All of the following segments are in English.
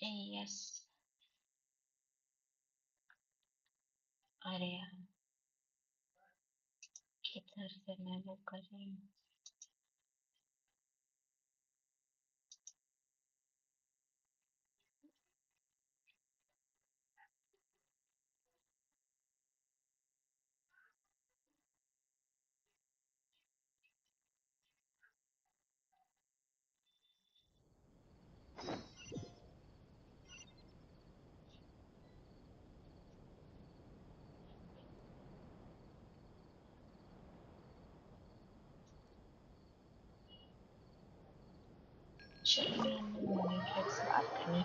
Yes. अरे यार, किधर से मैं वो कर रही हूँ। चलो मैं से बात करनी।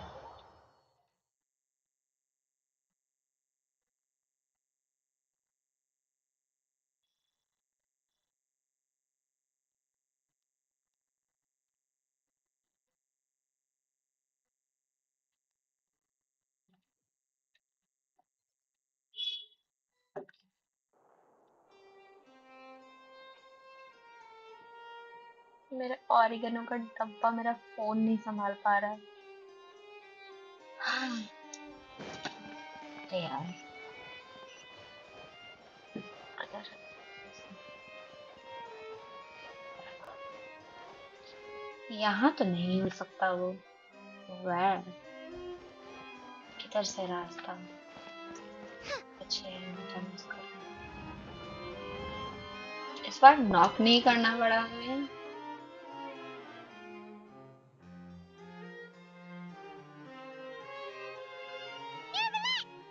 मेरे ऑरिगेनो का डब्बा मेरा फोन नहीं संभाल पा रहा है। हाँ, अरे यार, अगर यहाँ तो नहीं हो सकता वो। वह किधर से रास्ता। अच्छे इस बार नॉक नहीं करना पड़ा हमें।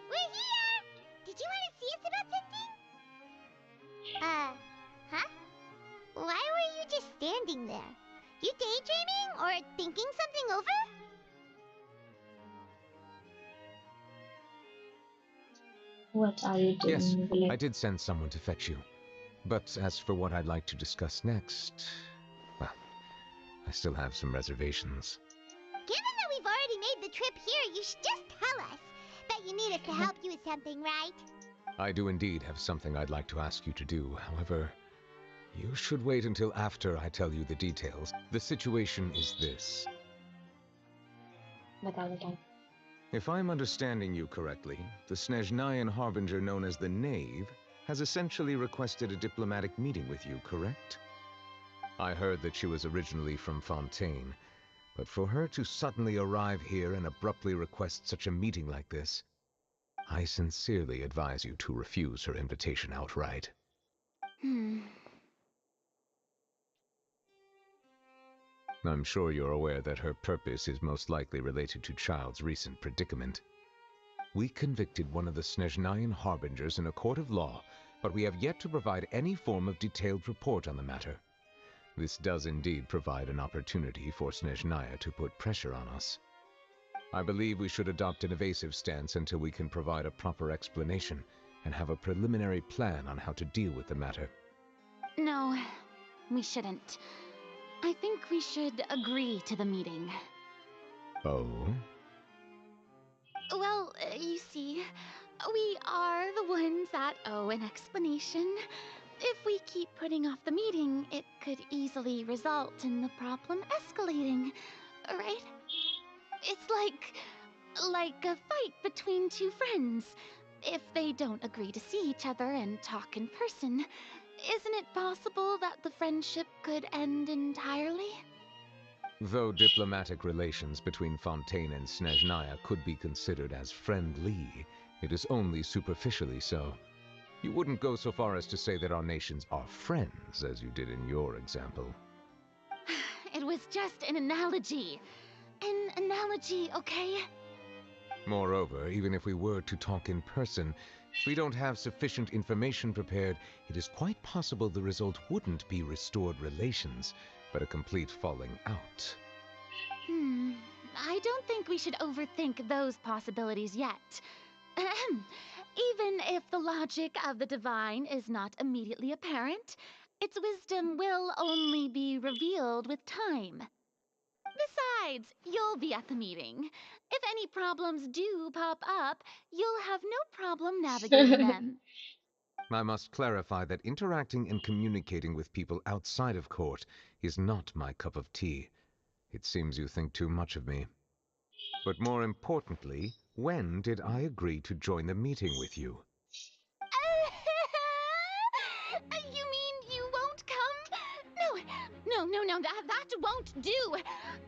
We're here! Did you want to see us about something? Huh? Why were you just standing there? You daydreaming or thinking something over? What are you doing? Yes, Like, I did send someone to fetch you. But as for what I'd like to discuss next, well, I still have some reservations. Given that we've already made the trip here, you should just tell us. Bet you need us to help you with something, right? I do indeed have something I'd like to ask you to do. However, you should wait until after I tell you the details. The situation is this. बताओ। If I'm understanding you correctly, the Snezhnayan harbinger known as the Knave has essentially requested a diplomatic meeting with you, correct? I heard that she was originally from Fontaine, but for her to suddenly arrive here and abruptly request such a meeting like this, I sincerely advise you to refuse her invitation outright. I'm sure you're aware that her purpose is most likely related to Child's recent predicament. We convicted one of the Snezhnayan harbingers in a court of law, but we have yet to provide any form of detailed report on the matter. This does indeed provide an opportunity for Snezhnaya to put pressure on us. I believe we should adopt an evasive stance until we can provide a proper explanation and have a preliminary plan on how to deal with the matter. No, we shouldn't. I think we should agree to the meeting. Oh? Well, you see, we are the ones that owe an explanation. If we keep putting off the meeting, it could easily result in the problem escalating, right? It's like a fight between two friends. If they don't agree to see each other and talk in person, isn't it possible that the friendship could end entirely? Though diplomatic relations between Fontaine and Snezhnaya could be considered as friendly, it is only superficially so. You wouldn't go so far as to say that our nations are friends, as you did in your example. It was just an analogy. An analogy, okay? Moreover, even if we were to talk in person, if we don't have sufficient information prepared, it is quite possible the result wouldn't be restored relations, but a complete falling out. I don't think we should overthink those possibilities yet. Ahem. Even if the logic of the divine is not immediately apparent, its wisdom will only be revealed with time. Besides, you'll be at the meeting. If any problems do pop up, you'll have no problem navigating them. I must clarify that interacting and communicating with people outside of court is not my cup of tea. It seems you think too much of me. But more importantly, when did I agree to join the meeting with you? You mean you won't come? No, that won't do.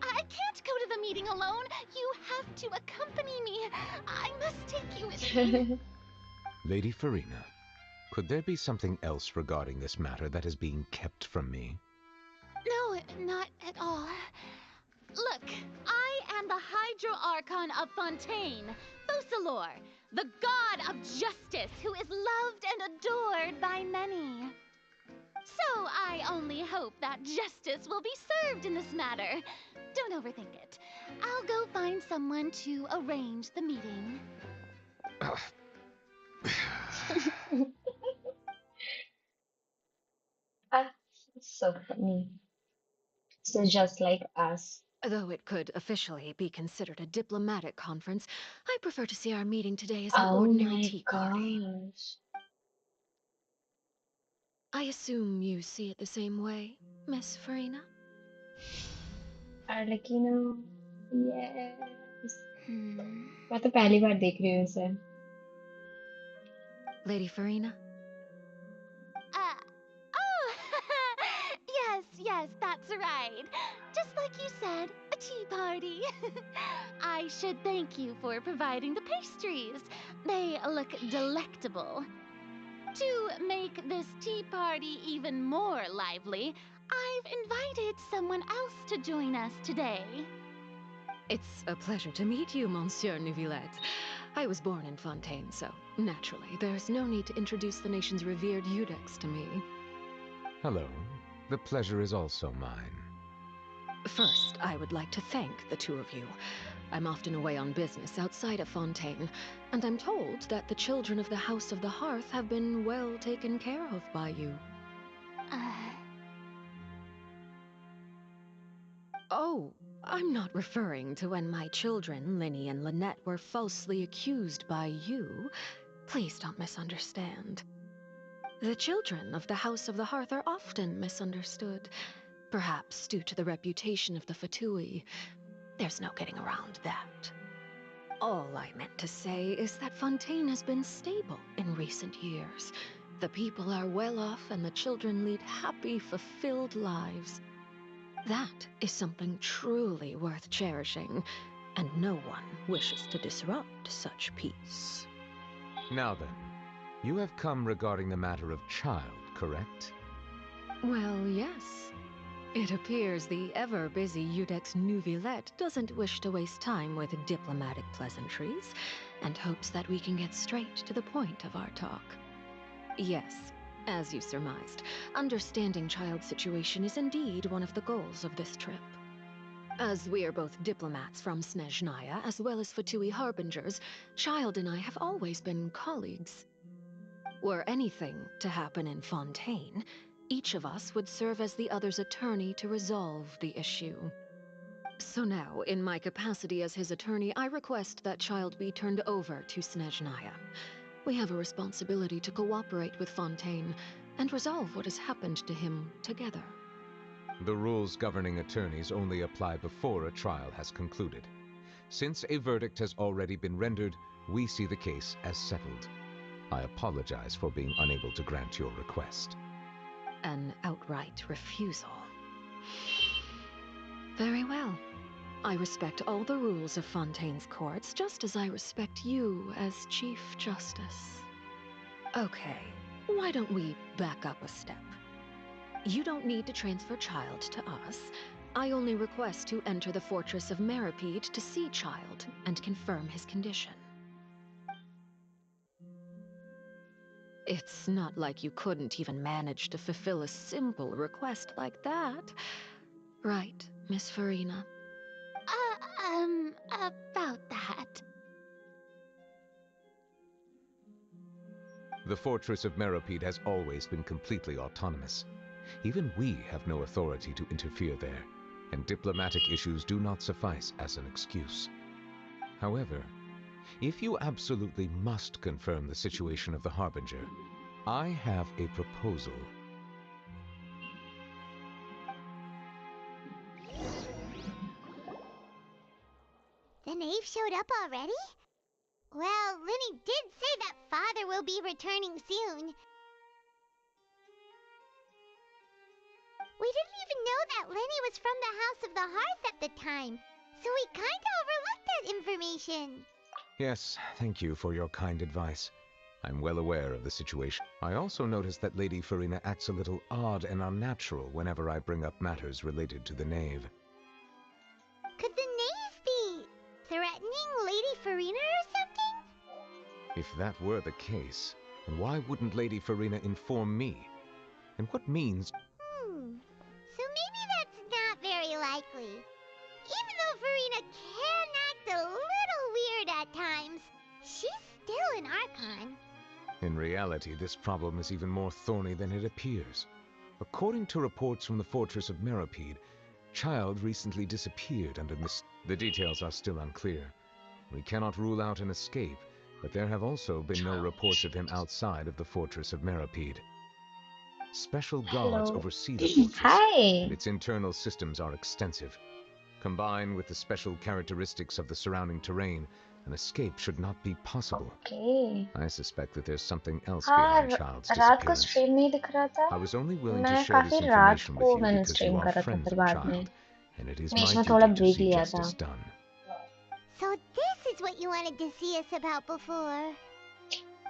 I can't go to the meeting alone. You have to accompany me. I must take you with me. Lady Farina, could there be something else regarding this matter that is being kept from me? No, not at all. Look, I am the Hydro-Archon of Fontaine, Focalor, the god of justice who is loved and adored by many. So I only hope that justice will be served in this matter. Don't overthink it. I'll go find someone to arrange the meeting. Ah, so funny. So just like us. Though it could officially be considered a diplomatic conference, I prefer to see our meeting today as an Oh ordinary my tea party. gosh. I assume you see it the same way, Miss Farina? Arlecchino. Yes. Hmm. मैं तो पहली बार देख रही हूँ इसे. Lady Farina? Oh, yes, that's right. Just like you said, a tea party. I should thank you for providing the pastries. They look delectable. To make this tea party even more lively, I've invited someone else to join us today. It's a pleasure to meet you, Monsieur Neuvillette. I was born in Fontaine, so naturally, there's no need to introduce the nation's revered Eudex to me. Hello. The pleasure is also mine. First, I would like to thank the two of you. I'm often away on business outside of Fontaine, and I'm told that the children of the House of the Hearth have been well taken care of by you. Oh, I'm not referring to when my children, Linny and Lynette, were falsely accused by you. Please don't misunderstand. The children of the House of the Hearth are often misunderstood, perhaps due to the reputation of the Fatui. There's no getting around that. All I meant to say is that Fontaine has been stable in recent years. The people are well off and the children lead happy, fulfilled lives. That is something truly worth cherishing, and no one wishes to disrupt such peace. Now then, you have come regarding the matter of child, correct? Well, yes. It appears the ever-busy Eudex Neuvillette doesn't wish to waste time with diplomatic pleasantries, and hopes that we can get straight to the point of our talk. Yes, as you surmised, understanding child's situation is indeed one of the goals of this trip. As we are both diplomats from Snezhnaya, as well as Fatui harbingers, Child and I have always been colleagues. Were anything to happen in Fontaine, each of us would serve as the other's attorney to resolve the issue. So now, in my capacity as his attorney, I request that Child be turned over to Snezhnaya. We have a responsibility to cooperate with Fontaine and resolve what has happened to him together. The rules governing attorneys only apply before a trial has concluded. Since a verdict has already been rendered, we see the case as settled. I apologize for being unable to grant your request. An outright refusal. Very well. I respect all the rules of Fontaine's courts, just as I respect you as Chief Justice. Okay, why don't we back up a step? You don't need to transfer Child to us. I only request to enter the fortress of Meripede to see Child and confirm his condition. It's not like you couldn't even manage to fulfill a simple request like that. Right, Miss Farina? About that. The fortress of Meripede has always been completely autonomous. Even we have no authority to interfere there, and diplomatic issues do not suffice as an excuse. However, if you absolutely must confirm the situation of the Harbinger, I have a proposal. Then knave showed up already? Well, Linny did say that father will be returning soon. We didn't even know that Lenny was from the House of the Hearth at the time, so we kinda overlooked that information. Yes, thank you for your kind advice. I'm well aware of the situation. I also noticed that Lady Farina acts a little odd and unnatural whenever I bring up matters related to the knave. Could the knave be threatening Lady Farina or something? If that were the case, then why wouldn't Lady Farina inform me? And what means... So maybe that's not very likely. Even though Farina can act a little weird at times, she's still an Archon. In reality, this problem is even more thorny than it appears. According to reports from the fortress of Meropide, Child recently disappeared under the details are still unclear. We cannot rule out an escape, but there have also been no reports of him outside of the fortress of Meropide. Special guards Hello. oversee the fortress, Hi. and its internal systems are extensive. Combined with the special characteristics of the surrounding terrain, an escape should not be possible. Okay. I suspect that there's something else हाँ behind Child's रात को disappearance. Stream नहीं दिख रहा था. I was only willing to मैं share this काफी रात information को with you मैंने because you स्ट्रीम are करा था friends फिर of बाद में Child, and it is beach my में थोड़ा duty to ब्रेक see लिया था. justice done. So this is what you wanted to see us about before.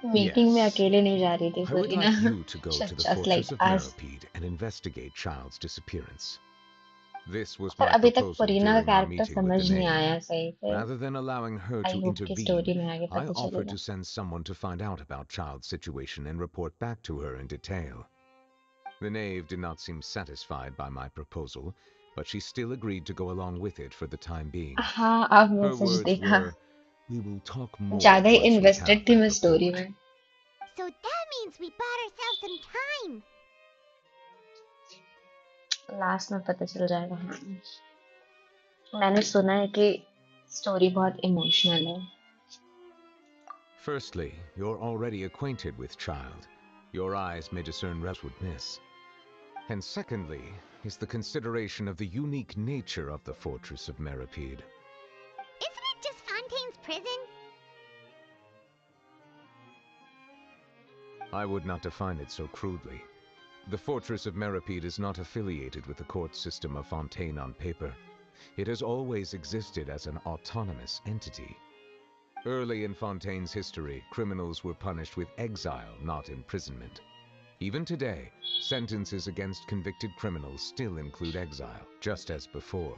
Meeting में Yes. अकेले नहीं जा रही थी I would Farina. like you to go to the Just fortress like of us. Meropide and investigate Child's disappearance. This was पर my अभी तक proposal Farina का during our character meeting with समझ the नहीं knave. आया सही से. Rather than allowing her I to hope कि intervene, स्टोरी में आगे I पता offered चलेगा. to send someone to find out about Child's situation and report back to her in detail. The knave did not seem satisfied by my proposal, but she still agreed to go along with it for the time being. हाँ अब Her message words देखा. were, "We will talk more ज्यादा ही once we invested have थी that मैं story report." में. So that means we bought ourselves some time. Last में पता चल जाएगा. हाँ. मैंने सुना है कि स्टोरी बहुत इमोशनल है. Firstly, you're already acquainted with Child. Your eyes may discern reps would miss. And secondly, is the consideration of the unique nature of the fortress of Meropide. Isn't it just Fontaine's prison? I would not define it so crudely. The fortress of Meropide is not affiliated with the court system of Fontaine on paper. It has always existed as an autonomous entity. Early in Fontaine's history, criminals were punished with exile, not imprisonment. Even today, sentences against convicted criminals still include exile, just as before.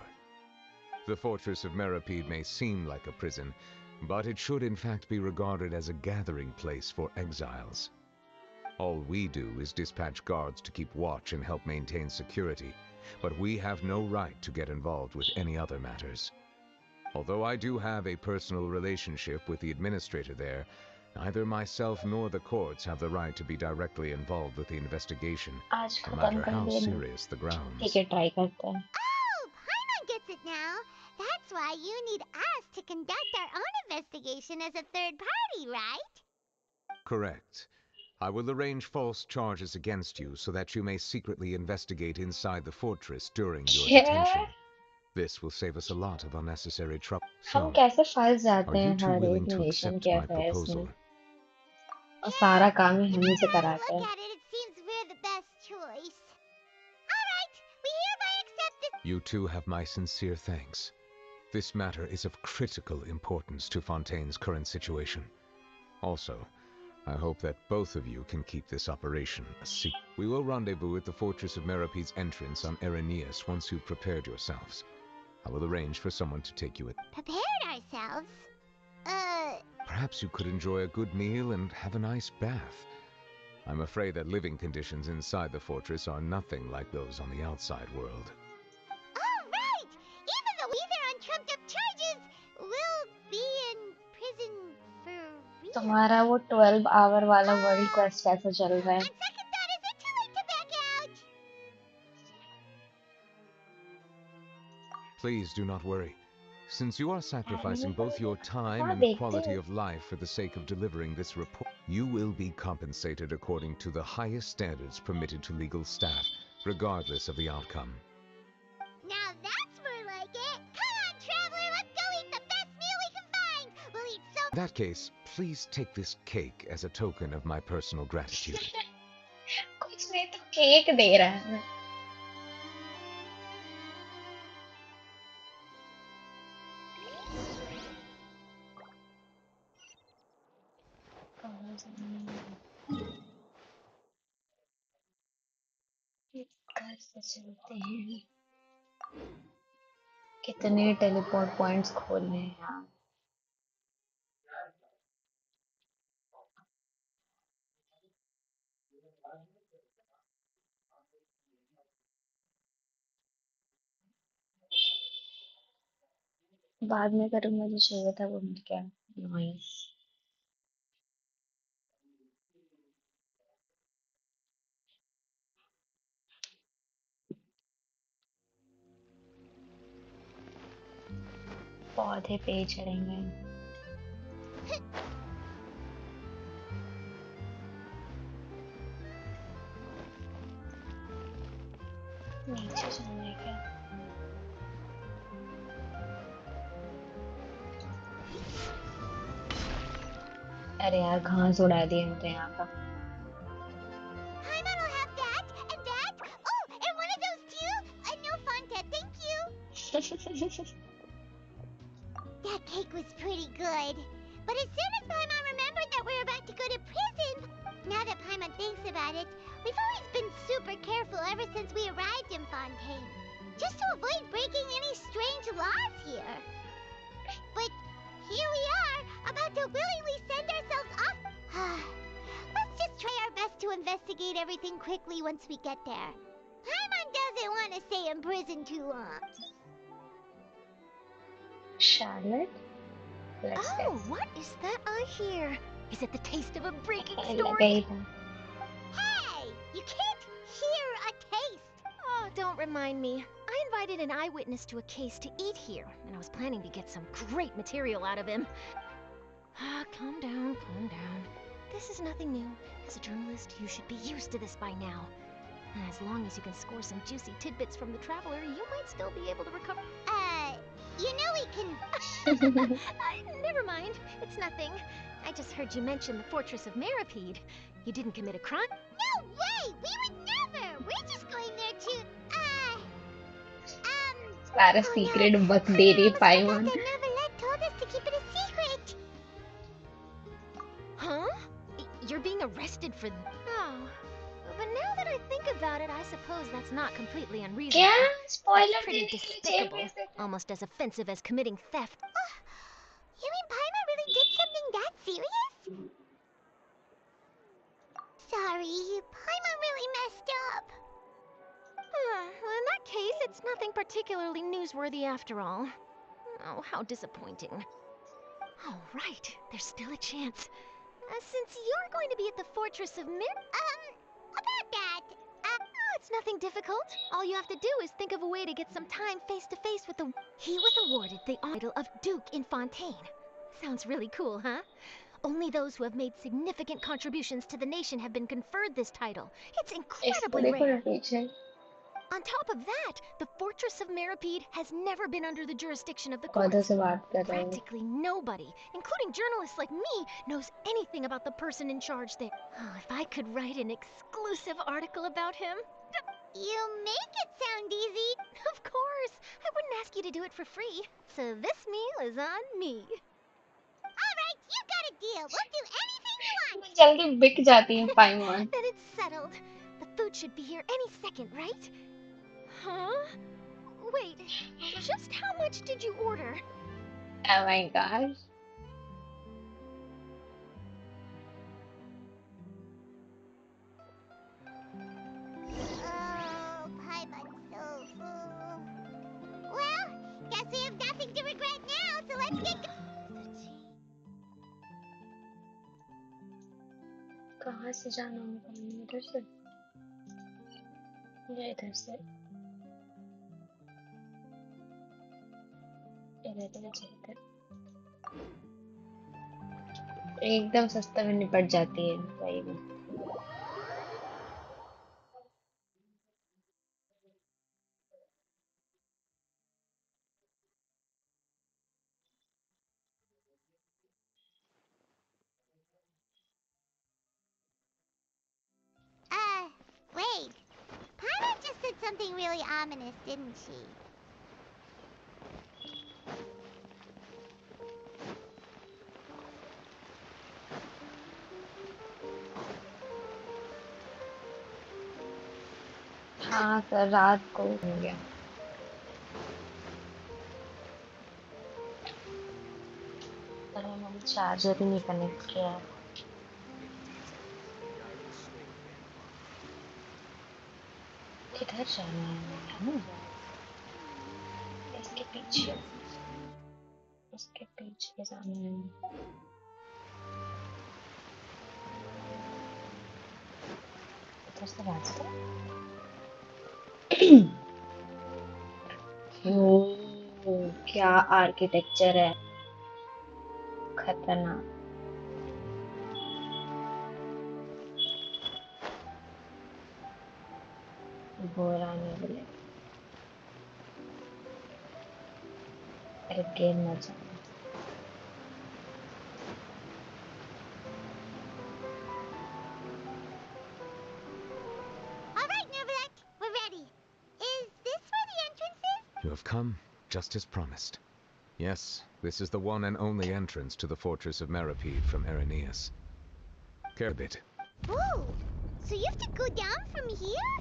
The fortress of Meropide may seem like a prison, but it should in fact be regarded as a gathering place for exiles. All we do is dispatch guards to keep watch and help maintain security, but we have no right to get involved with any other matters. Although I do have a personal relationship with the administrator there, neither myself nor the courts have the right to be directly involved with the investigation, आज no खत्म matter कर how देना. serious the grounds. ठीक है try करते हैं. Oh, Paimon gets it now. That's why you need us to conduct our own investigation as a third party, right? Correct. I will arrange false charges against you so that you may secretly investigate inside the fortress during your क्या? detention. This will save us a lot of unnecessary trouble. हम So, कैसे फंस are जाते you हैं two हर willing एक to nation accept के my affairs में proposal? और सारा काम ही हम ही से Now that कराते I look हैं. at it, it seems we're the best choice. All right, we hereby accept this. You two have my sincere thanks. This matter is of critical importance to Fontaine's current situation. Also, I hope that both of you can keep this operation a secret. We will rendezvous at the Fortress of Meropide's entrance on Erinius once you've prepared yourselves. I will arrange for someone to take you. Prepared ourselves? Perhaps you could enjoy a good meal and have a nice bath. I'm afraid that living conditions inside the fortress are nothing like those on the outside world. All right! Even though either on trumped up charges, we'll be in prison for real. तुम्हारा वो 12 our वाला world quest कैसा चल रहा है? On second thought, is it too late to back out? Please do not worry. Since you are sacrificing both your time हाँ, and देखते quality हैं. of life for the sake of delivering this report, you will be compensated according to the highest standards permitted to legal staff, regardless of the outcome. Now that's more like it. Come on, traveler, let's go eat the best meal we that case, please take this cake as a token of my personal gratitude. कुछ नहीं तो cake दे रहा है कहाँ से घर से चलते हैं कितने टेलीपोर्ट पॉइंट्स खोलने हैं यार बाद में करूँगा जो चाहिए था वो मिल गया नाइस पौधे पे चढ़ेंगे नीचे जाना है क्या अरे यार घास उड़ा दिए हम तो यहाँ का Paimon will have that, and that. Oh, and one of those too. No Fonta, thank you. That cake was pretty good. But as soon as Paimon remembered that we're about to go to prison, now that Paimon thinks about it, we've always been super careful ever since we arrived in Fontaine. Just to avoid breaking any strange laws here. But here we are, about to willingly send ourselves off. Let's just try our best to investigate everything quickly once we get there. Paimon doesn't want to stay in prison too long. Charlotte let's Oh, what is that I hear? Is it the taste of a breaking लगा story? ही था Hey, you can't hear a taste. Oh, don't remind me. I invited an eyewitness to a case to eat here, and I was planning to get some great material out of him. Calm down, calm down. This is nothing new. As a journalist, you should be used to this by now. And as long as you can score some juicy tidbits from the Traveler, you might still be able to recover. You know we can. Never mind. It's nothing. I just heard you mention the Fortress of Meripede. You didn't commit a crime? No way! We would never! We're just going there to, सारा oh no. Secret बक दे रही Almost पाइमन forgot that Novelette told us to keep it a secret. Huh? You're being arrested for... Oh. But now that I think about it, I suppose that's not completely unreasonable. क्या That's spoiler pretty देने के लिए despicable. जेब में Almost as offensive as committing theft. You mean Paimon really did something that serious? Sorry, Paimon really messed up. Well, in that case, it's nothing particularly newsworthy after all. Oh, how disappointing. Oh, right. There's still a chance. Since you're going to be at the Fortress of About that, Oh, it's nothing difficult. All you have to do is think of a way to get some time face to face with the... He was awarded the title of Duke in Fontaine. Sounds really cool, huh? Only those who have made significant contributions to the nation have been conferred this title. It's इसको incredibly देखो rare. ना पीछे On top of that, the Fortress of Meripede has never been under the jurisdiction of the पौधों courts. से बात कर रहे हैं Practically nobody, including journalists like me, knows anything about the person in charge there. Oh, if I could write an exclusive article about him. you make it sound easy. Of course, I wouldn't ask you to do it for free. So this meal is on me. Alright, you got a deal. We'll do anything you want. जल्दी बिक जाती है पाइमन Then it's settled. The food should be here any second, right? Huh? Wait, just how much did you order? oh my gosh Oh, Paimon's so full. Well, guess we have nothing to regret now, so let's get कहाँ से जाना होगा हमें इधर से या इधर से इधर इधर एकदम सस्ता में निपट जाती है सही में Paimon just said something really ominous, didn't she? हाँ सर, रात को हो गया। पर मैंने चार्जर ही नहीं कनेक्ट किया है। किधर जाना है ना? इसके पीछे जाना है। इधर से रास्ता। ओह, क्या आर्किटेक्चर है, खतरनाक। बोरा नहीं मिले, गेम ना जाए। Alright, Neverland, we're ready. Is this where the entrance is? You have come, just as promised. Yes, this is the one and only entrance to the fortress of Meripede from Araneus. Care a bit. Ooh, so you have to go down from here?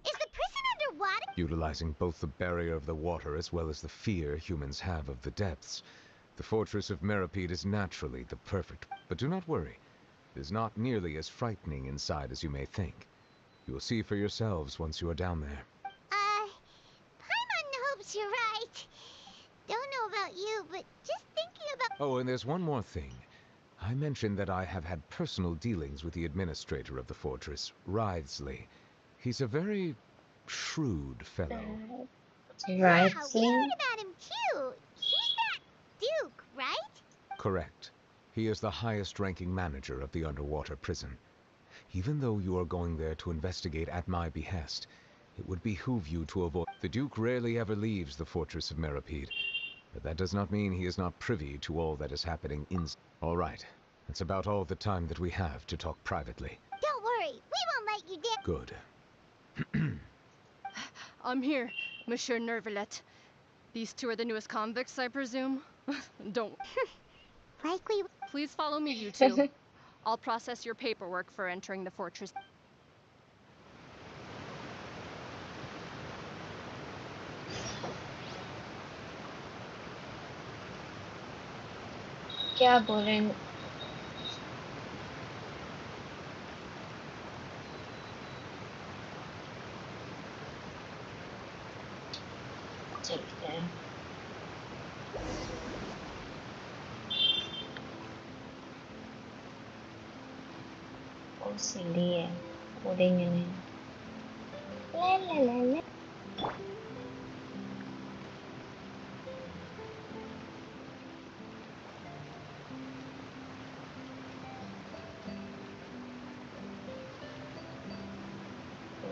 Is the prison underwater? Utilizing both the barrier of the water as well as the fear humans have of the depths, the fortress of Meripede is naturally the perfect. But do not worry, it is not nearly as frightening inside as you may think. You will see for yourselves once you are down there. Paimon hopes you're right. Don't know about you, but just thinking about— Oh, and there's one more thing. I mentioned that I have had personal dealings with the administrator of the fortress, Writhsley. He's a very shrewd fellow. Right, Yeah, we heard about him too. He's that Duke, right? Correct. He is the highest-ranking manager of the underwater prison. Even though you are going there to investigate at my behest, it would behoove you to avoid— The Duke rarely ever leaves the fortress of Meripede, but that does not mean he is not privy to all that is happening All right. That's about all the time that we have to talk privately. Don't worry, we won't let you down. Good. I'm here, Monsieur Nervalet. These two are the newest convicts, I presume? Don't. Like we— Please follow me, you two. I'll process your paperwork for entering the fortress. क्या बोल रहे हैं? चलते हैं। ओ सीढ़ी है, कूदेंगे नहीं। ला ला ला ला।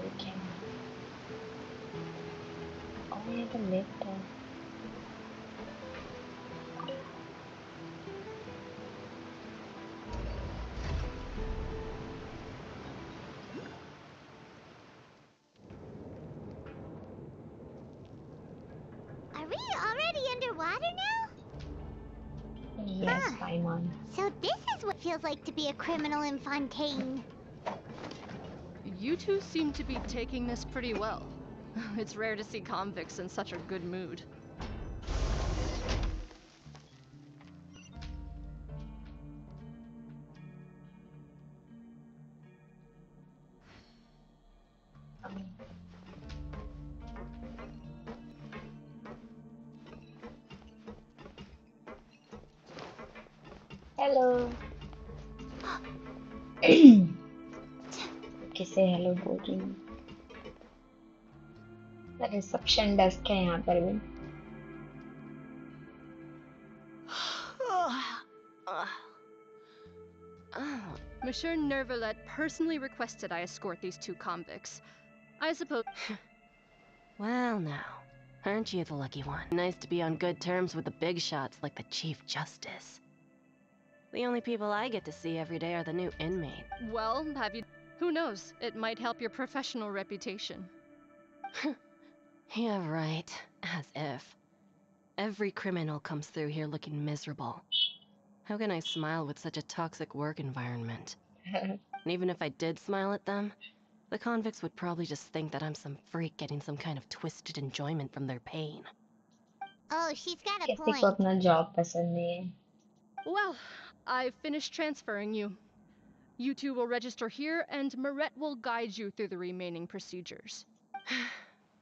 Okay. Oh, ये तो लिफ्ट है। Are we already underwater now? Yes, Paimon. So this is what it feels like to be a criminal in Fontaine. You two seem to be taking this pretty well. It's rare to see convicts in such a good mood. Hello. किसे hello बोल रही हूँ? Reception desk है यहाँ पर भी। Monsieur Nervalet personally requested I escort these two convicts. I suppose— Well now, aren't you the lucky one? Nice to be on good terms with the big shots like the Chief Justice. The only people I get to see every day are the new inmates. Well, have you— Who knows? It might help your professional reputation. Yeah, right. As if. Every criminal comes through here looking miserable. How can I smile with such a toxic work environment? And even if I did smile at them, the convicts would probably just think that I'm some freak getting some kind of twisted enjoyment from their pain. Oh, she's got a किसी को point. अपना job पसंद नहीं है. Well, I've finished transferring you. You two will register here, and Marette will guide you through the remaining procedures.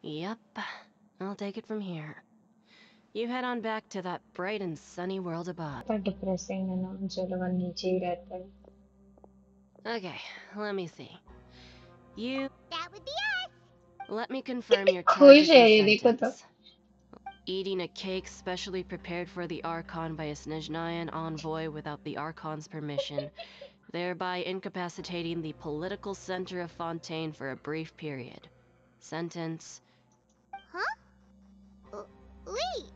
Yep, I'll take it from here. You head on back to that bright and sunny world above. पर depressing है ना, जो लोग नीचे ही रहते हैं. Okay, let me see. You... That would be us. Let me confirm your खुश charges है and ये, देखो तो. sentence. Eating a cake specially prepared for the Archon by a Snezhnayan envoy without the Archon's permission, thereby incapacitating the political center of Fontaine for a brief period. Sentence... Huh? Wait,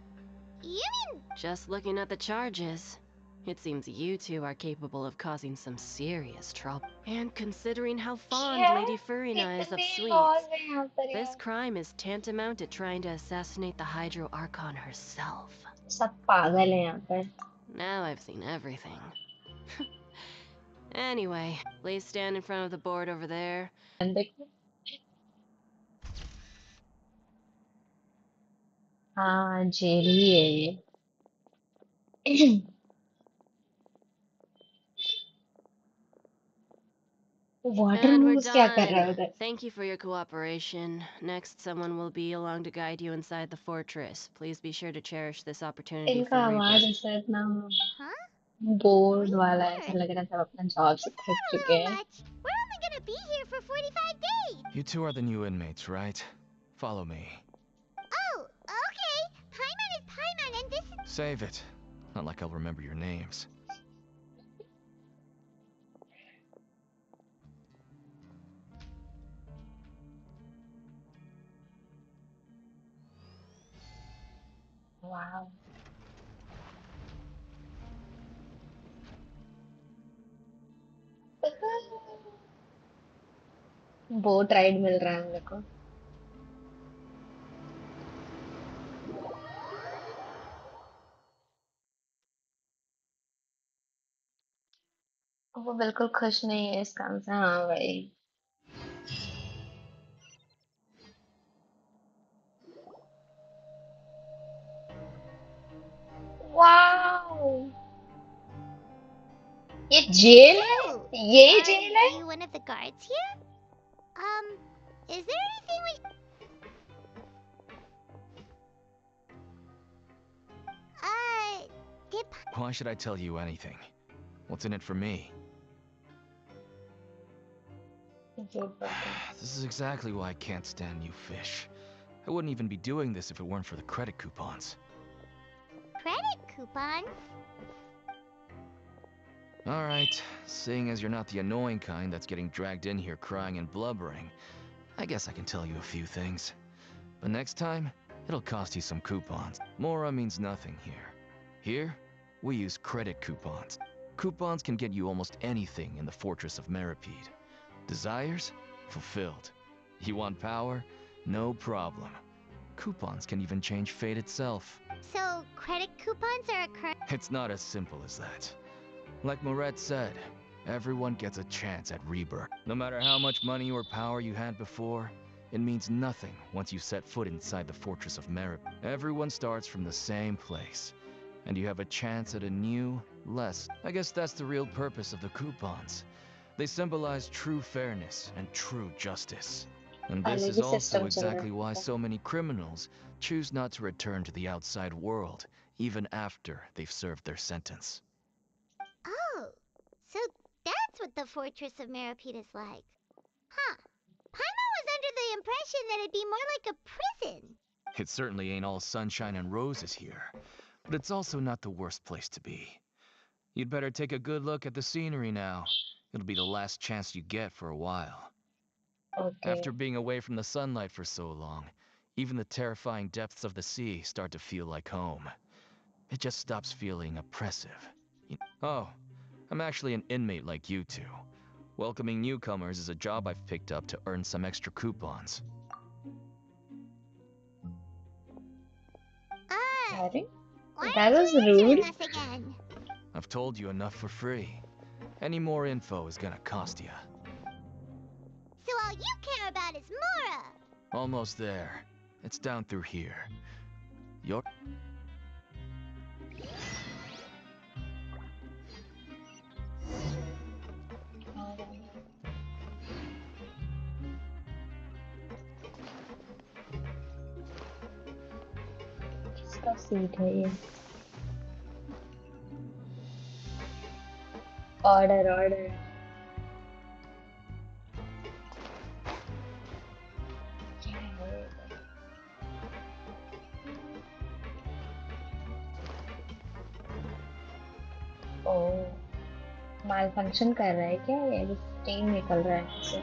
you mean... Just looking at the charges, it seems you two are capable of causing some serious trouble. And considering how fond क्या? Lady Furina is of कितने laws sweets, हैं यहाँ पर this यार. crime is tantamount to trying to assassinate the Hydro Archon herself. सब पागल हैं यहाँ पर. Now I've seen everything. Anyway, please stand in front of the board over there. देखो. हाँ, जेल ही है ये. वाटर And we're मूव्स क्या कर रहा है done. उधर? Thank you for your cooperation. Next, someone will be along to guide you inside the fortress. Please be sure to cherish this opportunity इनका for आवाज rebirth. ऐसा इतना Huh? बोर्ड वाला है, ऐसा Rebirth? लग रहा है सब अपना जॉब से Isn't थक that a चुके little हैं. much? We're only gonna be here for 45 days. You two are the new inmates, right? Follow me. Oh, okay. Paimon is Paimon, and this is... Save it. Not like I'll remember your names. वाह. Boat ride मिल रहा है हम लोग को. वो बिल्कुल खुश नहीं है इस काम से. हाँ भाई. वाओ, ये जेल है. So, ये जेल है. are you one of the guards here? Is there anything we... Did Why should I tell you anything? What's in it for me? This is exactly why I can't stand you fish. I wouldn't even be doing this if it weren't for the credit coupons. credit coupons? Alright, seeing as you're not the annoying kind that's getting dragged in here crying and blubbering, I guess I can tell you a few things. But next time, it'll cost you some coupons. Mora means nothing here. Here, we use credit coupons. Coupons can get you almost anything in the Fortress of Meripede. Desires? Fulfilled. You want power? No problem. Coupons can even change fate itself. So, credit coupons are a It's not as simple as that. Like Moret said, everyone gets a chance at rebirth. No matter how much money or power you had before, it means nothing once you set foot inside the Fortress of Merit. Everyone starts from the same place, and you have a chance at a new, less... I guess that's the real purpose of the coupons. They symbolize true fairness and true justice. And this is also exactly why so many criminals choose not to return to the outside world, even after they've served their sentence. Oh, so that's what the Fortress of Meripede is like. Huh. Paimon was under the impression that it'd be more like a prison. It certainly ain't all sunshine and roses here, but it's also not the worst place to be. You'd better take a good look at the scenery now. It'll be the last chance you get for a while. Okay. After being away from the sunlight for so long, even the terrifying depths of the sea start to feel like home. It just stops feeling oppressive. Oh, I'm actually an inmate like you two. Welcoming newcomers is a job I've picked up to earn some extra coupons. us? Why That aren't was you answering rude. us again? I've told you enough for free. Any more info is gonna cost you. So all you care about is Mora. Almost there. It's down through here. Your... किसका seat है ये? Order order. Oh, malfunction कर रहा है क्या ये? Steam निकल रहा है इससे.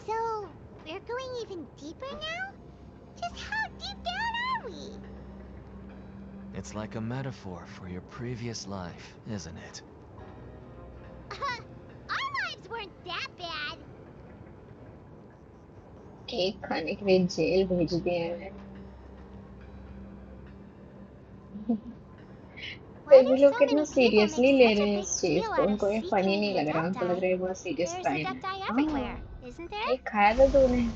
So, we're going even deeper now? Just how deep down are we? It's like a metaphor for your previous life, isn't it? Our lives weren't that bad. Cake खाने के लिए जेल भेज दिए हैं. फिर भी लोग कितना सीरियसली ले रहे हैं इस चीज को. उनको ये फनी नहीं लग रहा. उनको लग रहा है बहुत सीरियस क्राइम है. हाँ, Isn't there? केक खाया था तूने?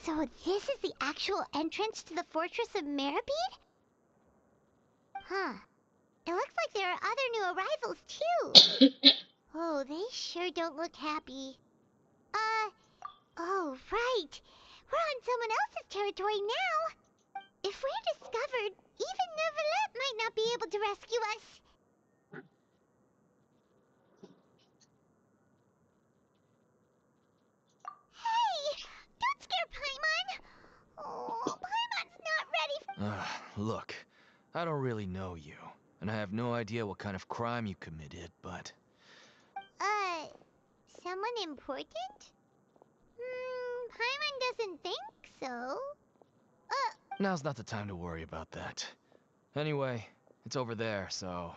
So this is the actual entrance to the Fortress of Meribed? Huh. It looks like there are other new arrivals too. Oh, they sure don't look happy. Oh, right. We're on someone else's territory now. If we're discovered, even Neuvillette might not be able to rescue us. Hey! Don't scare Paimon! Oh, Paimon's not ready Look, I don't really know you, and I have no idea what kind of crime you committed, but... Someone important? Paimon doesn't think so. Now's not the time to worry about that. Anyway, it's over there, so...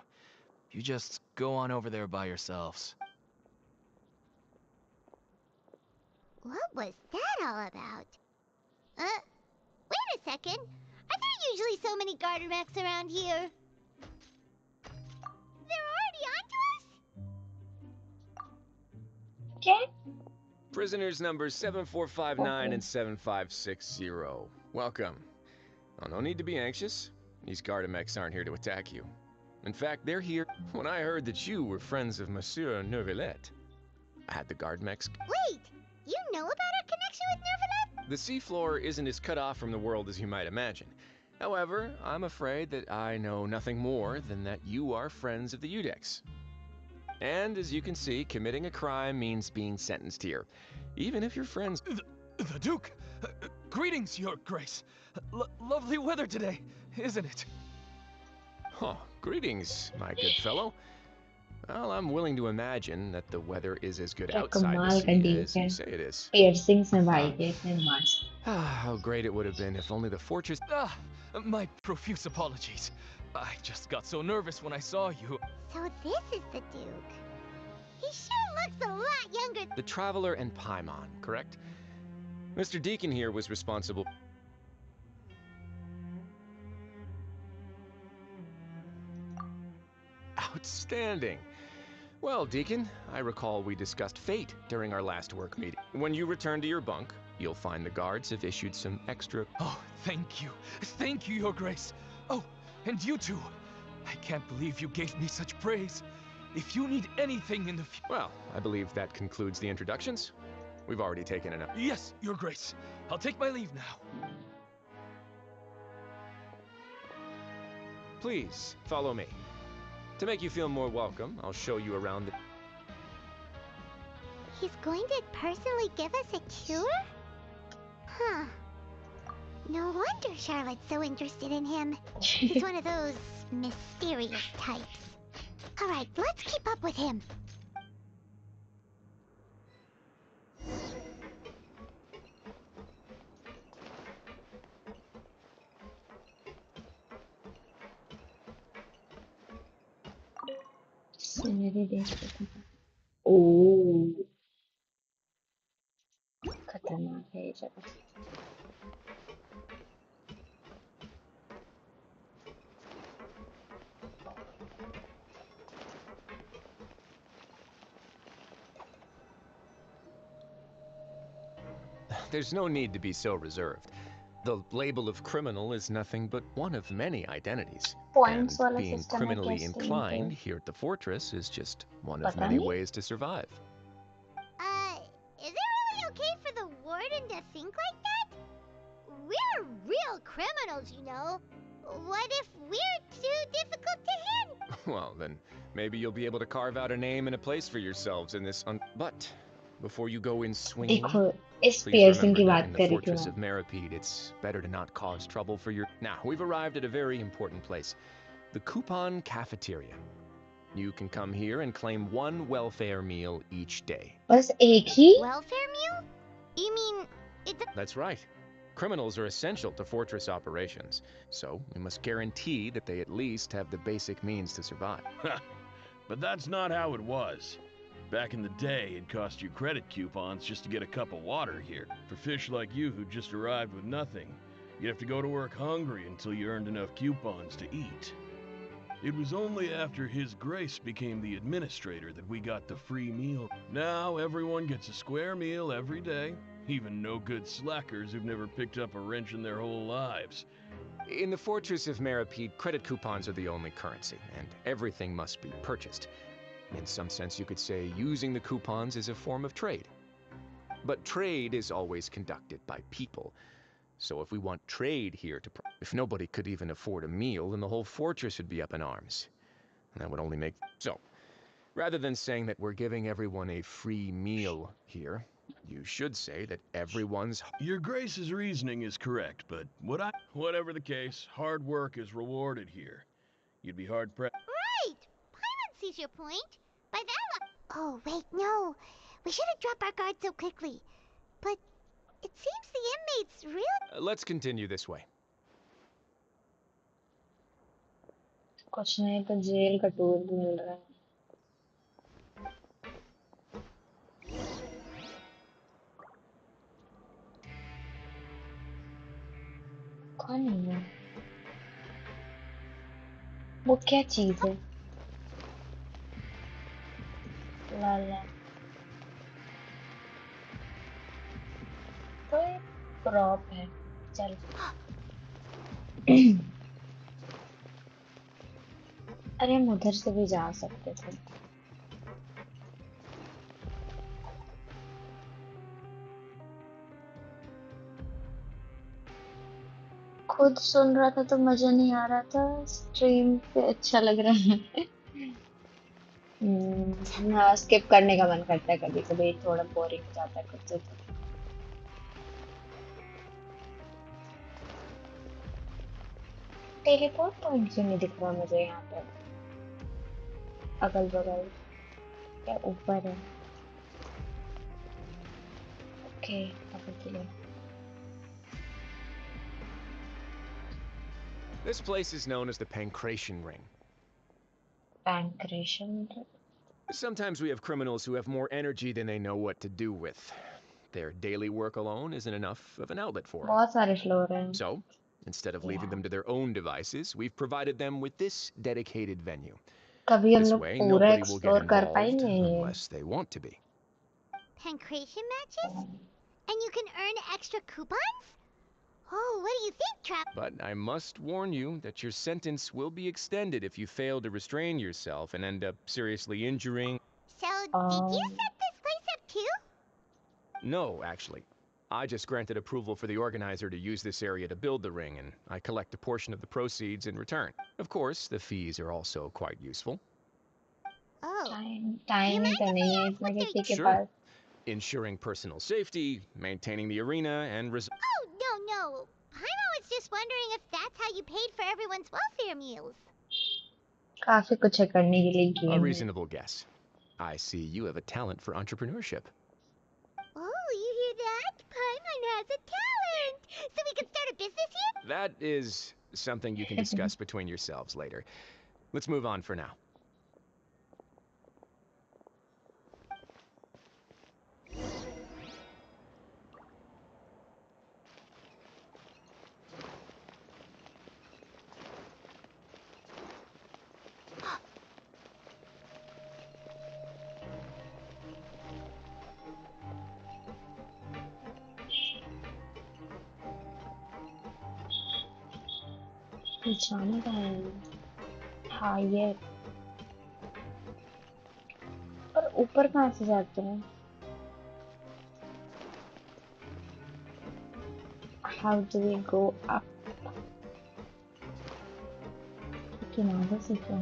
You just go on over there by yourselves. What was that all about? Wait a second. Are there usually so many garter mechs around here? They're already onto us? क्या? Prisoners numbers 7459 and 7560. Welcome. Oh, no need to be anxious. These Gardamex aren't here to attack you. In fact, they're here when I heard that you were friends of Monsieur Neuvillette. I had the Gardamex. Wait, you know about our connection with Neuvillette? The seafloor isn't as cut off from the world as you might imagine. However, I'm afraid that I know nothing more than that you are friends of the Udex. And as you can see, committing a crime means being sentenced here, even if you're friends. The Duke! Greetings, Your Grace! Lovely weather today, isn't it? Huh, greetings, my good fellow. Well, I'm willing to imagine that the weather is as good outside the sea as you say it is. Piercings में भाई के इतने mask. How great it would have been if only the fortress... My profuse apologies. I just got so nervous when I saw you. So this is the Duke. He sure looks a lot younger. The Traveler and Paimon, correct? Mr. Deacon here was responsible... Outstanding. Well, Deacon, I recall we discussed fate during our last work meeting. When you return to your bunk, you'll find the guards have issued some extra... Oh, thank you. Thank you, Your Grace. Oh, and you too. I can't believe you gave me such praise. If you need anything in the future... Well, I believe that concludes the introductions. We've already taken enough. Yes, Your Grace. I'll take my leave now. Please, follow me. To make you feel more welcome, I'll show you around the... He's going to personally give us a cure? Huh. No wonder Charlotte's so interested in him. He's one of those mysterious types. Alright, let's keep up with him. मेरे देश पे था। ओह, खतरनाक है ये जगह। There's no need to be so reserved. The label of criminal is nothing but one of many identities. Points And वाला being system है criminally क्या Steam inclined पे? here at the fortress is just one of पता many नहीं। ways to survive. Is it really okay for the warden to think like that? We're real criminals, you know. What if we're too difficult to handle? Well, then maybe you'll be able to carve out a name and a place for yourselves in this But before you go in swinging, देखो इस please piercing की remember that बात in the करी थी fortress मैं। of Meripede, it's better to not cause trouble for your... Now, we've arrived at a very important place. The Coupon Cafeteria. You can come here and claim one welfare meal each day. बस एक ही? Welfare meal? You mean it's a... That's right. Criminals are essential to fortress operations, so we must guarantee that they at least have the basic means to survive. But that's not how it was. Back in the day, it cost you credit coupons just to get a cup of water here. For fish like you who just arrived with nothing, you'd have to go to work hungry until you earned enough coupons to eat. It was only after His Grace became the administrator that we got the free meal. Now everyone gets a square meal every day, even no-good slackers who've never picked up a wrench in their whole lives. In the fortress of Meripede, credit coupons are the only currency, and everything must be purchased. In some sense, you could say using the coupons is a form of trade. But trade is always conducted by people. So if we want trade here to... If nobody could even afford a meal, then the whole fortress would be up in arms. And that would only make... So, rather than saying that we're giving everyone a free meal here, you should say that everyone's... Your Grace's reasoning is correct, but whatever the case, hard work is rewarded here. You'd be hard-pressed... Right! Paimon sees your point. By that Oh, wait, no. We shouldn't drop our guard so quickly. But it seems the inmates really... let's continue this way. कुछ नहीं तो jail का tour भी मिल रहा है। कौन है वो? वो क्या चीज है? लाला तो एक प्रॉप है। चल अरे हम उधर से भी जा सकते थे। खुद सुन रहा था तो मजा नहीं आ रहा था, स्ट्रीम पे अच्छा लग रहा है। हाँ, स्किप करने का मन करता है कभी कभी, थोड़ा बोरिंग हो जाता है कुछ तो। टेलीपोर्ट पॉइंट क्यों नहीं दिख रहा मुझे यहाँ पर? अगल बगल क्या ऊपर है? ओके, अगल बगल। This place is known as the Pancration Ring. Pancration? Sometimes we have criminals who have more energy than they know what to do with. Their daily work alone isn't enough of an outlet for them. बहुत सारे floor हैं। So, instead of leaving them to their own devices, we've provided them with this dedicated venue. कभी हम This लोग way, पूरा nobody will get explore कर involved पाएंगे ये? unless they want to be. Pancration matches? And you can earn extra coupons? Oh, what do you think, Trap? But I must warn you that your sentence will be extended if you fail to restrain yourself and end up seriously injuring... So, did you set this place up too? No, actually. I just granted approval for the organizer to use this area to build the ring, and I collect a portion of the proceeds in return. Of course, the fees are also quite useful. Oh, do you time he mind तो if नहीं we है ask इतना what they're... किसी के Sure. Pass. Ensuring personal safety, maintaining the arena, and Oh, no. Paimon was just wondering if that's how you paid for everyone's welfare meals. काफी कुछ है करने के लिए a गेम में. reasonable guess. I see you have a talent for entrepreneurship. Oh, you hear that? Paimon has a talent! So we could start a business here? That is something you can discuss between yourselves later. Let's move on for now. जाना कहाँ है? हाँ ये. पर ऊपर कहाँ से जाते हैं? How do we go up? किनारे से क्या?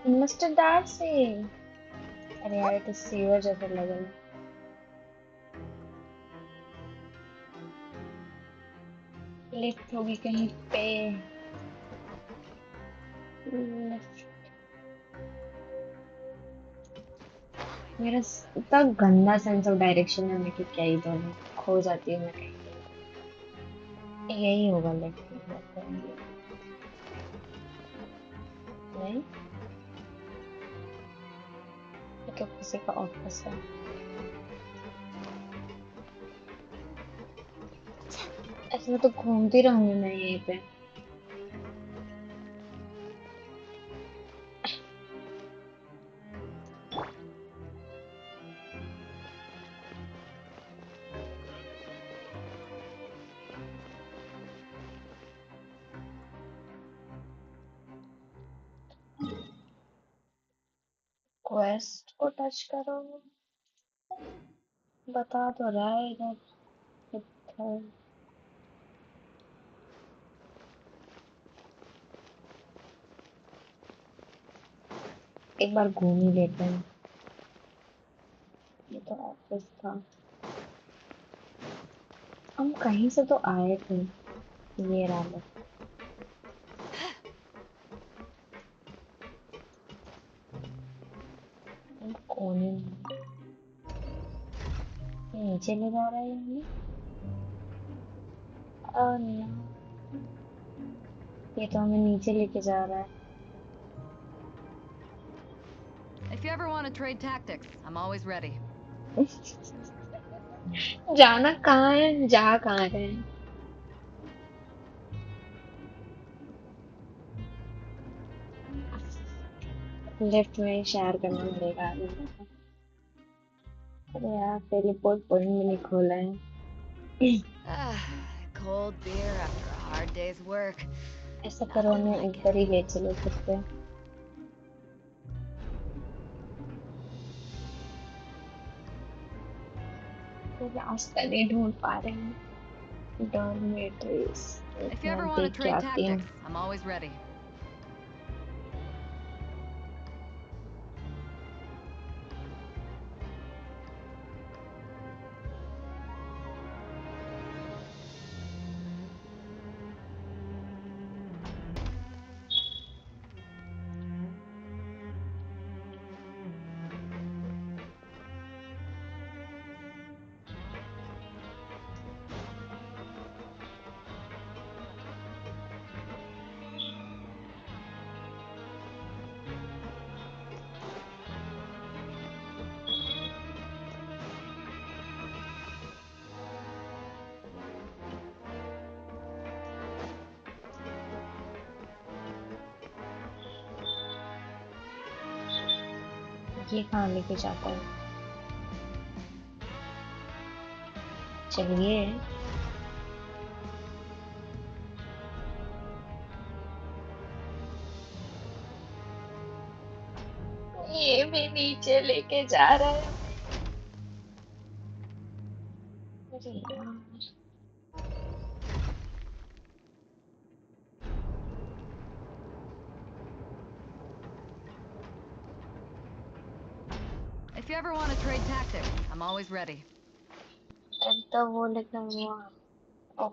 Mr. Darcy. अरे यार तो सीवर जैसा लग रहा है. लिफ्ट होगी कहीं पे. लिफ्ट. मेरा इतना गंदा सेंस ऑफ डायरेक्शन है मैं कि क्या ही बोलूं. खो जाती हूँ मैं कहीं. यही होगा लिफ्ट. नहीं ये तो किसी का ऑफिस है. ऐसे में तो घूमती रहूंगी मैं यहीं पे. क्वेस्ट को टच करो. बता तो रहा है इधर. इधर. एक बार घूम ही लेते हैं. ये तो ऑफिस था. हम कहीं से तो आए थे. ये रहा लो. हम कोने में. ये नीचे ले जा रहा है ये. Oh no. ये तो हमें नीचे लेके जा रहा है. If you ever want to trade tactics, I'm always ready. जाना कहाँ है? जा कहाँ रहे हैं? लेफ्ट में शेयर करना पड़ेगा. अरे यार टेलीपोर्ट पॉइंट भी नहीं खोला है. Cold beer after a hard day's work. ऐसा करो मैं ऊपर ही ले चलो खुद पे. कोई रास्ता नहीं ढूंढ पा रहे हैं. Dormitories. If you ever want to trade tactics, I'm always ready. ये कहाँ लेके जाता है? चलिए. भी नीचे लेके जा रहा है। अरे यार, If you ever want to trade tactics, I'm always ready. एक तो वो लिखा हुआ। ओ,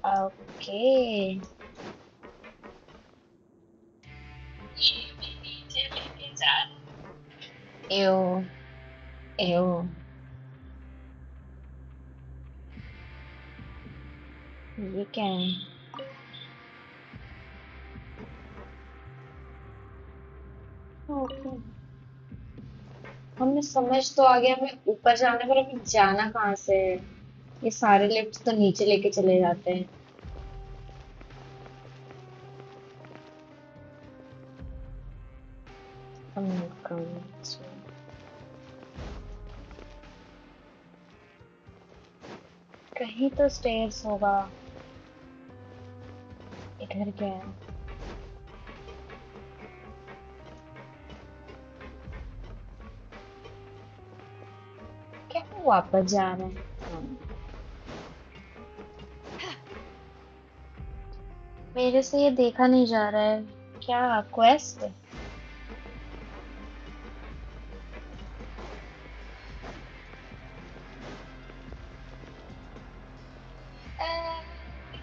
ओके। एओ, एओ। ये क्या है? ओके, हमें समझ तो आ गया, हमें ऊपर जाना, पर हमें जाना कहाँ से है? ये सारे लिफ्ट तो नीचे लेके चले जाते हैं। हम कहीं तो स्टेयर्स होगा। इधर क्या है? क्या वो वापस जा रहा है? मेरे से ये देखा नहीं जा रहा है। क्या क्वेस्ट?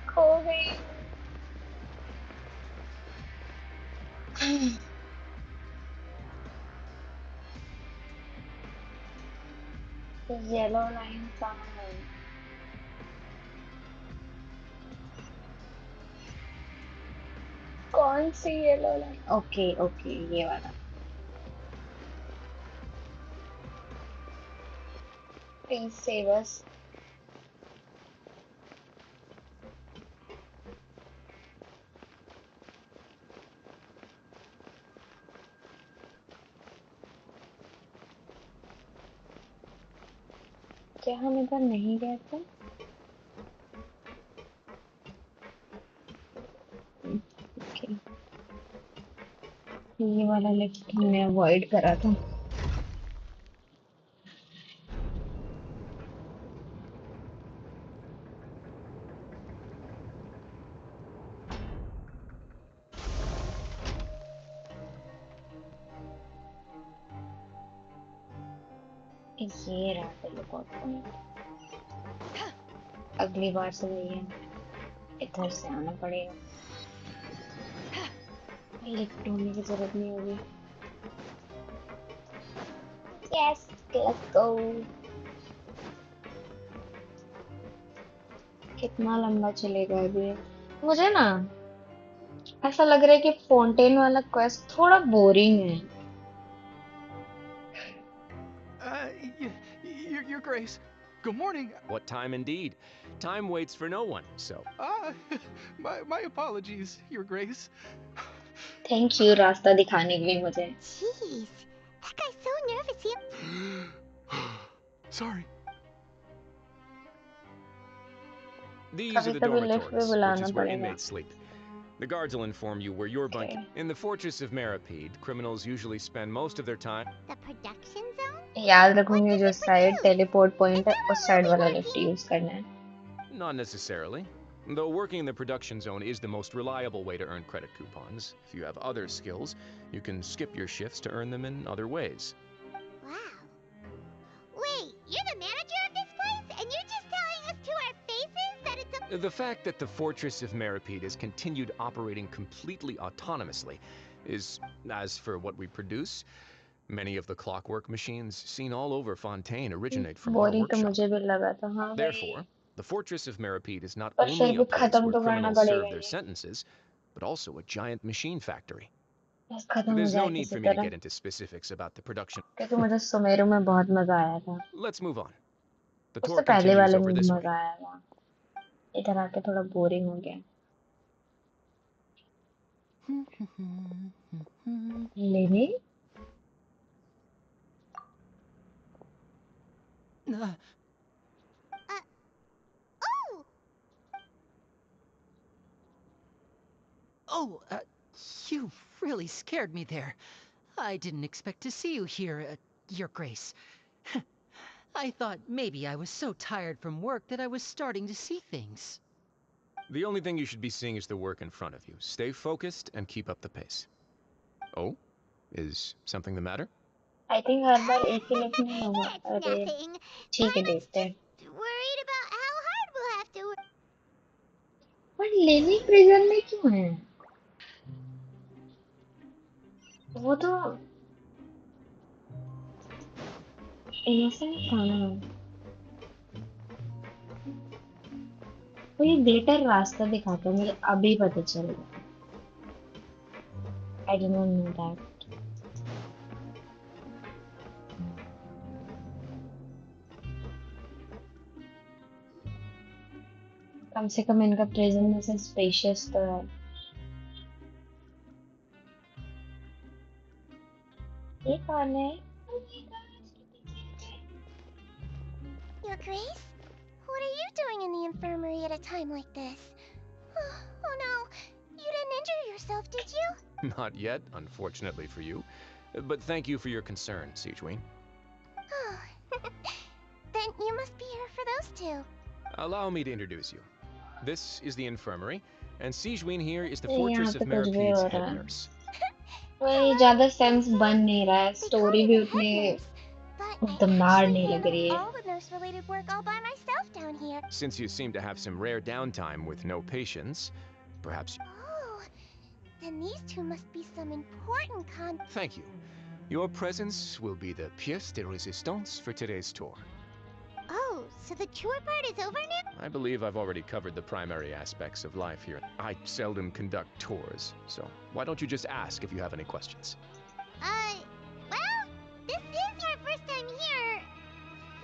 खो गई। येलो लाइन कहाँ है? कौन सी येलो लाइन? ओके ओके, ये वाला। Please save us. क्या हम इधर नहीं गए थे? ओके, ये वाला लिफ्ट हमने अवॉइड करा था। ये रहा टेलीपोर्ट पॉइंट। अगली बार से भैया इधर से आना पड़ेगा। लिफ्ट ढूंढने की जरूरत नहीं होगी। Yes, let's go. कितना लंबा चलेगा अभी? मुझे ना ऐसा लग रहा है कि फाउंटेन वाला क्वेस्ट थोड़ा बोरिंग है। Your Grace. Good morning. What time indeed? Time waits for no one, so. My apologies, Your Grace. Thank you रास्ता दिखाने के लिए मुझे। Jeez, that guy's so nervous. Sorry. These are कभी the कभी लिफ्ट में dormitories, which बुलाना is where पड़ेगा। inmates sleep. The guards will inform you where you're bunking. In the Fortress of Maripede, criminals usually spend most of their time. The production zone? याद रखूंगी जो side teleport point है उस side वाला lift use करना है। Not necessarily. Though working in the production zone is the most reliable way to earn credit coupons. If you have other skills, you can skip your shifts to earn them in other ways. Wow. Wait, you're the manager of this place? And you're just telling us to our faces that it's a... The fact that the Fortress of Maripede has continued operating completely autonomously is, as for what we produce, many of the clockwork machines seen all over Fontaine originate from our boring तो workshop. मुझे भी लगा था। हाँ भाई, Therefore, the Fortress of Maripede is not पर फिर only भी a place खत्म where तो करना criminals पड़ेगा serve their ये। sentences, but also a giant machine factory. बस खत्म हो There's no जाए need किसी for me to तरह, get into specifics about the production. क्योंकि मुझे सुमेरु में बहुत मजा आया था। Let's move on. The उससे tour पहले continues वाले में over भी this way. मजा आया था। इधर आके थोड़ा बोरिंग हो गया। लेने Oh! Oh, you really scared me there. I didn't expect to see you here, Your Grace. I thought maybe I was so tired from work that I was starting to see things. The only thing you should be seeing is the work in front of you. Stay focused and keep up the pace. Oh? Is something the matter? I think हर बार एक ही लिखने होगा. It's अरे nothing. ठीक है Paimon's देखते हैं. just worried about how hard we'll have to work. पर लेनी प्रिजन में क्यों है? वो तो इनोसेंट था ना. कोई बेटर रास्ता दिखाता मुझे अभी पता चल गया. I did not know that. कम से कम इनका प्रिजन में से स्पेशियस तो है. ये कौन है? Your Grace? What are you doing in the infirmary at a time like this? Oh no, you didn't injure yourself, did you? Not yet, unfortunately for you. But thank you for your concern, Sigeween. Oh, then you must be here for those two. Allow me to introduce you. This is the infirmary, and Sigeween here is the यहाँ Fortress पे of कुछ भी हो Merapede's रहा head है. nurse. वही ज़्यादा sense बन नहीं रहा है. स्टोरी भी उतनी दमदार नहीं लग रही है. All the nurse-related work all by myself down here. Since you seem to have some rare downtime with no patients, perhaps... Oh, then these two must be some important Thank you. Your presence will be the pièce de résistance for today's tour. Oh, so the tour part is over now? I believe I've already covered the primary aspects of life here. I seldom conduct tours, so why don't you just ask if you have any questions? Well, this is our first time here.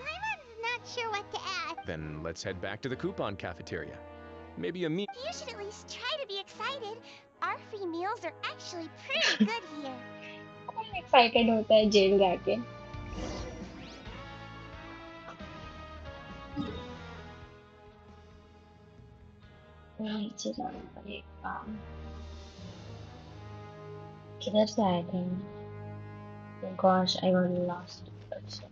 Paimon's not sure what to ask. Then let's head back to the coupon cafeteria. Maybe a meal. You should at least try to be excited. Our free meals are actually pretty good here. कौन excited होता है jail जाके? नीचे जाना पड़ेगा. किधर से आए थे? Oh gosh, I got lost. अच्छा.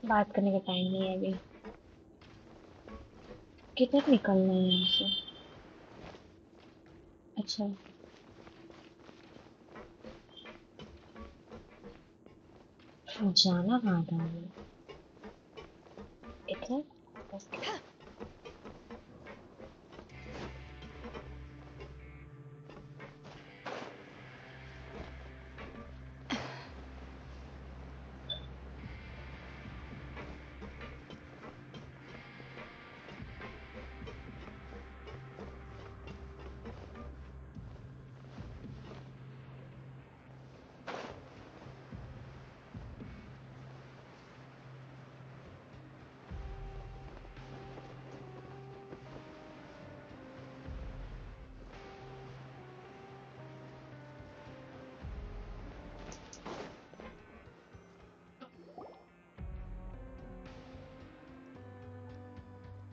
बात करने का टाइम नहीं है अभी. किधर निकलना है यहाँ से? अच्छा. जाना कहाँ था हमें? इधर? Okay.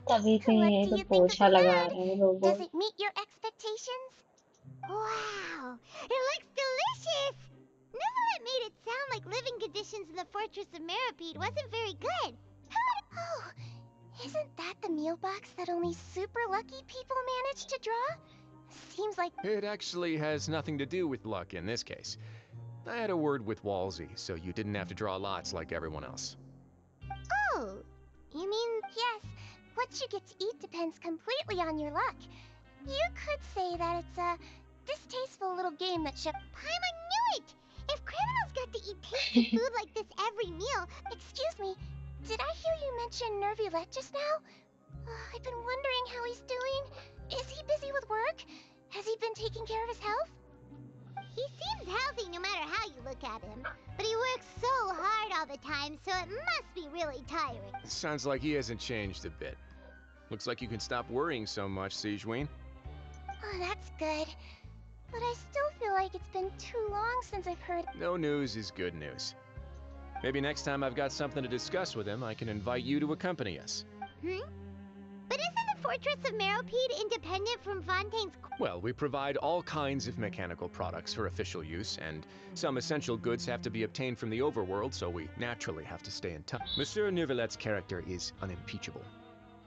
तभी से What ये do तो you think of पोछा the लगा bed? रहे हैं Does robot. it meet your expectations? Wow, it looks delicious! Neverlet made it sound like living conditions in the Fortress of Meripede wasn't very good. Oh, isn't that the meal box that only super lucky people manage to draw? Seems like... It actually has nothing to do with luck in this case. I had a word with Walsey, so you didn't have to draw lots like everyone else. Oh, you mean, yes, what you get to eat depends completely on your luck. You could say that it's a distasteful little game that should... Paimon knew it! If criminals got to eat tasty food like this every meal... Excuse me, did I hear you mention Nervulette just now? I've been wondering how he's doing. Is he busy with work? Has he been taking care of his health? He seems healthy no matter how you look at him. But he works so hard all the time, so it must be really tiring. Sounds like he hasn't changed a bit. Looks like you can stop worrying so much, Sigeween. Oh, that's good. But I still feel like it's been too long since I've heard. No news is good news. Maybe next time I've got something to discuss with him, I can invite you to accompany us. But isn't the Fortress of Meropide independent from Fontaine's? Well, we provide all kinds of mechanical products for official use, and some essential goods have to be obtained from the overworld, so we naturally have to stay in touch. Monsieur Neuvillette's character is unimpeachable.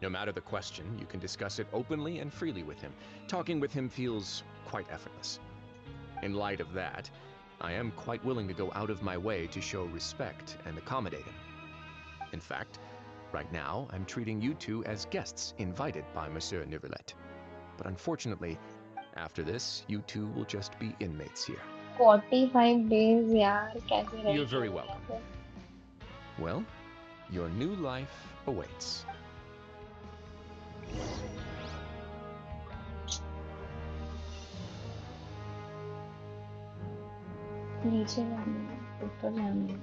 No matter the question, you can discuss it openly and freely with him. Talking with him feels quite effortless. In light of that, I am quite willing to go out of my way to show respect and accommodate him. In fact, right now, I'm treating you two as guests invited by Monsieur Neuvillette. But unfortunately, after this, you two will just be inmates here. 45 days, यार कैसे रहेंगे? You're very welcome. Well, your new life awaits. नीचे जाना है, ऊपर जाना है।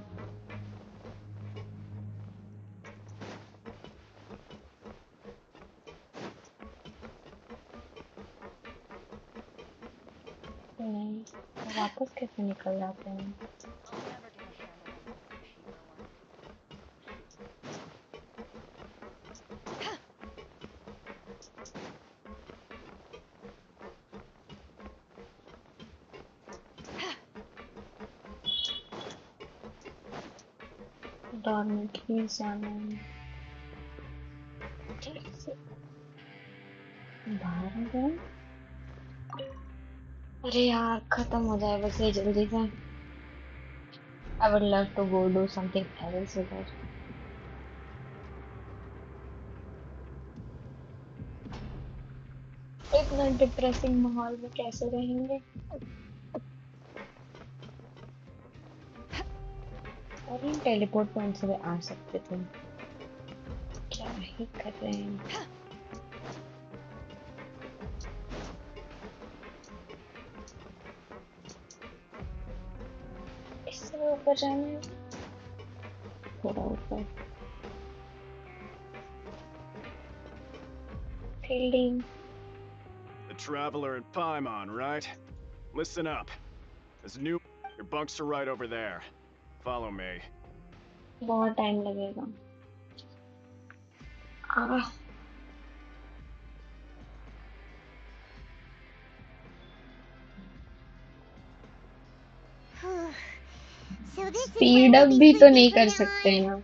नहीं, तो वापस कैसे निकल जाते हैं? डॉर्मेट्री जाना है। बाहर आ गए? अरे यार खत्म हो जाए बस ये जल्दी से। I would love to go do something else with it. इतना डिप्रेसिंग माहौल में कैसे रहेंगे? और इन टेलीपोर्ट पॉइंट से भी आ सकते थे। क्या ही कर रहे हैं? इससे ऊपर जाना है। थोड़ा ऊपर। Fielding. The Traveler and Paimon, right? Listen up. There's a new... Your bunks are right over there. Follow me. बहुत टाइम लगेगा। So this is speed where up we'll भी be तो sleeping नहीं from कर now सकते on. हैं।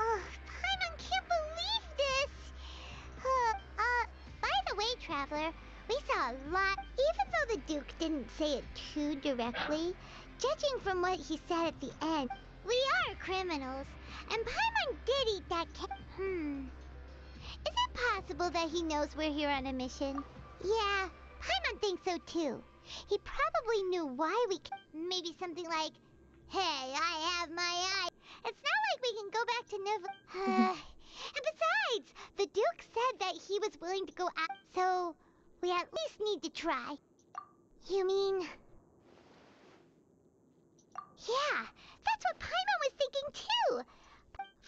Oh, Paimon can't believe this. By the way, Traveler, we saw a lot. Even though the Duke didn't say it too directly, judging from what he said at the end, we are criminals, and Paimon did eat that cat. Is it possible that he knows we're here on a mission? Yeah, Paimon thinks so too. He probably knew why we. Maybe something like, "Hey, I have my eye." It's not like we can go back to And besides, the Duke said that he was willing to go out, so we at least need to try. You mean? Yeah, that's what Paimon was thinking too.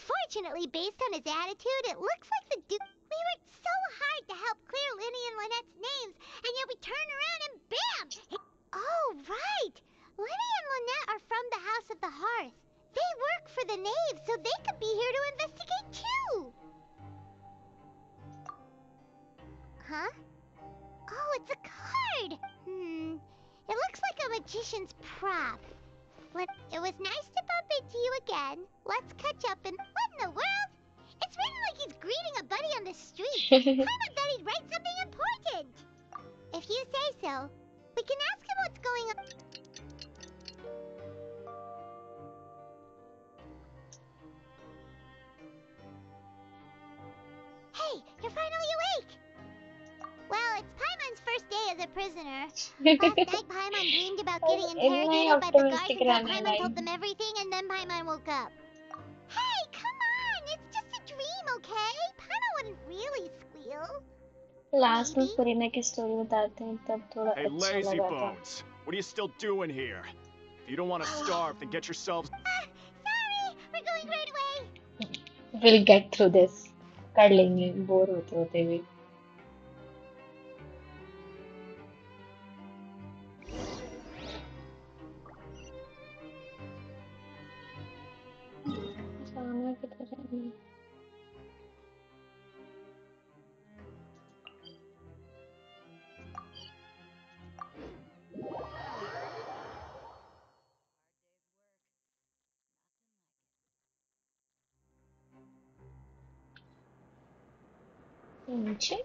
Fortunately, based on his attitude, it looks like the Duke. We worked so hard to help clear Linny and Lynette's names, and yet we turn around and bam! Oh, right! Linny and Lynette are from the House of the Hearth. They work for the Knave, so they could be here to investigate too. Huh? Oh, it's a card! It looks like a magician's prop. It was nice to bump into you again. Let's catch up and... What in the world? It's written like he's greeting a buddy on the street. Paimon thought he'd write something important. If you say so, we can ask him what's going on. Hey, you're finally awake! Well, it's Paimon's first day as a prisoner. Last night, Paimon dreamed about getting interrogated by the guards until Paimon told them everything, and then Paimon woke up. Hey, come on! It's just a dream, okay? Paimon wouldn't really squeal. Last में फरीना की story बताते हैं तब थोड़ा Hey, अच्छा lazy लगा था। bones! What are you still doing here? If you don't want to starve, then get yourselves... Sorry, we're going right away. We'll get through this. कर लेंगे बोर होते होते भी। नीचे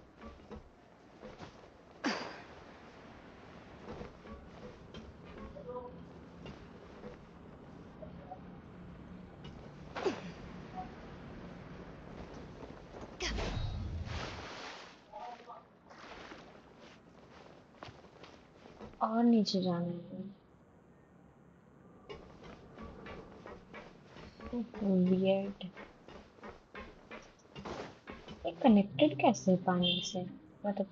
और नीचे जाना है। वियर्ड। ये कनेक्टेड कैसे है पानी से? मतलब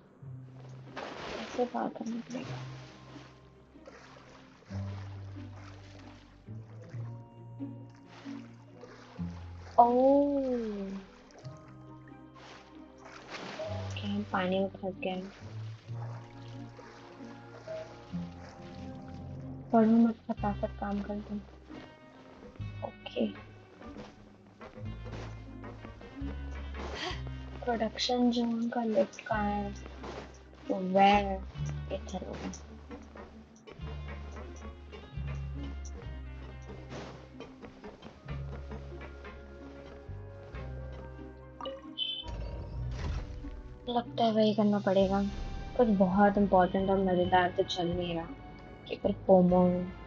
कैसे पार करना पड़ेगा? ओह, क्या हम पानी में फंस गए? पढ़ो मत, फटाफट काम कर दो। ओके, प्रोडक्शन जोन का लिफ्ट कहाँ है? तो वेयर इधर होगा। लगता है वही करना पड़ेगा। कुछ बहुत इम्पोर्टेंट और मजेदार तो चल नहीं रहा, केवल फोमो है।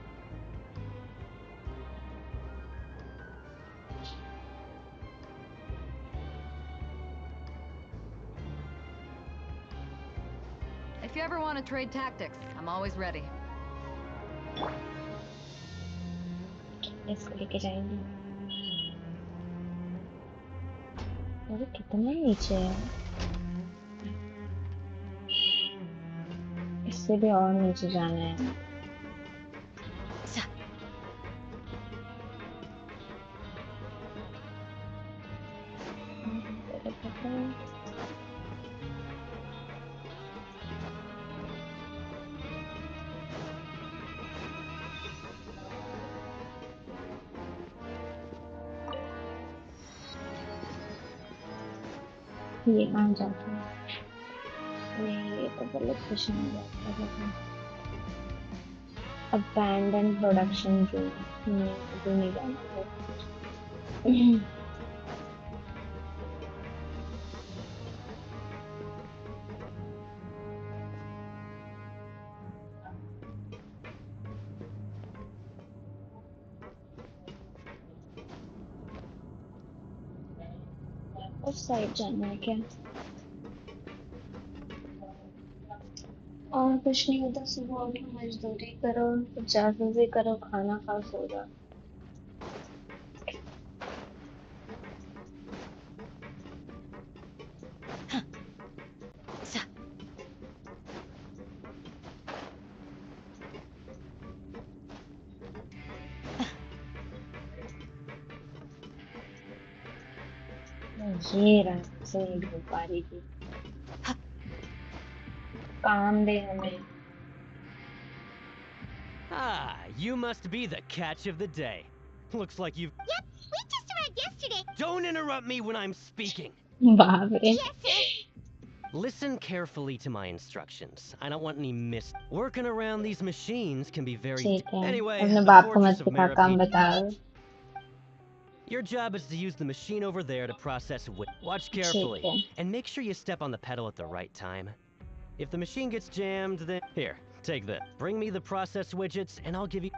If you ever want to trade tactics, I'm always ready. इसको लेके जाएंगे। अरे कितना नीचे है? इससे भी और नीचे जाना है। ये कहाँ जाता है? नहीं, ये तो गलत दिशा में जाता है। Abandoned production zone। इधर नहीं जाना है। उस साइड जाना है क्या? और कुछ नहीं होता, सुबह उठ के मजदूरी करो, कुछ जासूसी करो, खाना खाओ, सो जाओ। ये रात से नहीं ढूंढ पा रही थी। काम दे हमें। Ah, you must be the catch of the day. Looks like you've... Yep, we just arrived yesterday. Don't interrupt me when I'm speaking. बाप रे। Yes, sir. Listen carefully to my instructions. I don't want any Working around these machines can be very... ठीक है, Anyway, अपने the बाप को fortress मत of सिखा, काम Meripede. बताओ। Your job is to use the machine over there to process wood. Watch carefully, ठीक है। and make sure you step on the pedal at the right time. If the machine gets jammed, then... Here, take this. Bring me the process widgets, and I'll give you...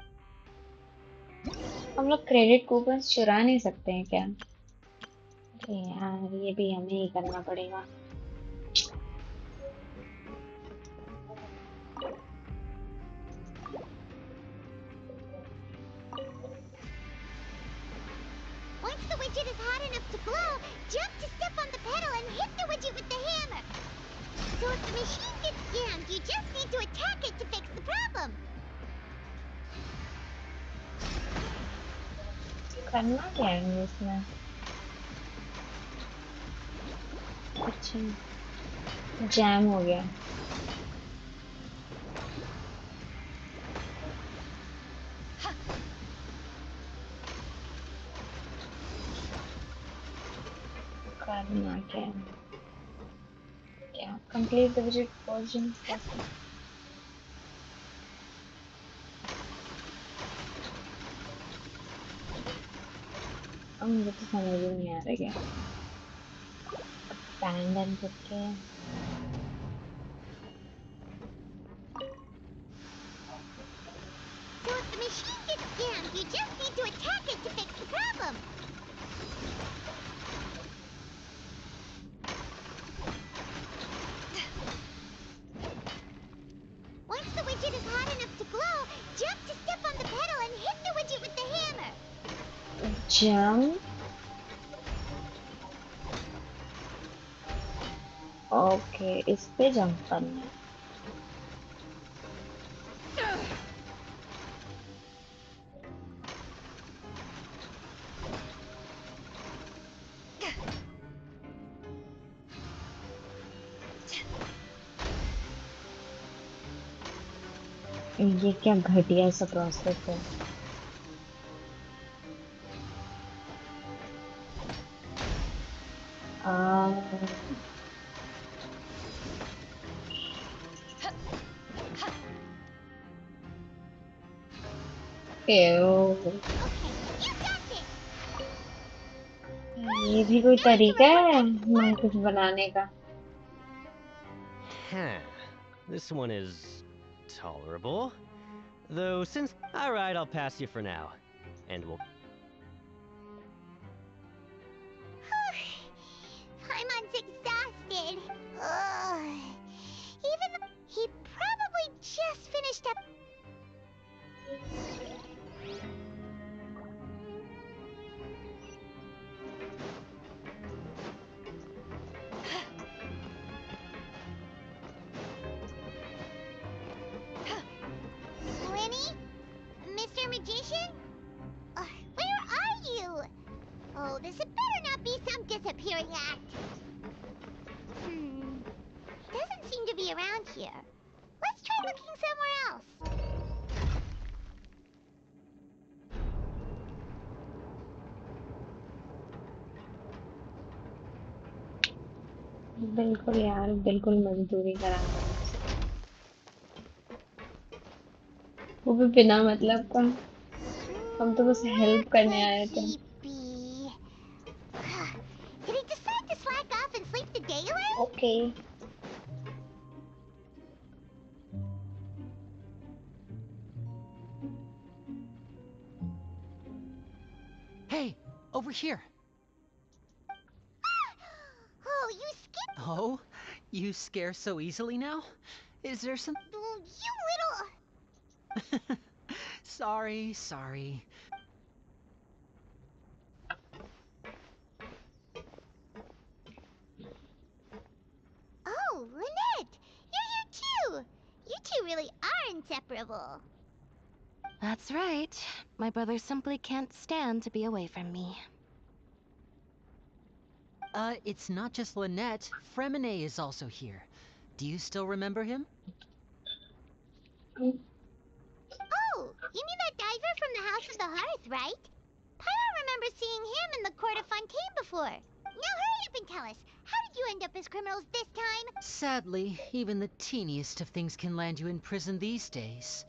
हम लोग credit coupons चुरा नहीं सकते हैं क्या? अरे यार, ये भी हमें ही करना पड़ेगा। Once the widget is hot enough to blow, jump to step on the pedal and hit the widget with the hammer. So if the machine gets jammed, you just need to attack it to fix the problem. करना क्या है इसमें? अच्छा, jam हो गया। करना क्या है? क्या कंप्लीट द विजिट वर्जन कैसे? अब मुझे तो समझ ही नहीं आ रहा क्या। abandon करके So if the machine gets jammed, you just need to attack it to fix the problem. Once the widget is hot enough to glow, jump to step on the pedal and hit the widget with the hammer. jump. Okay, इस पे jump करना है. ये क्या घटिया सा process है. एओ. ये भी कोई तरीका है मैं कुछ बनाने का. Huh. This one is tolerable. Though since... Alright, I'll pass you for now. And we'll... Paimon's exhausted. Ugh. Even though he probably just finished up. Lenny? Mr. Magician? Where are you? Oh, this had better not be some disappearing act. Doesn't seem to be around here. Let's try looking somewhere else. बिल्कुल यार बिल्कुल मजदूरी कराना है. वो भी बिना मतलब का. हम तो बस हेल्प करने आए थे. Did he decide to slack off and sleep the day away? Okay. Hey, over here. Oh, you scared. Oh, you scare so easily now? Is there some... You little... Sorry. Oh, Lynette! You're here too! You two really are inseparable. That's right. My brother simply can't stand to be away from me. It's not just Lynette. Fremine is also here. Do you still remember him? Oh, you mean that diver from the House of the Hearth, right? Paimon remembers seeing him in the Court of Fontaine before. Now hurry up and tell us, how did you end up as criminals this time? Sadly, even the teeniest of things can land you in prison these days.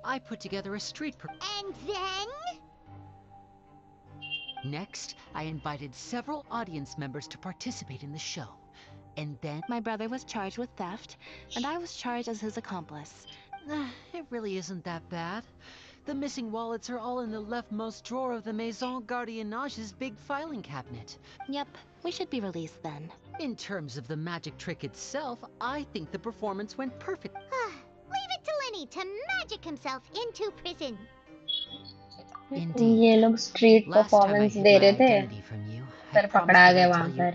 I put together a street And then? Next, I invited several audience members to participate in the show. And then... My brother was charged with theft, and I was charged as his accomplice. It really isn't that bad. The missing wallets are all in the leftmost drawer of the Maison Gardiennage's big filing cabinet. Yep, we should be released then. In terms of the magic trick itself, I think the performance went perfect. Leave it to Lenny to magic himself into prison. ये लोग street performance दे रहे थे. फिर पकड़ा गए वहां पर.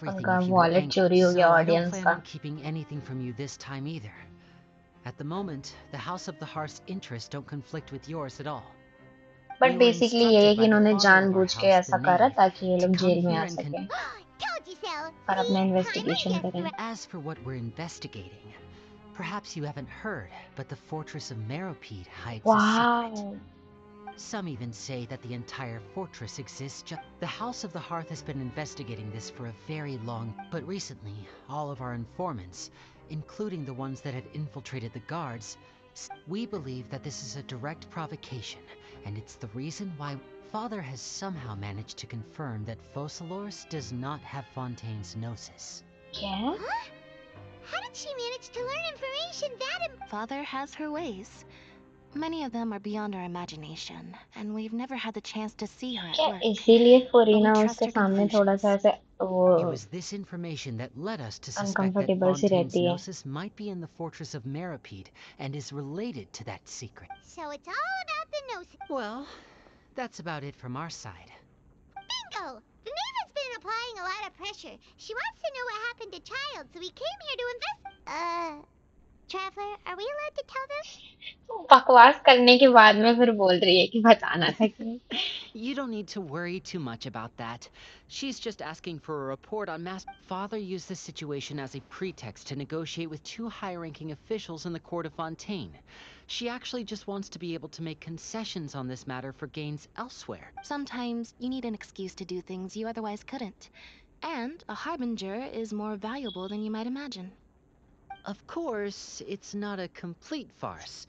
उनका वॉलेट चोरी हो गया ऑडियंस का. Keeping anything from you this time either. At the moment, the House of the Hearth's interests don't conflict with yours at all. But basically ये है कि इन्होंने जानबूझ के ऐसा करा ताकि ये लोग जेल में आ सकें और अपना इन्वेस्टिगेशन करें. As for what we're investigating, perhaps you haven't heard, but the fortress of Meropide hides a secret. Some even say that the entire fortress exists The House of the Hearth has been investigating this for a very long... But recently, all of our informants, including the ones that had infiltrated the guards, we believe that this is a direct provocation, and it's the reason why... Father has somehow managed to confirm that Focalors does not have Fontaine's gnosis. क्या? Huh? How did she manage to learn information that Father has her ways. Many of them are beyond our imagination, and we've never had the chance to see her at क्या work. इसीलिए Farina But we उसके trust her सामने थोड़ा सा conclusions. ऐसे It वो was this information that led us to suspect that uncomfortable C Fontaine's रहती है. gnosis might be in the fortress of Meripede and is related to that secret. So it's all about the gnosis. Well, that's about it from our side. Bingo! The Maven's been applying a lot of pressure. She wants to know what happened to Child, so we came here to invest. Traveler, are we allowed to tell them? बकवास करने के बाद में फिर बोल रही है कि बताना था कि You don't need to worry too much about that. She's just asking for a report on Father used this situation as a pretext to negotiate with two high-ranking officials in the court of Fontaine. She actually just wants to be able to make concessions on this matter for gains elsewhere. Sometimes you need an excuse to do things you otherwise couldn't. And a harbinger is more valuable than you might imagine. Of course, it's not a complete farce.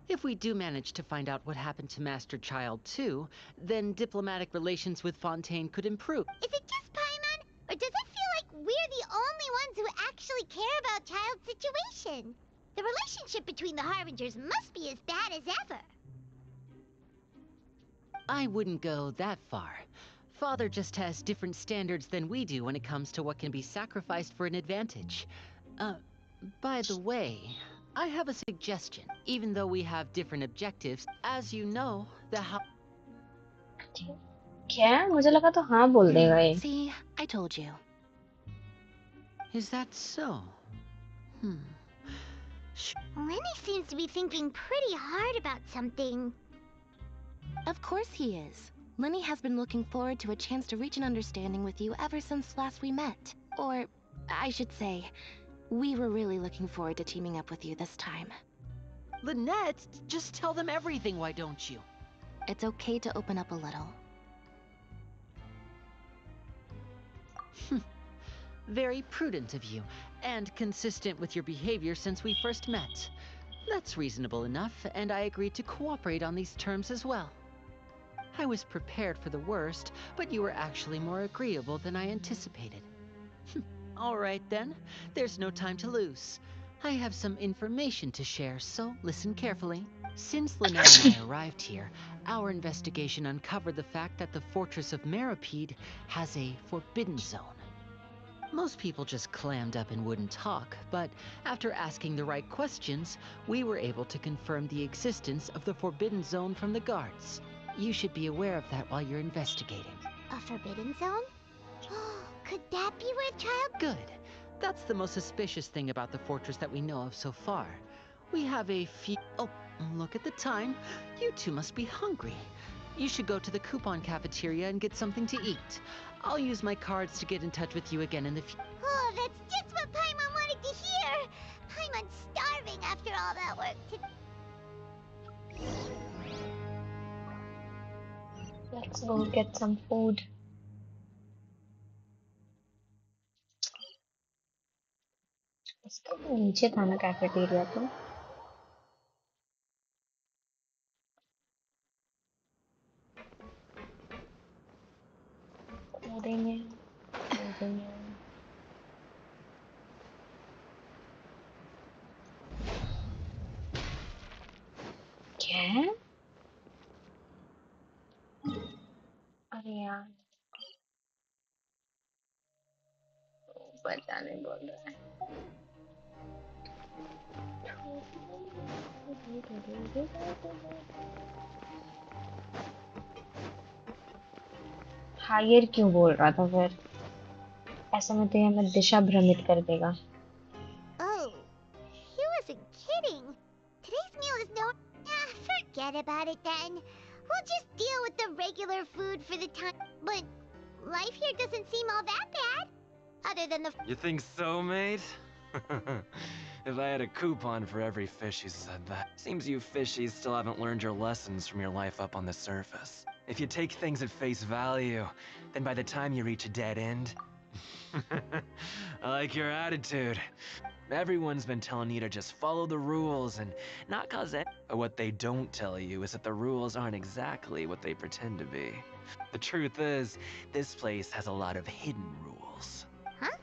If we do manage to find out what happened to Master Child too, then diplomatic relations with Fontaine could improve. Is it just Paimon, or does it feel like we're the only ones who actually care about Child's situation? The relationship between the Harbingers must be as bad as ever. I wouldn't go that far. Father just has different standards than we do when it comes to what can be sacrificed for an advantage. By the way, I have a suggestion. Even though we have different objectives, as you know, the क्या? मुझे लगा तो हाँ बोल देगा ये. See, I told you. Is that so? Lenny seems to be thinking pretty hard about something. Of course he is. Lenny has been looking forward to a chance to reach an understanding with you ever since last we met. Or, I should say, we were really looking forward to teaming up with you this time. Lynette, just tell them everything, why don't you? It's okay to open up a little. Very prudent of you, and consistent with your behavior since we first met. That's reasonable enough, and I agreed to cooperate on these terms as well. I was prepared for the worst, but you were actually more agreeable than I anticipated. All right then, there's no time to lose. I have some information to share, so listen carefully. Since Lynette and I arrived here, our investigation uncovered the fact that the fortress of Meripede has a forbidden zone. Most people just clammed up and wouldn't talk, but after asking the right questions, we were able to confirm the existence of the forbidden zone from the guards. You should be aware of that while you're investigating. A forbidden zone? Could that be where Child... Good. That's the most suspicious thing about the fortress that we know of so far. We have a few... Oh, look at the time. You two must be hungry. You should go to the coupon cafeteria and get something to eat. I'll use my cards to get in touch with you again in the future. Oh, that's just what Paimon wanted to hear! Paimon's starving after all that work to... Let's go get some food. इसका तो नीचे था ना cafeteria तो. कूदेंगे. क्या? अरे यार. पता नहीं बोल रहा है. हायर क्यों बोल रहा था फिर? ऐसा में तो ये हमें दिशा भ्रमित कर देगा. Oh, he wasn't kidding. Today's meal is no... forget about it then. We'll just deal with the regular food for the time. But life here doesn't seem all that bad. Other than the... You think so, mate? If I had a coupon for every fish who said that. Seems you fishies still haven't learned your lessons from your life up on the surface. If you take things at face value, then by the time you reach a dead end... I like your attitude. Everyone's been telling you to just follow the rules and not cause any. What they don't tell you is that the rules aren't exactly what they pretend to be. The truth is, this place has a lot of hidden rules. Huh?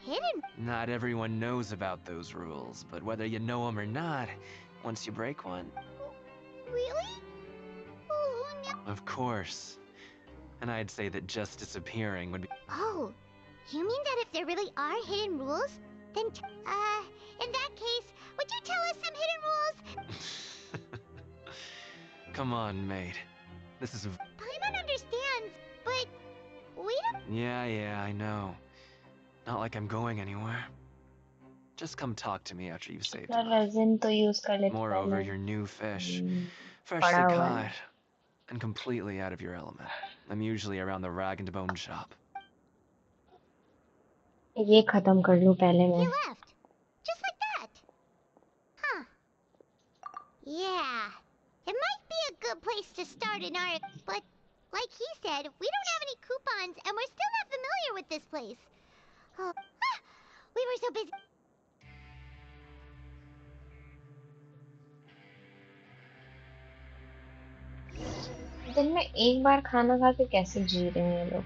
Hidden? Not everyone knows about those rules, but whether you know them or not, once you break one... Really? Oh, no. Of course. And I'd say that just disappearing would be... Oh, you mean that if there really are hidden rules, then, in that case, would you tell us some hidden rules? Come on, mate. This is... Paimon understands, but we don't... Yeah, I know. Not like I'm going anywhere. Just come talk to me after you've saved enough. resin तो use कर लेते Moreover, पहले. you're new fish, freshly पड़ा हुआ है. caught, and completely out of your element. I'm usually around the rag and bone shop. ये खत्म कर लूँ पहले मैं. You left. Just like that. Huh. Yeah. It might be a good place to start an art, but like he said, we don't have any coupons and we're still not familiar with this place. Oh, we were so busy. दिन में एक बार खाना खा के कैसे जी रहे हैं ये लोग.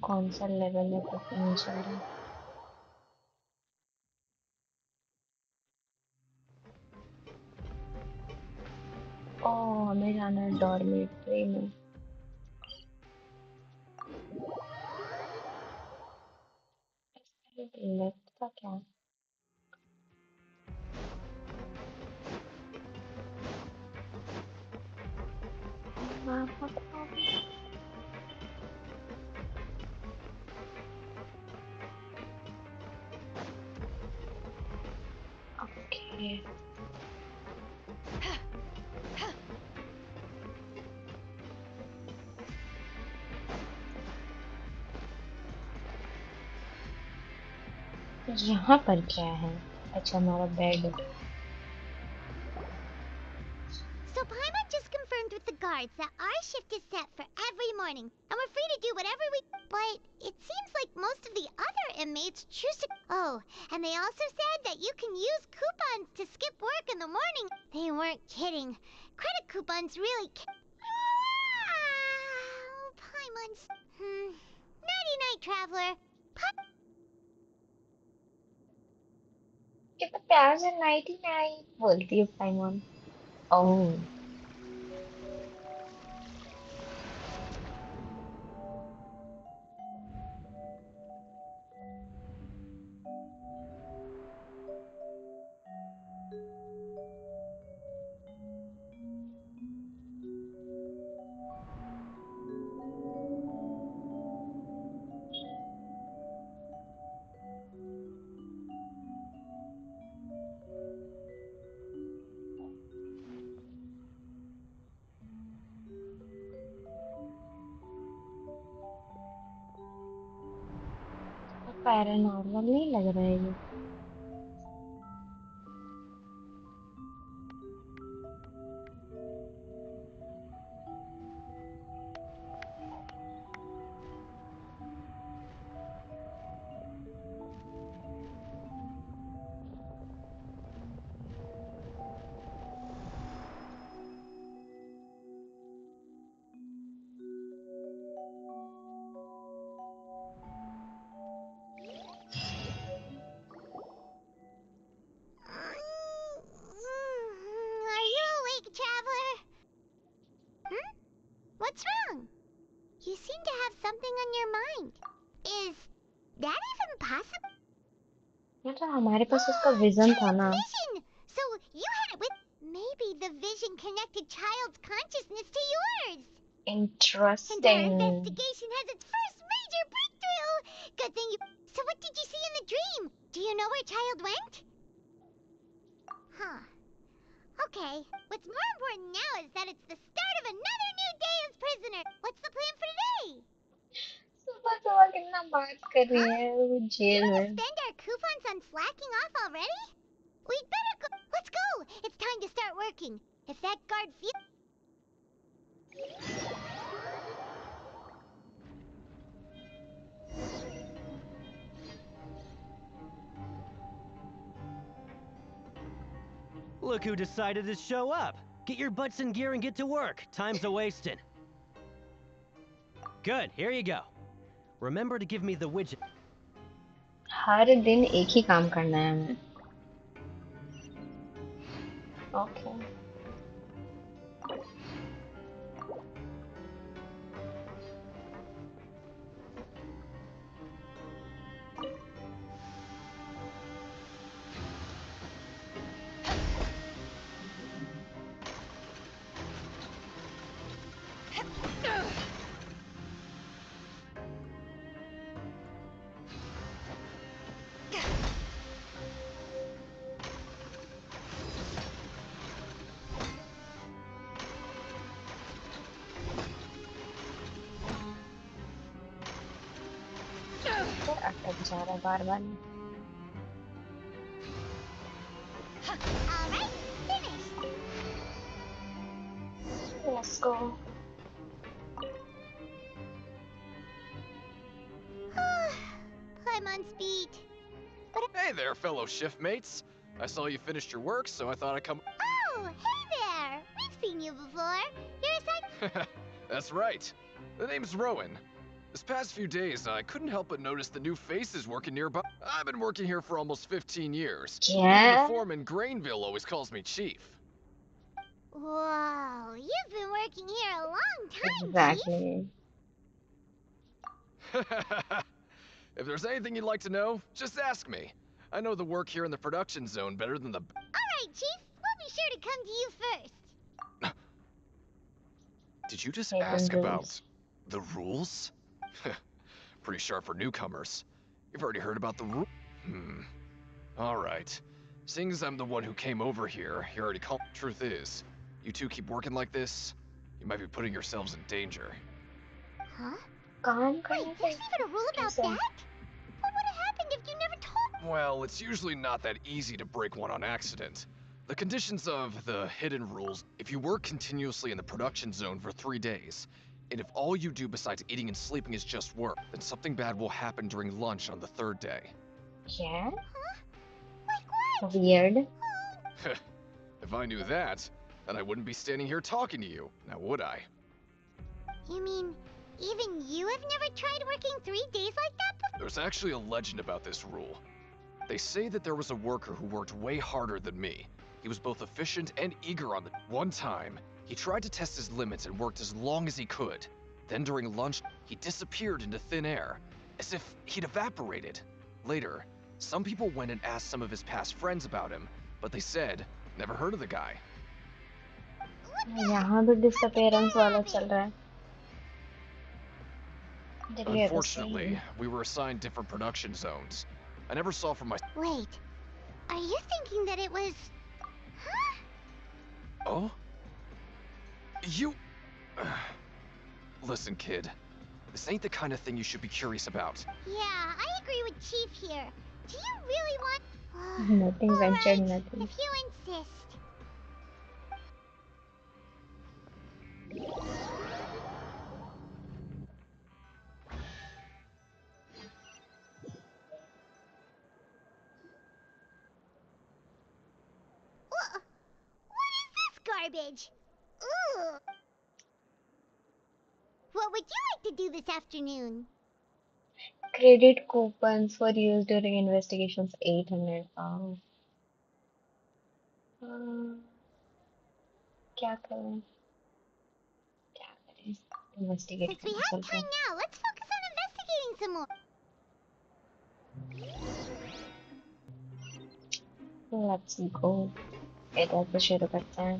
कौन सा लेवल है पता नहीं चल रहा. ओह हमें जाना है डॉर्मेट्री में. लेफ्ट का क्या? Okay. यहाँ पर क्या है? अच्छा हमारा bed. So Paimon just confirmed with the guards that our shift is set for every morning, and we're free to do whatever we... But it seems like most of the other inmates choose to... Oh, and they also said that you can use coupons to skip work in the morning. They weren't kidding. Credit coupons really... Oh, Paimon's... Nighty-night, traveler. कितना प्यार से 99 बोलती है पाइमॉन. ओह paranormal नहीं लग रहा है ये. Are you awake, traveler? What's wrong? You seem to have something on your mind. Is that even possible? मतलब हमारे पास उसका विजन था ना. Vision! So you had it with... Maybe the vision connected child's consciousness to yours. Interesting. And our investigation has its first major breakthrough. Good thing you... So what did you see in the dream? Do you know where child went? Huh. Okay. What's more important now is that it's the start of another new day as prisoner. What's the plan for today? सुबह सुबह कितना बात कर रही है वो jail You में. wanna spend our coupons on slacking off already? We'd better go. Let's go. It's time to start working. If that guard feels... Look who decided to show up. Get your butts in gear and get to work. Time's a-wasting. Good, here you go. Remember to give me the widget. हर दिन एक ही काम करना है हमें. Okay. अटक जा रहा बार-बार. Alright, finished. Let's go. Paimon's beat. Hey there, fellow shift mates. I saw you finished your work, so I thought I'd come. Oh, hey there. We've seen you before. You're a sec. That's right. The name's Rowan. This past few days, I couldn't help but notice the new faces working nearby. I've been working here for almost 15 years. Yeah. Even the foreman, Grainville, always calls me Chief. Whoa, you've been working here a long time, Exactly. If there's anything you'd like to know, just ask me. I know the work here in the production zone better than the... Alright, Chief. We'll be sure to come to you first. Did you just Hey, ask rules. about the rules? Pretty sharp for newcomers. You've already heard about the rule. Alright. Seeing as I'm the one who came over here, you already called. Truth is, you two keep working like this, you might be putting yourselves in danger. Huh? काम Wait, करने there's even a rule about कैसे? that? What would have happened if you never told? Well, it's usually not that easy to break one on accident. The conditions of the hidden rules, if you work continuously in the production zone for 3 days, and if all you do besides eating and sleeping is just work, then something bad will happen during lunch on the 3rd day. Yeah. Like what? Weird. If I knew that, then I wouldn't be standing here talking to you, now would I? You mean, even you have never tried working 3 days like that before? There's actually a legend about this rule. They say that there was a worker who worked way harder than me. He was both efficient and eager on the... One time, he tried to test his limits and worked as long as he could. Then during lunch, he disappeared into thin air, as if he'd evaporated. Later, some people went and asked some of his past friends about him, but they said, never heard of the guy. यहाँ भी disappearance वाला चल रहा है. Did we ever see Unfortunately, him? we were assigned different production zones. I never saw for my... Wait, are you thinking that it was... Huh? Oh? You... Listen, kid. This ain't the kind of thing you should be curious about. Yeah, I agree with Chief here. Do you really want... Nothing ventured, Alright, nothing. if you insist. What is this garbage? Ugh. What would you like to do this afternoon? Credit coupons for use during investigations 800. Oh. क्या करें? क्या करें? Investigate Since we करना have चलते हैं. time now, let's focus on investigating some more. Let's go. इधर से शुरू करते हैं.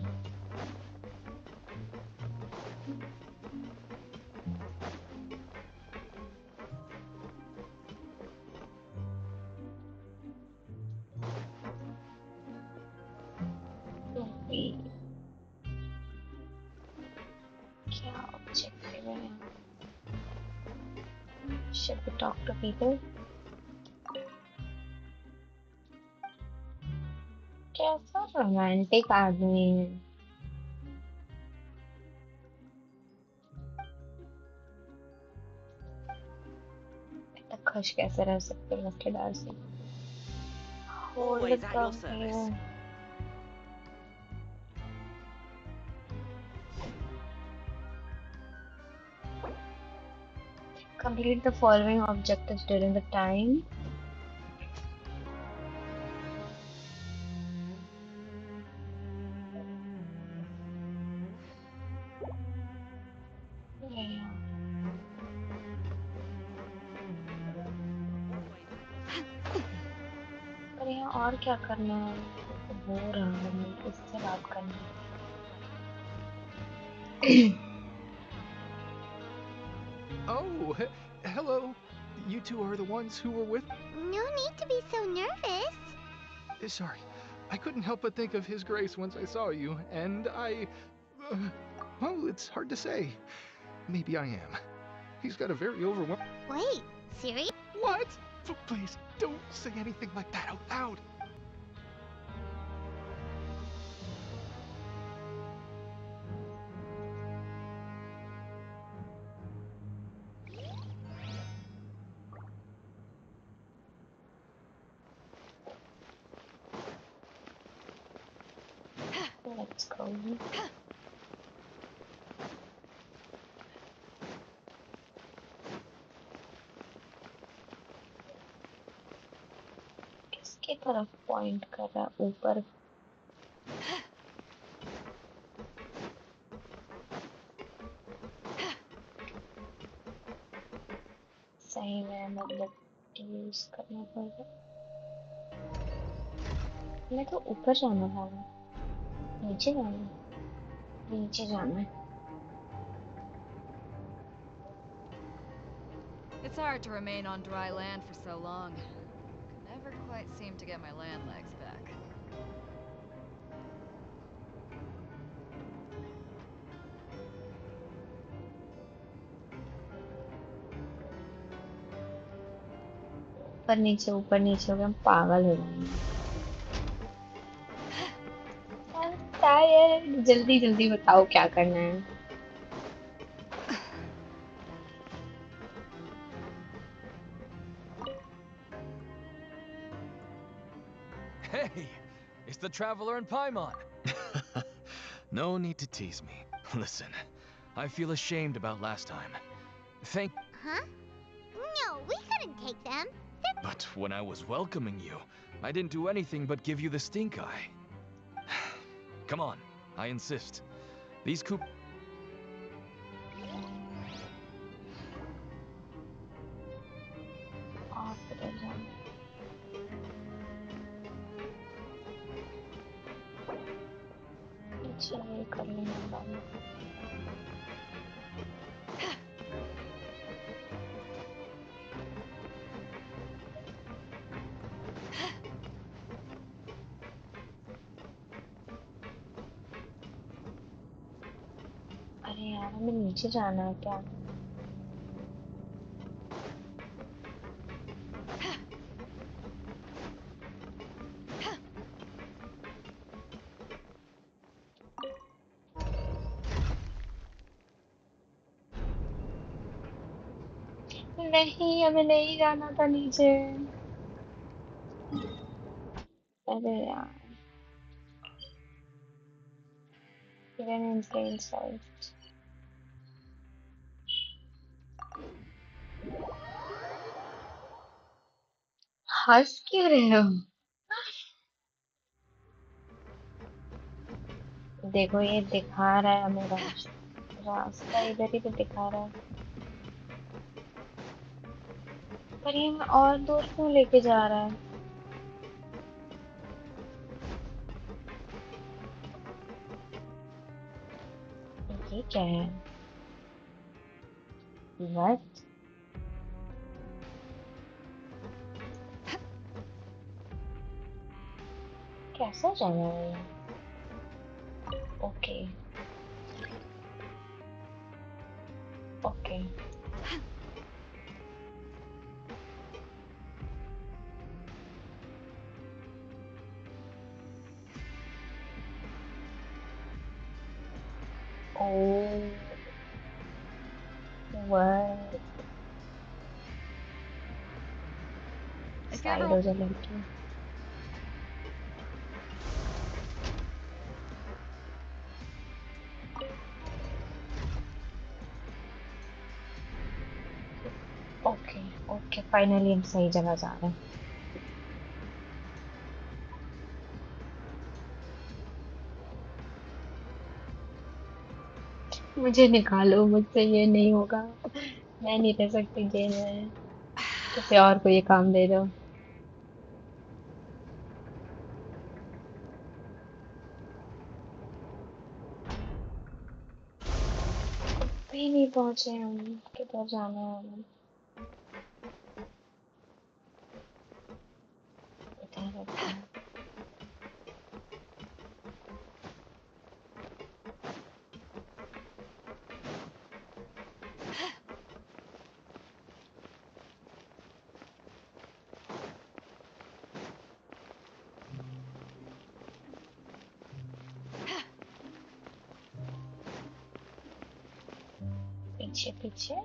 क्या objective है? Should we talk to people? कैसा romantic आदमी है? तक खुश कैसे रह सकते हैं उसके डर से? Hold Always the at your cup service. here. Complete the following objectives during the time. पर यहाँ और क्या करना है? हो रहा है मुझे किससे बात करनी है? Oh, hello. You two are the ones who were with... No need to be so nervous. Sorry. I couldn't help but think of His Grace once I saw you, and I... well, it's hard to say. Maybe I am. He's got a very overwhelming... Wait, serious? What? Please, don't say anything like that out loud. Let's go. किसकी तरफ point कर रहा है? ऊपर? सही में मतलब use करना पड़ेगा। मैं तो ऊपर जाना था, नीचे जाना, नीचे जाना है। It's hard to remain on dry land for so long. Never quite seem to get my land legs back. ऊपर नीचे हो गए, हम पागल हो जाएंगे। टायर्ड, जल्दी जल्दी बताओ क्या करना है। Hey, it's the Traveler and Paimon. No need to tease me. Listen, I feel ashamed about last time. Huh? No, we couldn't take them. But when I was welcoming you, I didn't do anything but give you the stink eye. Come on, I insist. These कर लेना अरे यार हमें नीचे जाना है क्या? नहीं, हमें नहीं जाना था नीचे। अरे यार, hidden in plain sight. हंस क्यों रहे हो? देखो ये दिखा रहा है हमें रास्ता इधर ही तो दिखा रहा है, पर ये हमें और दूर क्यों लेके जा रहा है? ये क्या है? What? कैसा जाना है ये? Okay okay Oh, what? If you side ever हो जा लड़की। ओके ओके फाइनली हम सही जगह जा रहे हैं। मुझे निकालो, मुझसे ये नहीं होगा, मैं नहीं रह सकती जेल में। किसी और को ये काम दे दो। भी नहीं पहुंचे हम, किधर जाना है हमें? इधर रहते हैं। पीछे पीछे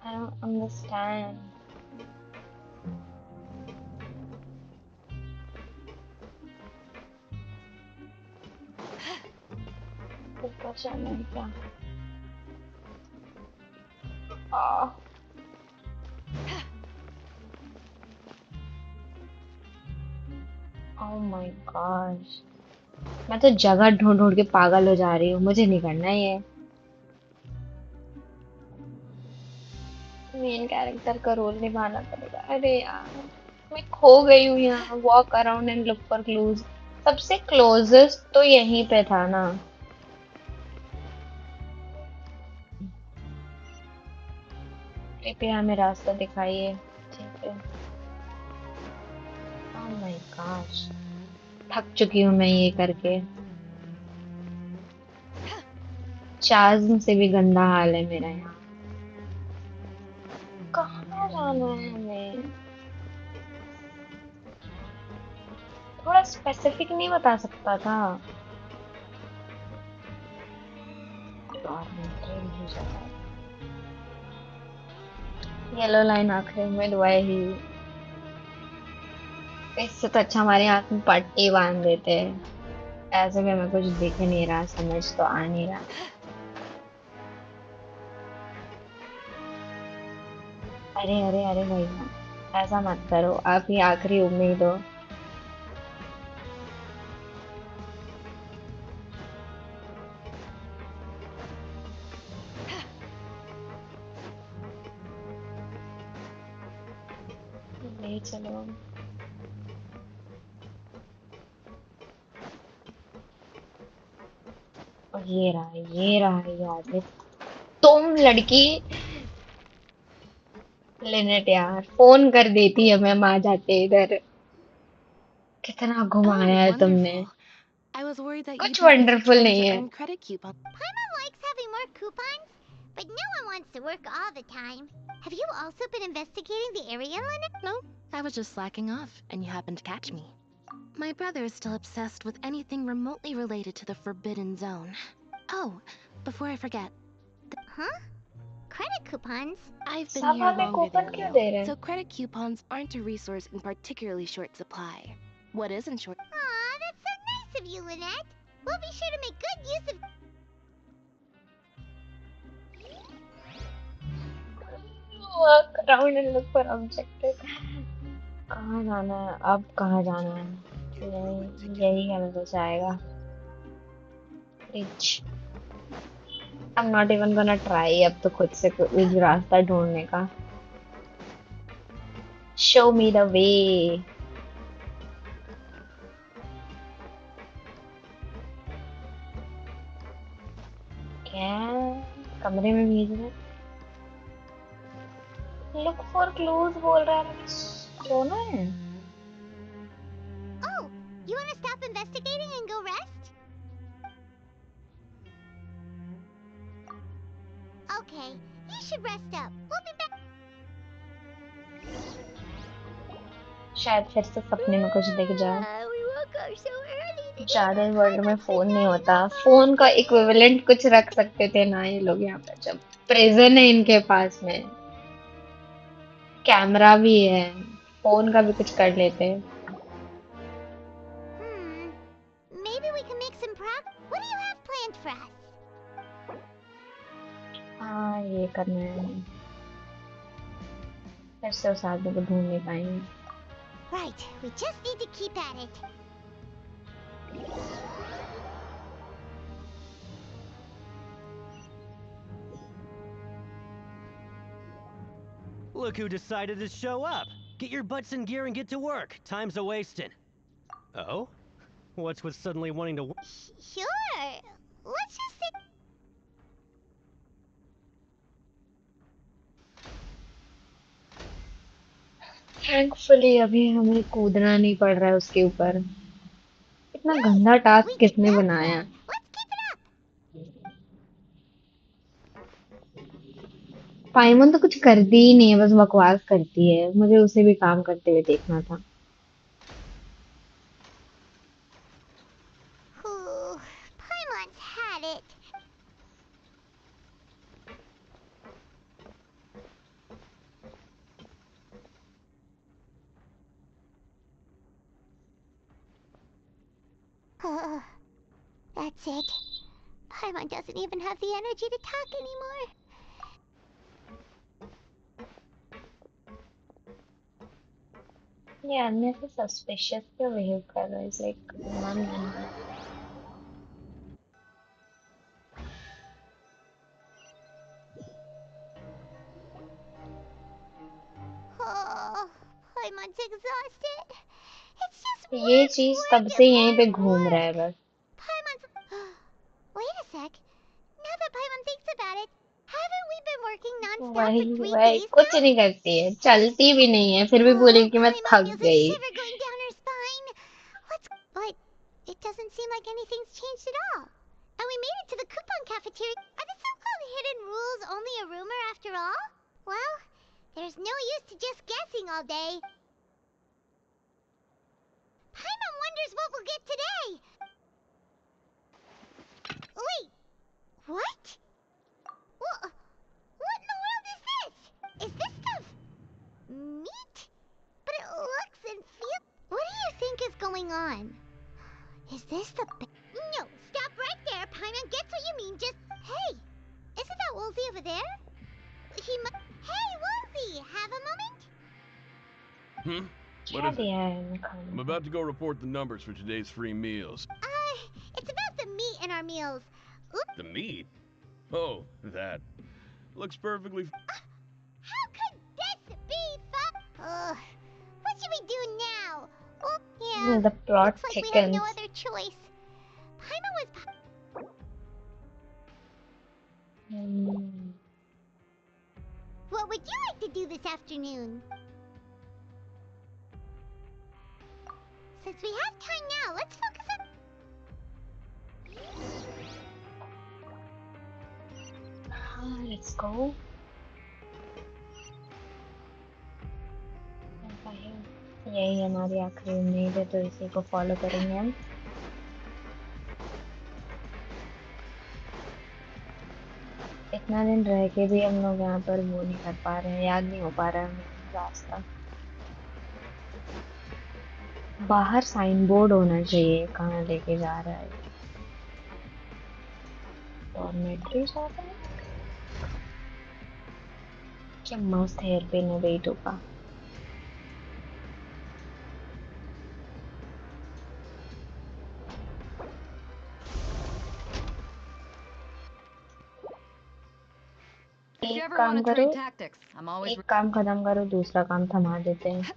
I don't understand. ऊपर जाना है क्या? आह, oh my gosh. मैं तो जगह ढूंढ ढूंढ के पागल हो जा रही हूँ, मुझे नहीं करना ये। मेन कैरेक्टर का रोल निभाना पड़ेगा। अरे यार, मैं खो गई हूँ यहाँ। Walk around and look for clues. सबसे क्लोजेस्ट तो यहीं पे था ना। कृपया हमें रास्ता दिखाइए। ठीक है। ओह माय गॉश, थक चुकी हूँ मैं ये करके। चाज्म से भी गंदा हाल है मेरा यहाँ। कहाँ जाना है हमें? थोड़ा स्पेसिफिक नहीं बता सकता था? येलो लाइन आखिरी में दुआई ही। इससे तो अच्छा हमारे हाथ में पट्टी बांध देते हैं। ऐसे भी हमें कुछ दिख नहीं रहा, समझ तो आ नहीं रहा। अरे अरे अरे भैया, ऐसा मत करो, आप ही आखिरी उम्मीद हो। ले चलो। और ये रहा ये आदमी। तुम लड़की लिनेट यार, फोन कर देती है, मैं आ जाते इधर। कितना घुमाया है तुमने। I was worried that कुछ you'd be busy wonderful trying नहीं to है। earn credit coupons. Paimon likes having more coupons, but no one wants to work all the time. Have you also been investigating the area, Lynette? No, I was just slacking off, and you happened to catch me. My brother is still obsessed with anything remotely related to the Forbidden Zone. Oh, before I forget. Huh? Credit coupons? I've been सब here हमें longer coupon than क्यों you, दे रहे हैं? so credit coupons aren't a resource in particularly short supply. What is in short? Aw, that's so nice of you, Lynette. We'll be sure to make good use of... Walk around and look for objective. कहाँ जाना है अब? कहाँ जाना है? यही हमें बचाएगा। Rich. I'm not even gonna try अब तो खुद से कुछ रास्ता ढूंढने का। Show me the way. क्या? कमरे में भेज रहे? Look for clues बोल रहा है, सोना है? Oh, you want to stop investigating and go rest? Okay, you should rest up. We'll be back. शायद फिर से सपने में कुछ दिख जाए। We woke up so early ज्यादा वर्ल्ड में फोन नहीं होता, फोन का इक्विवेलेंट कुछ रख सकते थे ना ये लोग यहाँ पे, जब प्रिजन है इनके पास में, कैमरा भी है, फोन का भी कुछ कर लेते। Maybe we can make some progress. What do you have planned for us? हाँ ये करना है, फिर से उस आदमी को ढूंढ नहीं पाएंगे। Right, we just need to keep at it. Look who decided to show up. Get your butts in gear and get to work. Time's a-wasting. Oh? What's with suddenly wanting to... Sure. Let's just say... thankfully अभी हमें कूदना नहीं पड़ रहा है उसके ऊपर। इतना गंदा टास्क किसने बनाया? पाइमन तो कुछ करती ही नहीं है, बस बकवास करती है। मुझे उसे भी काम करते हुए देखना था। Paimon's had it. That's it. Paimon doesn't even have the energy to talk anymore. Yeah, I'm so suspicious the way you color is like none. Oh, Paimon's exhausted. It's just ये चीज तब से यहीं पे घूम रहा है बस। Wait a sec. Now that Paimon thinks about it, haven't we been working non-stop वही for 3 वही days कुछ नहीं करती है, चलती भी नहीं है, फिर भी बोलेगी कि मैं थक feels a गई। shiver going down her spine. But it doesn't seem like anything's changed at all. And we made it to the coupon cafeteria. Are the so-called hidden rules only a rumor after all? Well, there's no use to just guessing all day. Paimon wonders what we'll get today. Wait, what? What in the world is this? Is this stuff meat? But it looks and feels... What do you think is going on? Is this the... No, stop right there, Paimon gets what you mean, just... Hey, isn't that Woolsey over there? He must... Hey, Woolsey, have a moment? What is it? I'm about to go report the numbers for today's free meals. It's about the meat in our meals. The meat? Oh, that. Looks perfectly... How could this be fun? What should we do now? Oh, yeah. The plot Looks like we have no thickens. other choice. Paimon was... What would you like to do this afternoon? Since we have time now, let's focus on... Let's go. यही हमारी आखिरी उम्मीद है, तो इसी को follow करेंगे हम। इतना दिन रह के भी हम लोग यहाँ पर वो नहीं कर पा रहे हैं, याद नहीं हो पा रहा है हमें रास्ता। बाहर साइन बोर्ड होना चाहिए कहाँ लेके जा रहा है। डॉर्मेट्री जा रहा है क्या? मस्त हेयर पिन है, वेट होगा। एक काम करो, एक काम खत्म करो, दूसरा काम थमा देते हैं।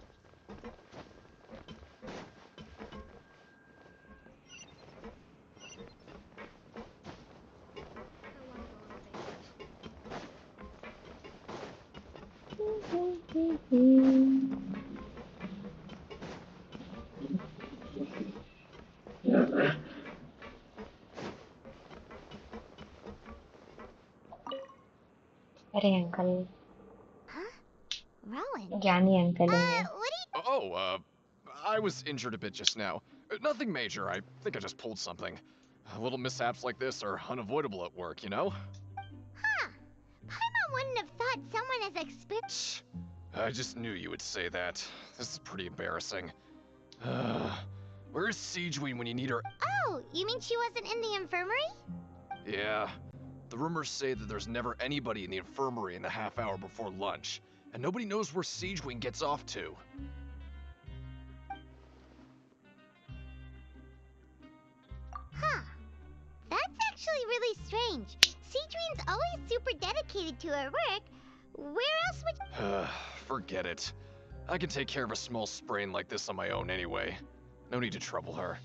अरे अंकल, Rowan. ज्ञानी अंकल हैं। Oh, I was injured a bit just now. Nothing major. I think I just pulled something. Little mishaps like this are unavoidable at work, you know? Huh. Paimon wouldn't have thought someone as experienced. I just knew you would say that. This is pretty embarrassing. Where's Siegewein when you need her? Oh, you mean she wasn't in the infirmary? Yeah. The rumors say that there's never anybody in the infirmary in the half hour before lunch, and nobody knows where Siegewein gets off to. Huh. That's actually really strange. Cedrine's always super dedicated to her work. Where else would... Forget it. I can take care of a small sprain like this on my own anyway. No need to trouble her.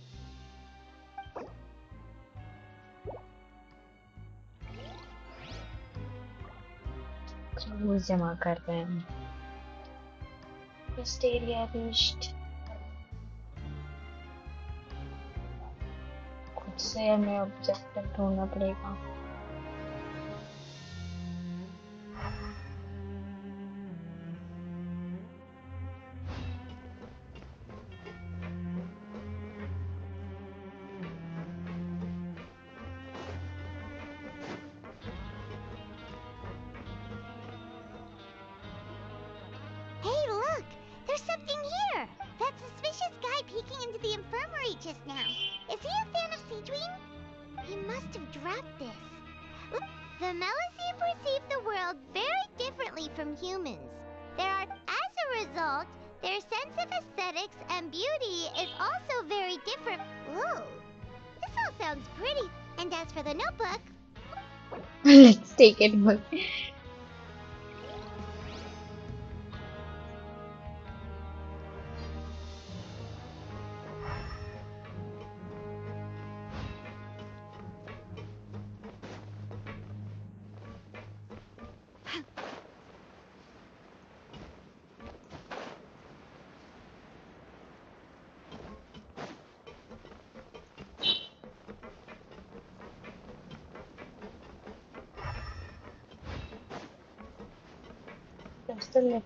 Clues जमा कर रहे हैं Wisteria reached खुद से हमें objective ढूंढना पड़ेगा Hey, look! There's something here! That suspicious guy peeking into the infirmary just now. Is he a fan of Cedrine? He must have dropped this. Look, the Melusine perceive the world very differently from humans. As a result, their sense of aesthetics and beauty is also very different. Whoa! This all sounds pretty. And as for the notebook... Let's take it back. That's the lift.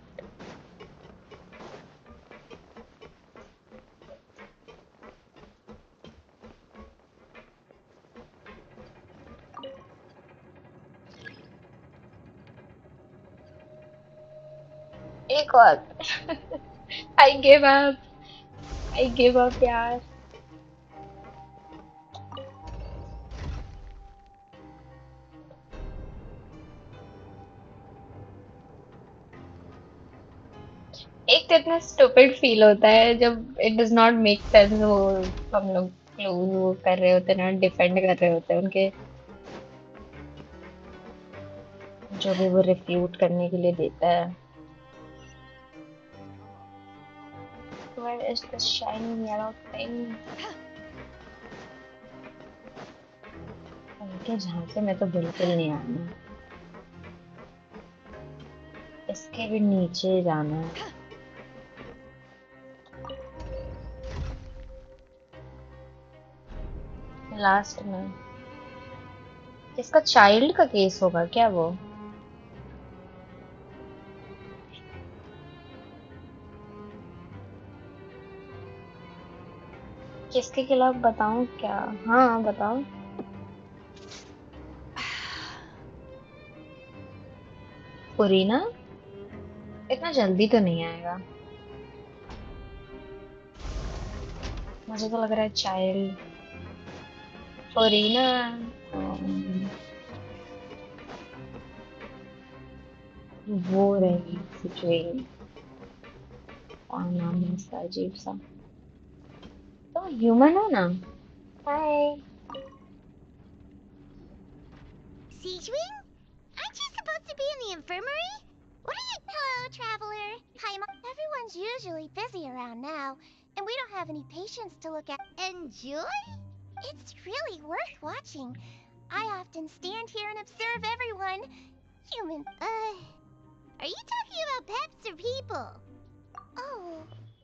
एक और I give up. I give up यार एक तो इतना stupid feel होता है जब it does not make sense वो हम लोग क्लोज वो कर रहे होते हैं ना डिफेंड कर रहे होते हैं उनके जो भी वो रिफ्यूट करने के लिए देता है Where is the shiny yellow thing? उनके जहाँ से मैं तो बिल्कुल नहीं आना इसके भी नीचे जाना है लास्ट में इसका चाइल्ड का केस होगा क्या वो किसके खिलाफ बताऊं क्या हाँ बताओ पुरीना इतना जल्दी तो नहीं आएगा मुझे तो लग रहा है चाइल्ड पुरीना वो रही सिचुएशन और नाम है इसका अजीब सा तो ह्यूमन हो ना हाय Cedrine? Aren't you supposed to be in the infirmary? What are you... Hello, traveler. Paimon. Everyone's usually busy around now, and we don't have any patients to look at. Enjoy? It's really worth watching. I often stand here and observe everyone. Human... Are you talking about pets or people? Oh,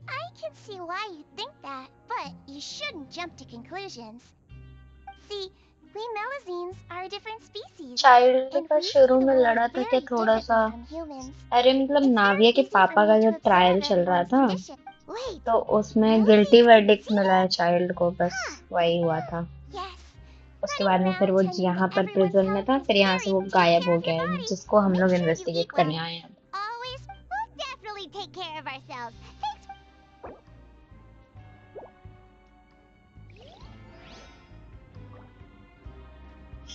I can see why you think that, but you shouldn't jump to conclusions. See, we Melusines are a different species. Child And का we see शुरू the में world लड़ा था क्या very थोड़ा सा differently from humans. अरे मतलब It's very नाविया के easy for पापा me का to जो ट्रायल observe चल रहा everyone's था condition. Wait, तो उसमें गिल्टी वर्डिक्ट मिला है चाइल्ड को, बस वही हुआ था। yes. उसके बाद में फिर वो यहाँ पर प्रिजन में था, फिर यहाँ से वो गायब हो गया है, जिसको हम लोग इन्वेस्टिगेट करने आए हैं। Always, we'll definitely take care of ourselves.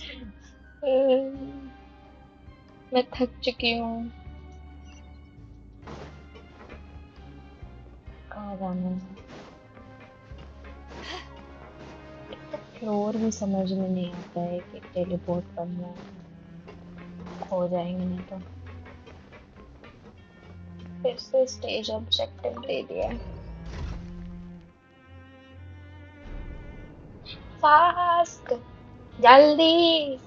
Thanks. मैं थक चुकी हूँ। कहाँ जाना है? फ्लोर भी समझ में नहीं आता है कि टेलीपोर्ट करना है, खो जाएंगे नहीं तो। फिर से स्टेज ऑब्जेक्टिव दे दिया। फास्ट, जल्दी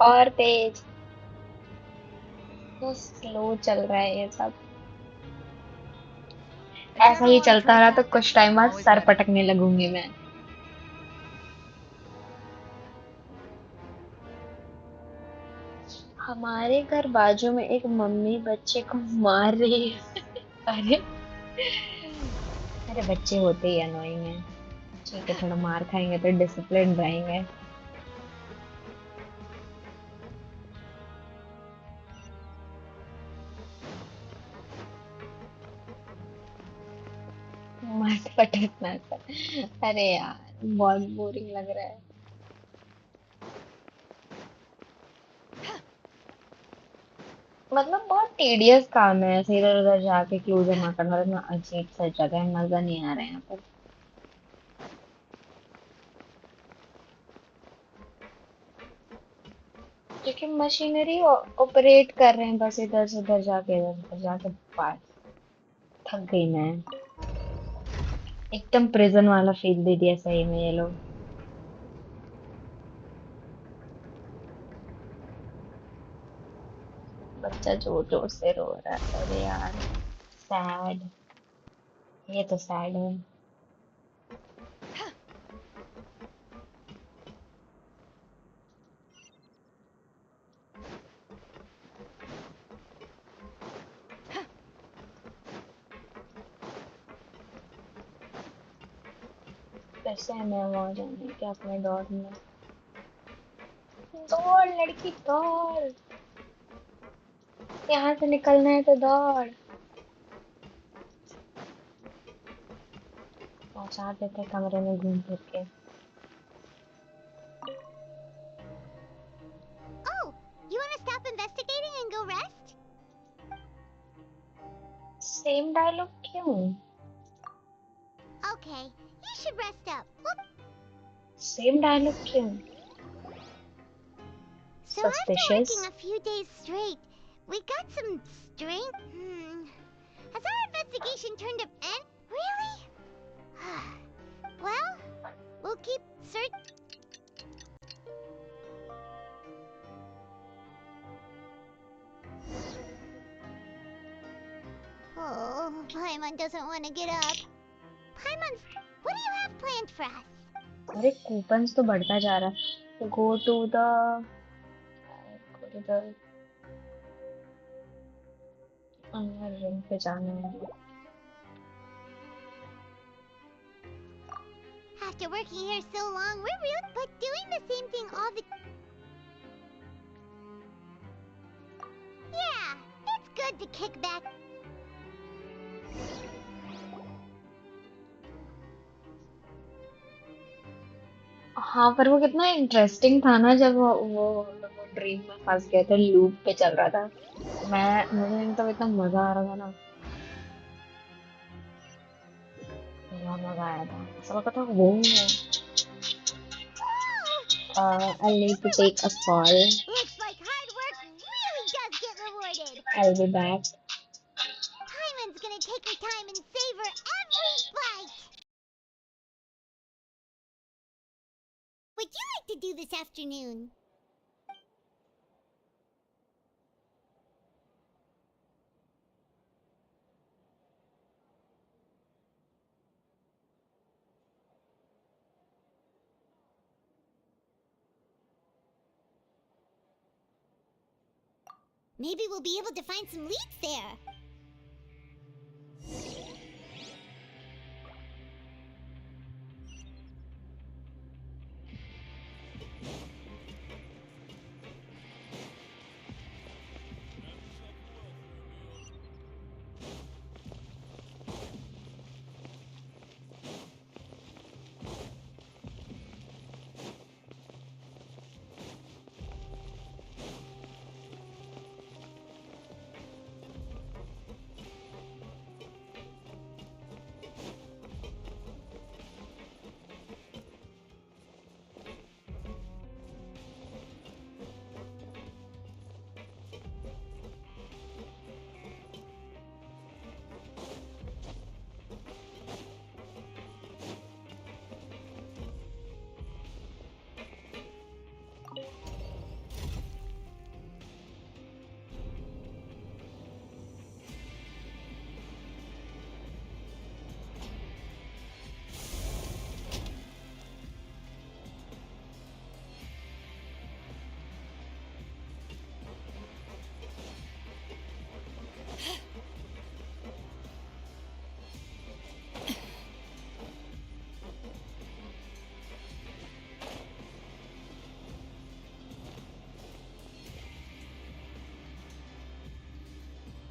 और तेज। तो स्लो चल रहा है ये सब। ऐसा ही चलता रहा तो कुछ टाइम बाद सर पटकने लगूंगी मैं। हमारे घर बाजू में एक मम्मी बच्चे को मार रही है। अरे अरे बच्चे होते ही अनोइंग है। ठीक है, थोड़ा मार खाएंगे तो डिसिप्लिन रहेंगे। मत पटकना सर। अरे यार बहुत बोरिंग लग रहा है। मतलब बहुत टीडियस काम है ऐसे इधर उधर जाके क्लू जमा करना। इतना अजीब सा जगह है, मजा नहीं आ रहा है यहाँ पर। क्योंकि मशीनरी ऑपरेट कर रहे हैं बस इधर से उधर जाके बस थक गई मैं। एकदम प्रिजन वाला फील दे दिया सही में ये लोग। बच्चा जोर जोर से रो रहा है। अरे यार सैड, ये तो सैड है। कैसे मैं वहां जाने के अपने दौड़ में। दौड़ लड़की दौड़, यहाँ से निकलना है तो दौड़। पहुंचा देते कमरे में घूम फिर के। Oh, you want to stop investigating and go rest? Same dialogue क्यों? Okay, you should rest up. Whoop. Same dialogue क्यों? So after Suspicious. working a few days straight, we got some strength. Has our investigation turned up any? Really? Well, we'll keep search. Oh, Paimon doesn't want to get up. Paimon, what do you have planned for us? अरे coupons तो बढ़ता जा रहा है। Go to the अंदर room पे जाना है। After working here so long, we're real, but doing the same thing all the. Yeah, it's good to kick back. हाँ पर वो कितना इंटरेस्टिंग था ना जब वो ड्रीम में फंस गए थे, लूप पे चल रहा था। मुझे तो इतना मजा आ रहा था ना, बहुत मजा आया था। ऐसा लगा था वो I'll need to take a call. Looks like hard work really does get rewarded. I'll be back. Paimon's gonna take her time and savor every bite. Would you like to do this afternoon? Maybe we'll be able to find some leads there.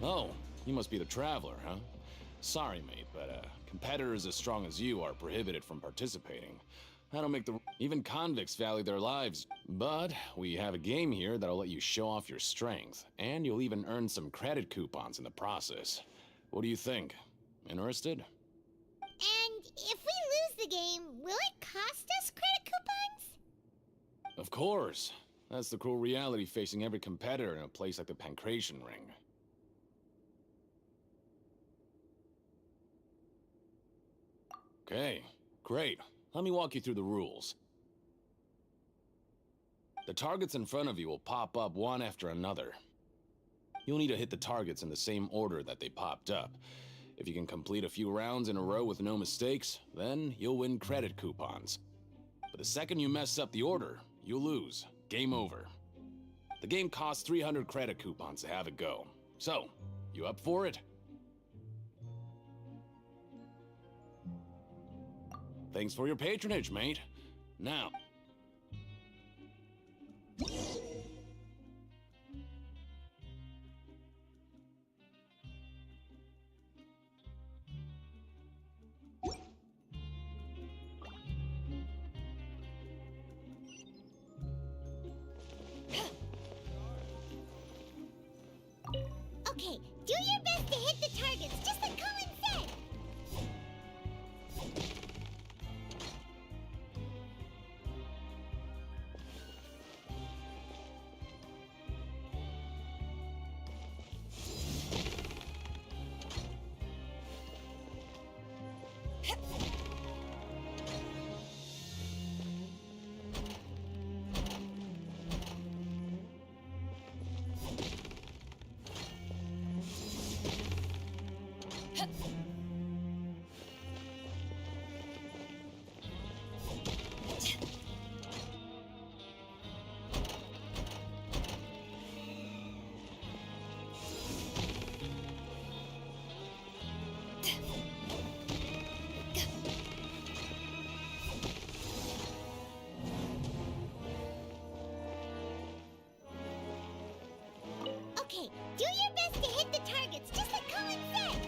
Oh, you must be the Traveler, huh? Sorry, mate, but competitors as strong as you are prohibited from participating. I don't make the... Even convicts value their lives. But we have a game here that'll let you show off your strength, and you'll even earn some credit coupons in the process. What do you think? Interested? And if we lose the game, will it cost us credit coupons? Of course. That's the cruel reality facing every competitor in a place like the Pancration Ring. Okay, great. Let me walk you through the rules. The targets in front of you will pop up one after another. You'll need to hit the targets in the same order that they popped up. If you can complete a few rounds in a row with no mistakes, then you'll win credit coupons. But the second you mess up the order, you'll lose. Game over. The game costs 300 credit coupons to have it go. So, you up for it? Thanks for your patronage, mate. Now... Okay, do your best to hit the targets, just like Colin said! Okay, do your best to hit the targets, just like Colin said!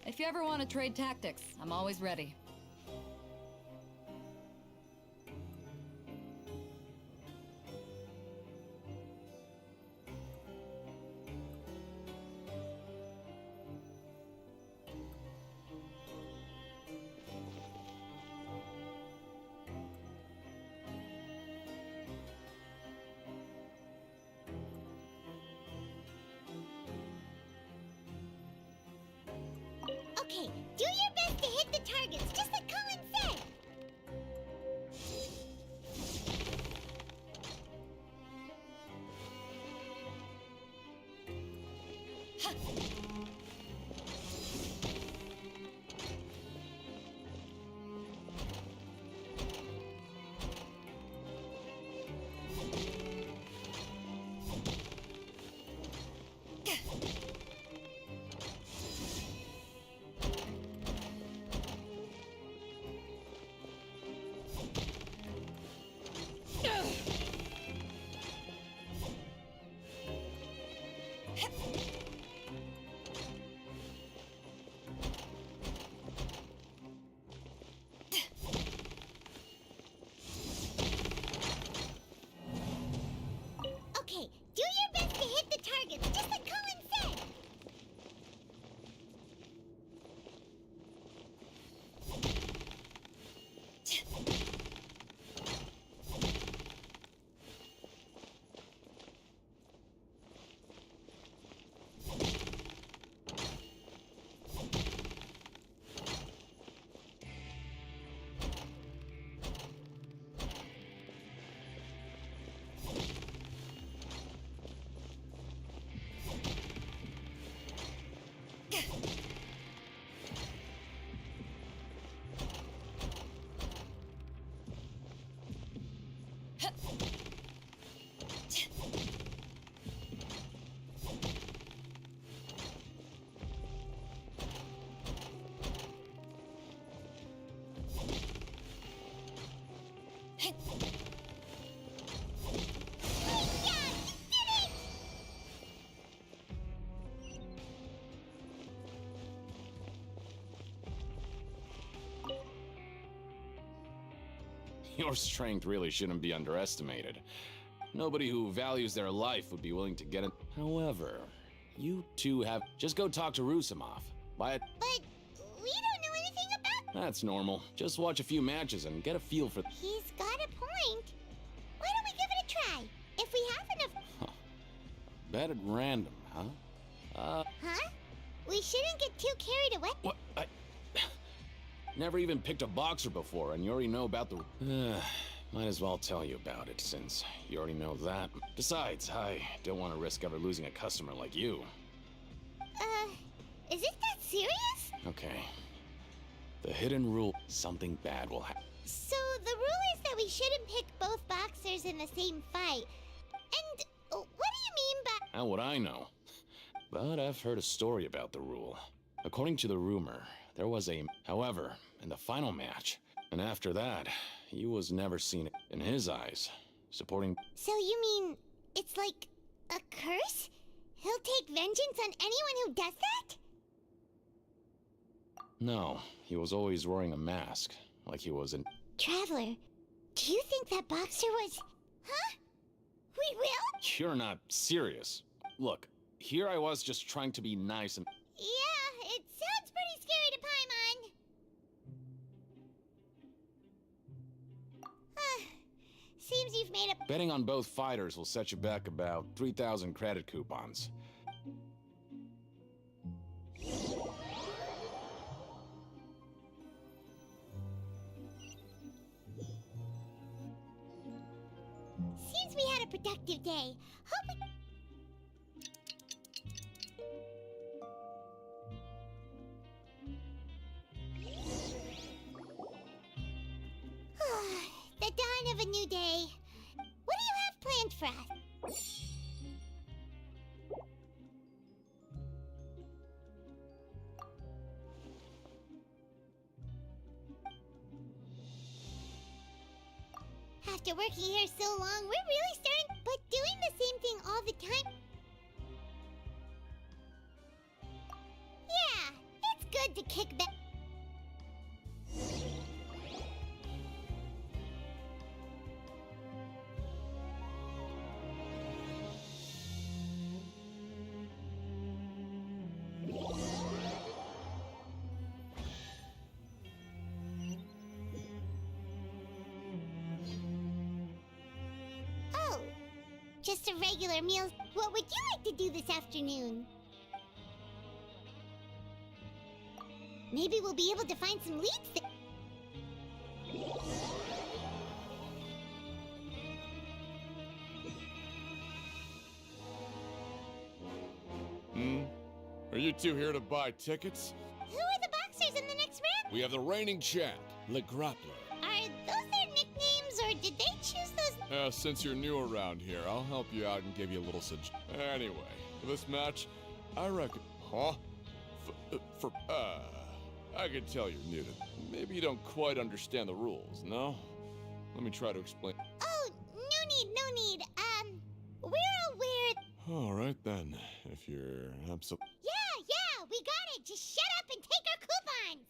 If you ever want to trade tactics, I'm always ready. Okay, do your best to hit the targets, just like Colin said. Okay, do your best to hit the targets, just like Colin said. Your strength really shouldn't be underestimated. Nobody who values their life would be willing to get it. However, you two have... Just go talk to Rusimov. Buy it. But we don't know anything about... That's normal. Just watch a few matches and get a feel for... He's got a point. Why don't we give it a try? If we have enough... Bet at random, huh? Huh? We shouldn't get too carried away. What? Never even picked a boxer before, and you already know about the... Might as well tell you about it, since you already know that. Besides, I don't want to risk ever losing a customer like you. Is it that serious? Okay. The hidden rule, something bad will happen. So the rule is that we shouldn't pick both boxers in the same fight. And what do you mean by... How would I know? But I've heard a story about the rule. According to the rumor, there was a... However, in the final match, and after that, he was never seen in his eyes, supporting... So you mean it's like a curse? He'll take vengeance on anyone who does that? No, he was always wearing a mask, like he was an... Traveler, do you think that boxer was... Huh? We will? You're not serious. Look, here I was just trying to be nice and... Yeah, it sounds pretty scary to Paimon. Seems you've made a... Betting on both fighters will set you back about 3,000 credit coupons. Seems we had a productive day. Hope we... The dawn of a new day. What do you have planned for us? After working here so long, we're really starting... But doing the same thing all the time... Yeah, it's good good to kick back. Oh, just a regular meal. What would you like to do this afternoon? Maybe we'll be able to find some leads there. Are you two here to buy tickets? Who are the boxers in the next round? We have the reigning champ, Le Grappler. Are those their nicknames, or did they choose those? Since you're new around here, I'll help you out and give you a little Anyway, for this match, I reckon... Huh? I can tell you're new to... Maybe you don't quite understand the rules, no? Let me try to explain. Oh, no need. We're aware... Alright then, if you're absolutely... Yeah, we got it! Just shut up and take our coupons!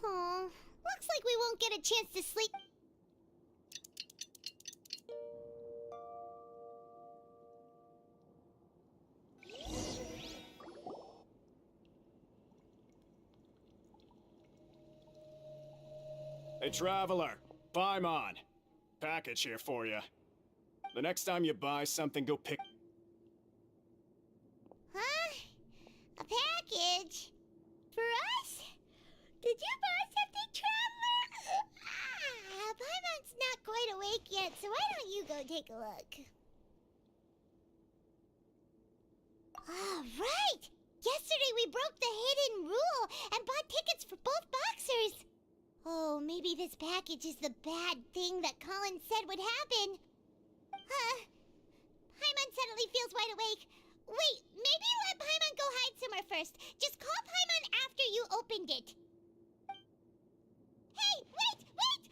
Oh, looks like we won't get a chance to sleep. Hey, traveler, Paimon. Package here for you. The next time you buy something, go pick... Huh? A package? For us? Did you buy something, traveler? Paimon's not quite awake yet, so why don't you go take a look? All right! Yesterday we broke the hidden rule and bought tickets for both boxers. Oh, maybe this package is the bad thing that Colin said would happen. Paimon suddenly feels wide awake. Wait, maybe let Paimon go hide somewhere first. Just call Paimon after you opened it. Hey, wait!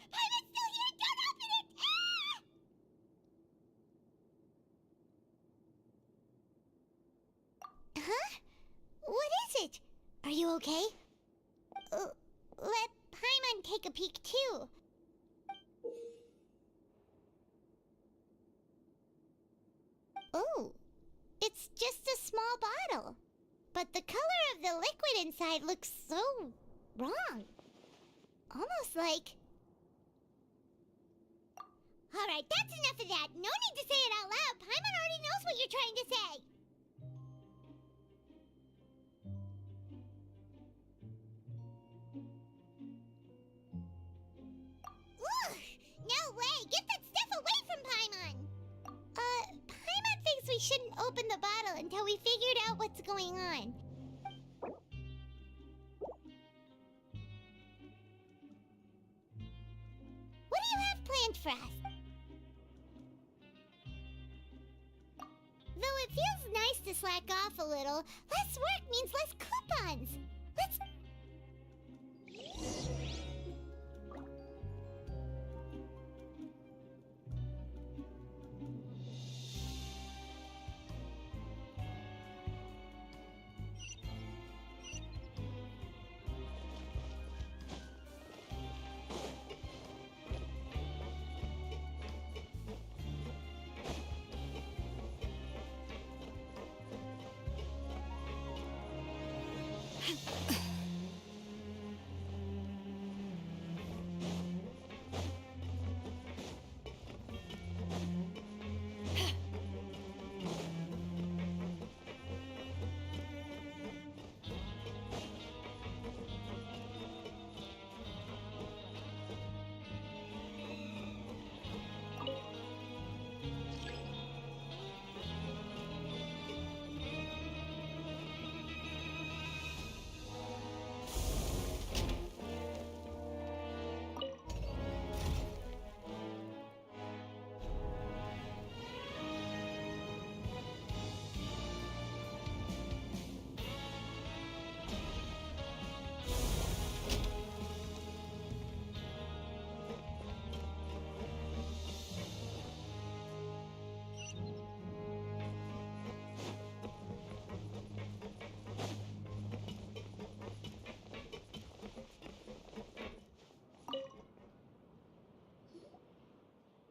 Paimon's still here! Don't open it! Ah! Huh? What is it? Are you okay? Let Paimon take a peek too. Oh, it's just a small bottle. But the color of the liquid inside looks so wrong. Almost like... Alright, that's enough of that. No need to say it out loud. Paimon already knows what you're trying to say. Ugh! No way! Get that stuff away from Paimon! Paimon thinks we shouldn't open the bottle until we figured out what's going on. What do you have planned for us? Though it feels nice to slack off a little, less work means less coupons. Let's...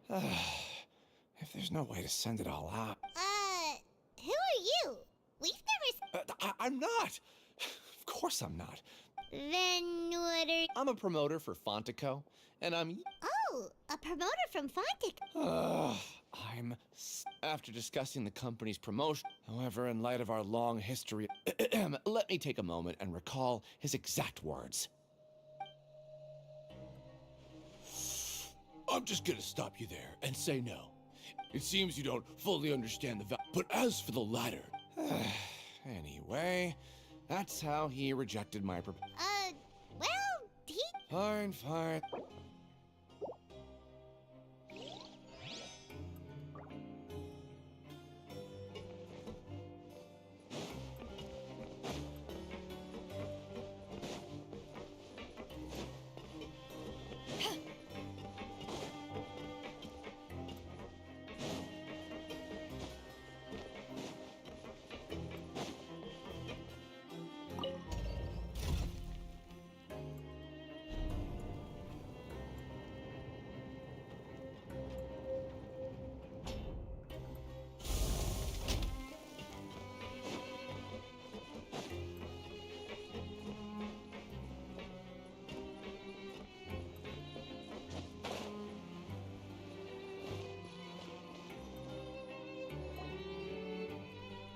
If there's no way to send it all out. Who are you? We've never... I'm not! Of course I'm not. Then what are... I'm a promoter for Fontico, and I'm... Oh, a promoter from Fontic. After discussing the company's promotion, however, in light of our long history, let me take a moment and recall his exact words. I'm just gonna stop you there and say no. It seems you don't fully understand the value, but as for the latter... Anyway, that's how he rejected my proposal. Well, he... Fine, fine.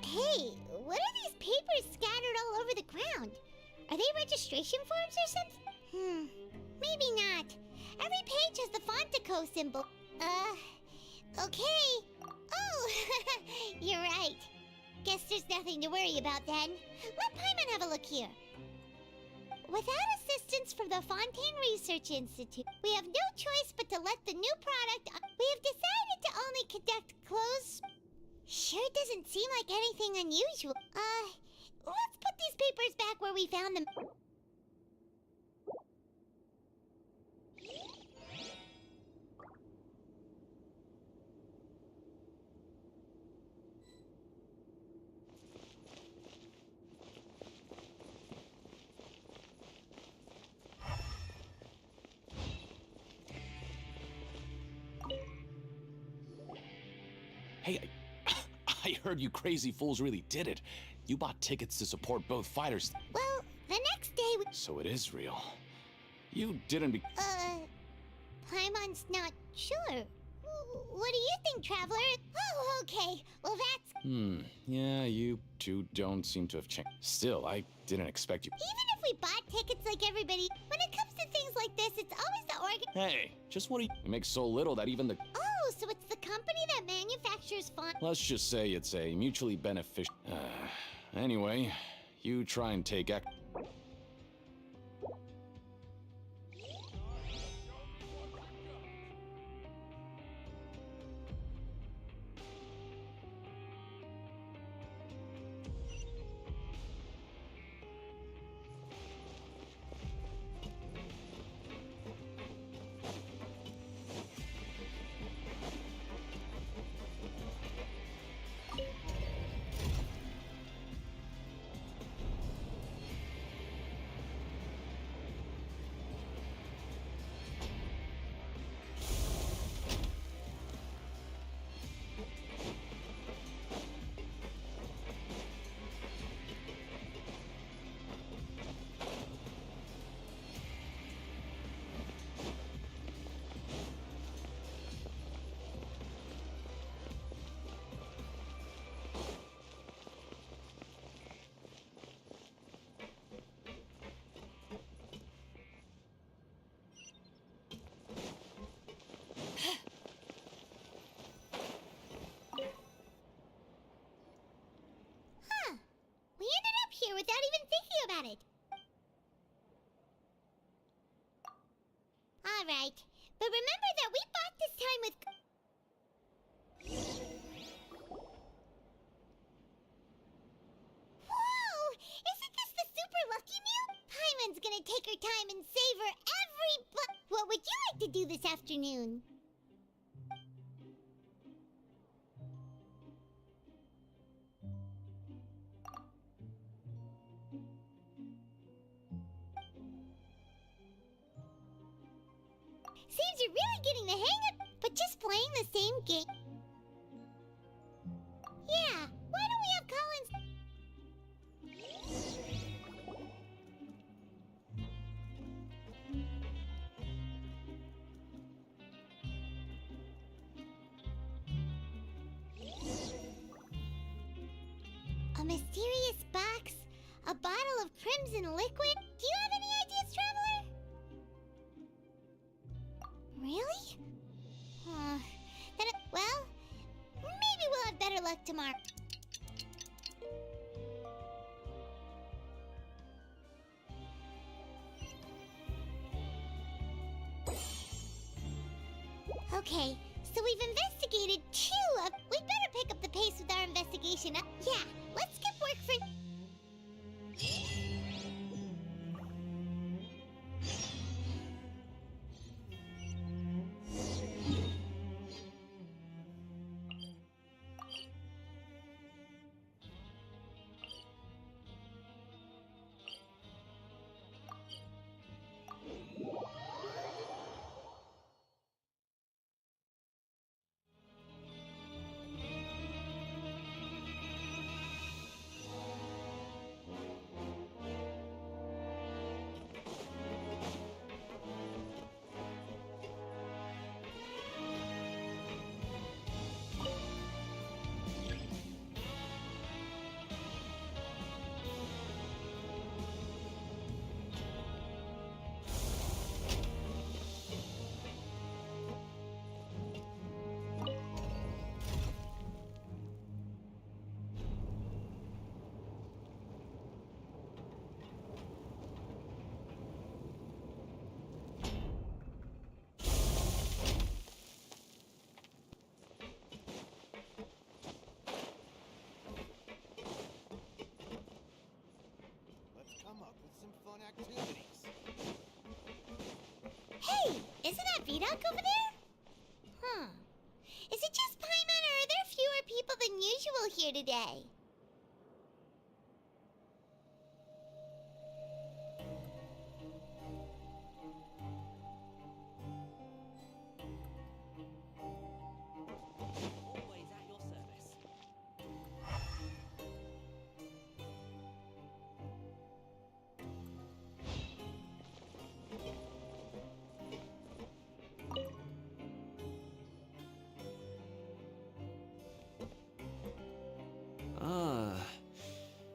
Hey, what are these papers scattered all over the ground? Are they registration forms or something? Maybe not. Every page has the Fontico symbol. Okay. Oh, you're right. Guess there's nothing to worry about then. Let Paimon have a look here. Without assistance from the Fontaine Research Institute, we have no choice but to let the new product... We have decided to only conduct closed... Sure doesn't seem like anything unusual. Let's put these papers back where we found them. Hey, I heard you crazy fools really did it. You bought tickets to support both fighters. Well, the next day we... So it is real. You didn't be... Paimon's not sure. What do you think, Traveler? Oh, okay. Well, that's... Yeah, you two don't seem to have changed. Still, I didn't expect you... Even if we bought tickets like everybody, when it comes to things like this, it's always the Hey, just what do you... We make so little that even the... Oh, so it's the company that manufactures font... Let's just say it's a mutually beneficial... Anyway, you try and take act... We ended up here without even thinking about it. All right, but remember that we bought this time with... Whoa! Isn't this the super lucky meal? Paimon's gonna take her time and savor every What would you like to do this afternoon? Seems you're really getting the hang of... But just playing crimson liquid? Do you have any ideas, Traveler? Really? Well, maybe we'll have better luck tomorrow. Okay, so we've investigated 2 of... We'd better pick up the pace with our investigation. Yeah, let's skip work for... Hey, isn't that Vidoc over there? Huh. Is it just Paimon, or are there fewer people than usual here today?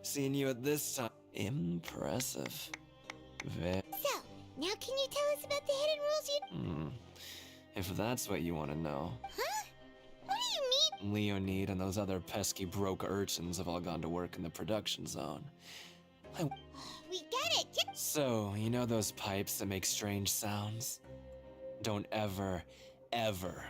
Seeing you at this time. Impressive. So, now can you tell us about the hidden rules you... If that's what you want to know. Huh? What do you mean? Leonid and those other pesky broke urchins have all gone to work in the production zone. We get it! So, you know those pipes that make strange sounds? Don't ever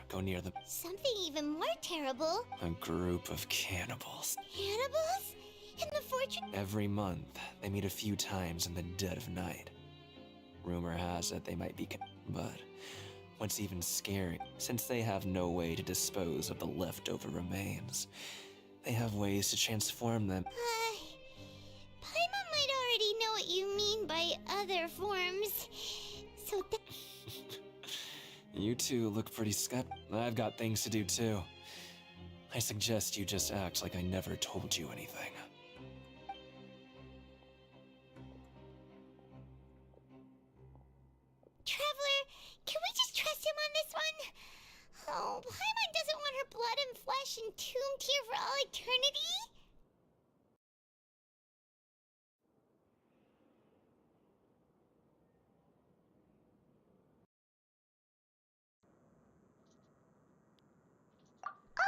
go near them. Something even more terrible. A group of cannibals. Cannibals? In the fortress? Every month, they meet a few times in the dead of night. Rumor has it they might be but what's even scary, since they have no way to dispose of the leftover remains, they have ways to transform them. Paimon might already know what you mean by other forms, so that... You two look pretty skeptical. I've got things to do too. I suggest you just act like I never told you anything. Traveler, can we just trust him on this one? Oh, Paimon doesn't want her blood and flesh entombed here for all eternity?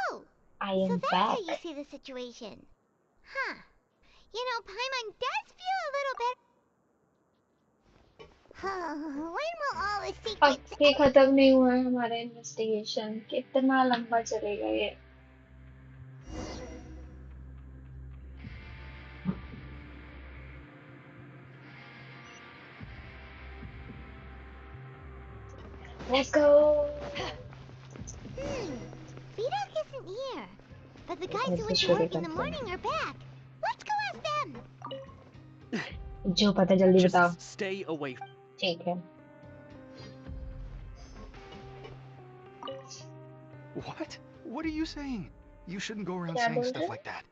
Oh, I so am that's back. how you see the situation. Huh. You know, Paimon does feel a little bit... when will all the अब secrets... ये खत्म नहीं हुआ है हमारा investigation, कितना लंबा चलेगा ये? Let's go. Vidoc isn't here, but the guys who went to work in the morning are back. Let's go ask them. जो पता जल्दी बताओ. Stay away. ठीक है. What? What are you saying? You shouldn't go around क्या saying बोल stuff रहे? like that.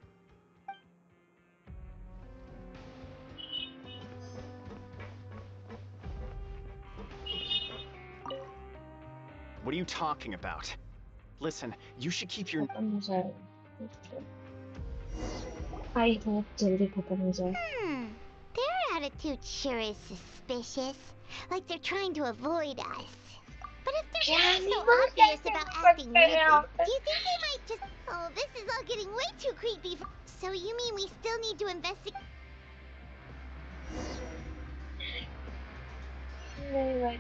What are you talking about? Listen, you should keep your... खत्म हो जाए. I hope जल्दी खत्म हो जाए. They're attitude sure is suspicious. Like they're trying to avoid us. But if they're being so obvious about acting weirdly, do you think they might just... Oh, this is all getting way too creepy. So you mean we still need to investigate... नहीं भाई,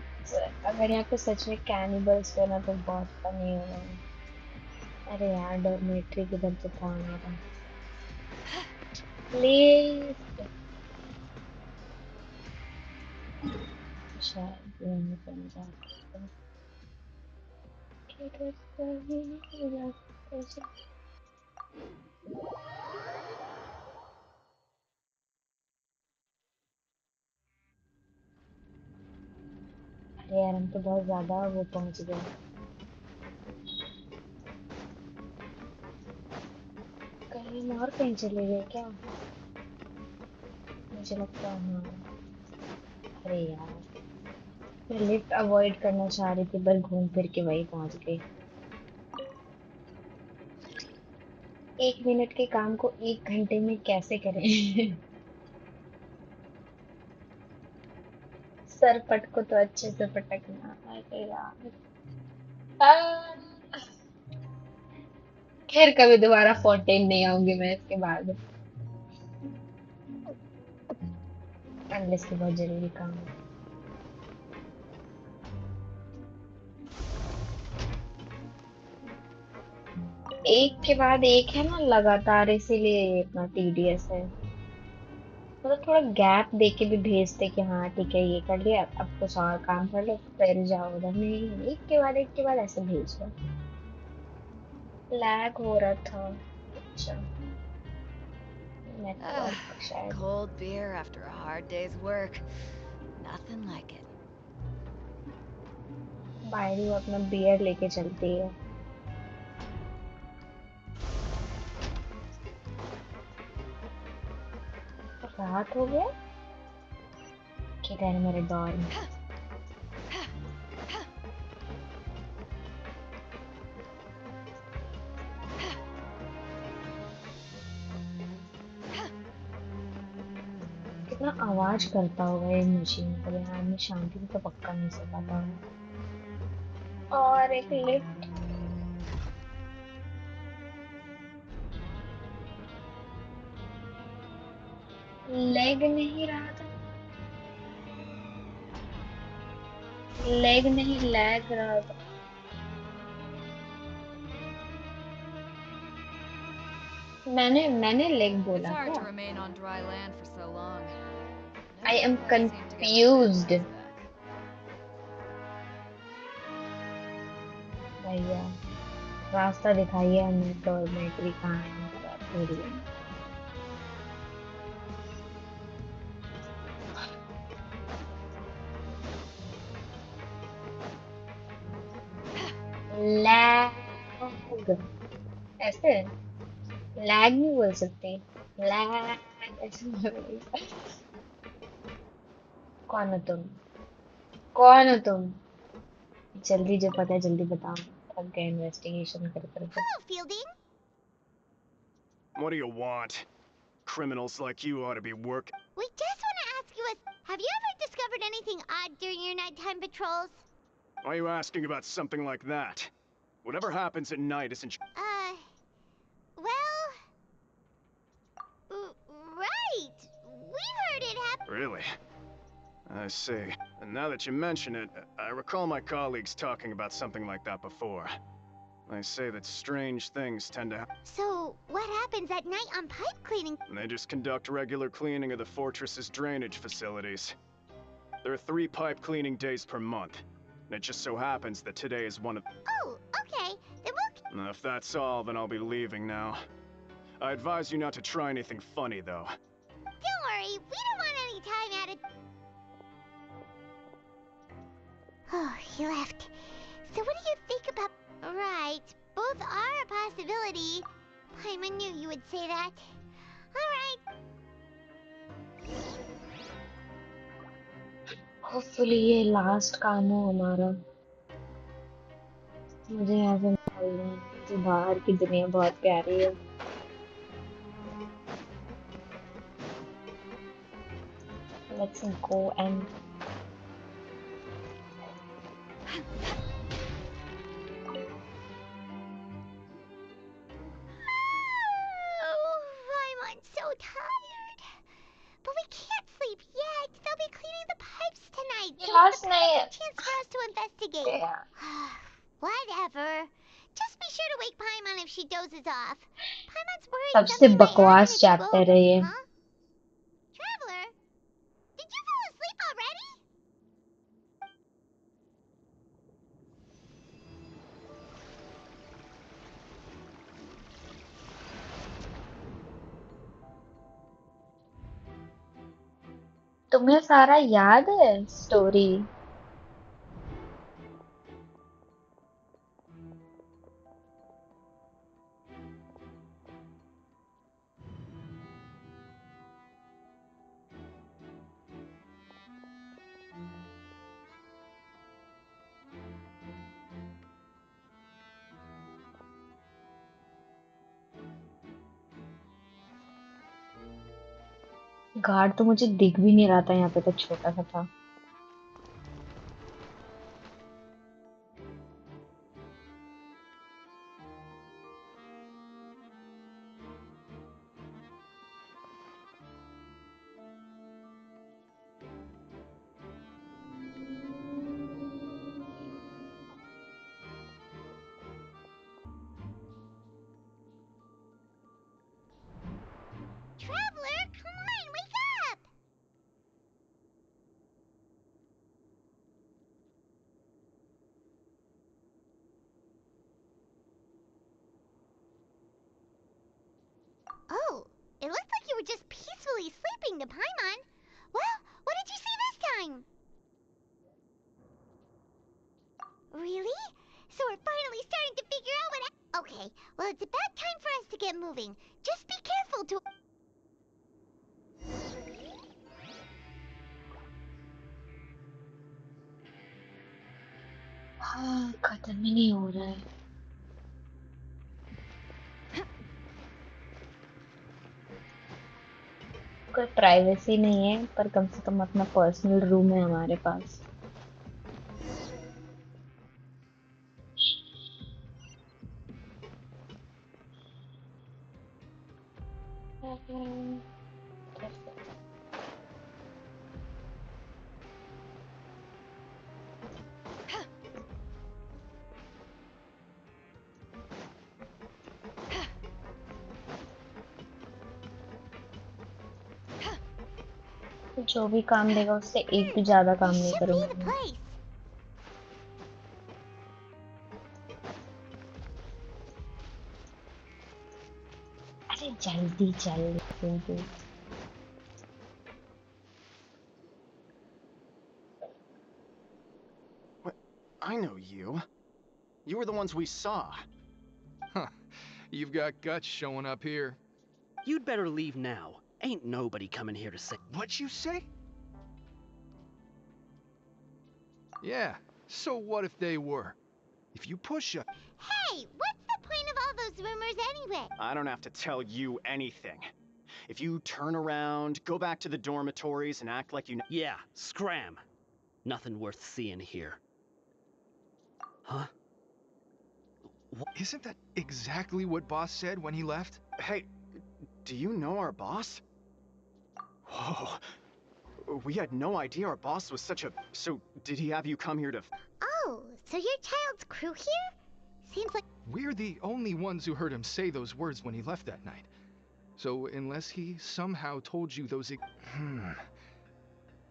अगर यहाँ पे सच में cannibals थे ना तो बहुत फनी होगा। अरे यार डॉर्मेट्री किधर से था मेरा? प्लीज शायद यहाँ पे मजा आता है। किधर से ही रास्ते से। अरे यार हम तो बहुत ज्यादा वो पहुंच गए। कहीं हम और कहीं चले गए क्या? मुझे लगता है हाँ। अरे यार मैं लिफ्ट अवॉइड करना चाह रही थी पर घूम फिर के वही पहुंच गई। 1 मिनट के काम को 1 घंटे में कैसे करें? सर पटको तो अच्छे से पटकना। अरे यार खैर कभी दोबारा 14 नहीं आऊंगी मैं इसके बाद, अनलेस की बहुत जरूरी काम है। एक के बाद एक है ना लगातार, इसीलिए ये इतना टीडियस है। मतलब थोड़ा गैप दे के भी भेजते कि हाँ ठीक है ये कर लिया अब कुछ और काम कर लो फिर जाओ उधर। नहीं एक के बाद ऐसे भेज दो। लैग हो रहा था। अच्छा नेटवर्क शायद। Cold beer after a hard day's work. Nothing like it. बायरी अपना बियर लेके चलती है। रात हो गया। किधर है मेरे डॉर्म? कितना आवाज करता होगा ये मशीन को यार, मैं शांति से तो पक्का नहीं सो पाता हूँ। और एक लिफ्ट। लेग नहीं रहा था, लेग नहीं लैग रहा था। मैंने लेग It's बोला hard to क्या? remain on dry land for so long. I am Never quite seem to get my confused. senses back. भैया रास्ता दिखाइए हमें, डॉर्मेट्री कहाँ है? थोड़ी है। लैग ऐसे लैग नहीं बोल सकते, लैग ऐसे बोलेगा। कौन हो तुम? कौन हो तुम? जल्दी जो पता है जल्दी बताओ। थक गए इन्वेस्टिगेशन कर कर के। Hello, Fielding. What do you want? Criminals like you ought to be working. We just want to ask you have you ever discovered anything odd during your nighttime patrols? Why are you asking about something like that? Whatever happens at night isn't... Well... right! We've heard it happen. Really? I see. And now that you mention it, I recall my colleagues talking about something like that before. They say that strange things tend to happen. So, what happens at night on pipe cleaning? They just conduct regular cleaning of the fortress's drainage facilities. There are 3 pipe cleaning days per month. And it just so happens that today is one of... Oh, okay. Then we'll... If that's all, then I'll be leaving now. I advise you not to try anything funny, though. Don't worry, we don't want any time added. Oh, he left. So what do you think about... Right, both are a possibility. I knew you would say that. Alright. Hopefully ये last काम हो हमारा। मुझे यहाँ से निकलना है, मुझे बाहर की दुनिया बहुत प्यारी है। Let's go and Oh, I'm so tired. But we can't sleep yet. They'll be cleaning the pipes tonight, so it's the perfect chance for us to investigate. Yeah. Whatever. Just be sure to wake Paimon if she dozes off. Paimon's worried सबसे something might happen बकवास if you chapter है ये huh? Traveler, did you fall asleep already? तुम्हें सारा याद है story guard तो मुझे दिख भी नहीं रहा था यहाँ पे तो छोटा सा था Traveler, come on, wake up! Oh, it looked like you were just peacefully sleeping to Paimon. Well, what did you see this time? Really? So we're finally starting to figure out what Okay, well it's about time for us to get moving. Just be careful to... हाँ खत्म ही नहीं हो रहा है कोई privacy नहीं है पर कम से कम अपना पर्सनल रूम है हमारे पास जो भी काम देगा उससे एक भी ज्यादा काम नहीं करूंगी मैं अरे जल्दी जल्दी What? I know you. You were the ones we saw. Huh. You've got guts showing up here. You'd better leave now. Ain't nobody coming here to say. What'd you say? Yeah, so what if they were? If you push up... Hey, what's the point of all those rumors anyway? I don't have to tell you anything. If you turn around, go back to the dormitories and act like you know... Yeah, scram. Nothing worth seeing here. Huh? Isn't that exactly what Boss said when he left? Hey, do you know our boss? Whoa. We had no idea our boss was such a... So, did he have you come here to... Oh, so your child's crew here? Seems like... We're the only ones who heard him say those words when he left that night. So, unless he somehow told you those...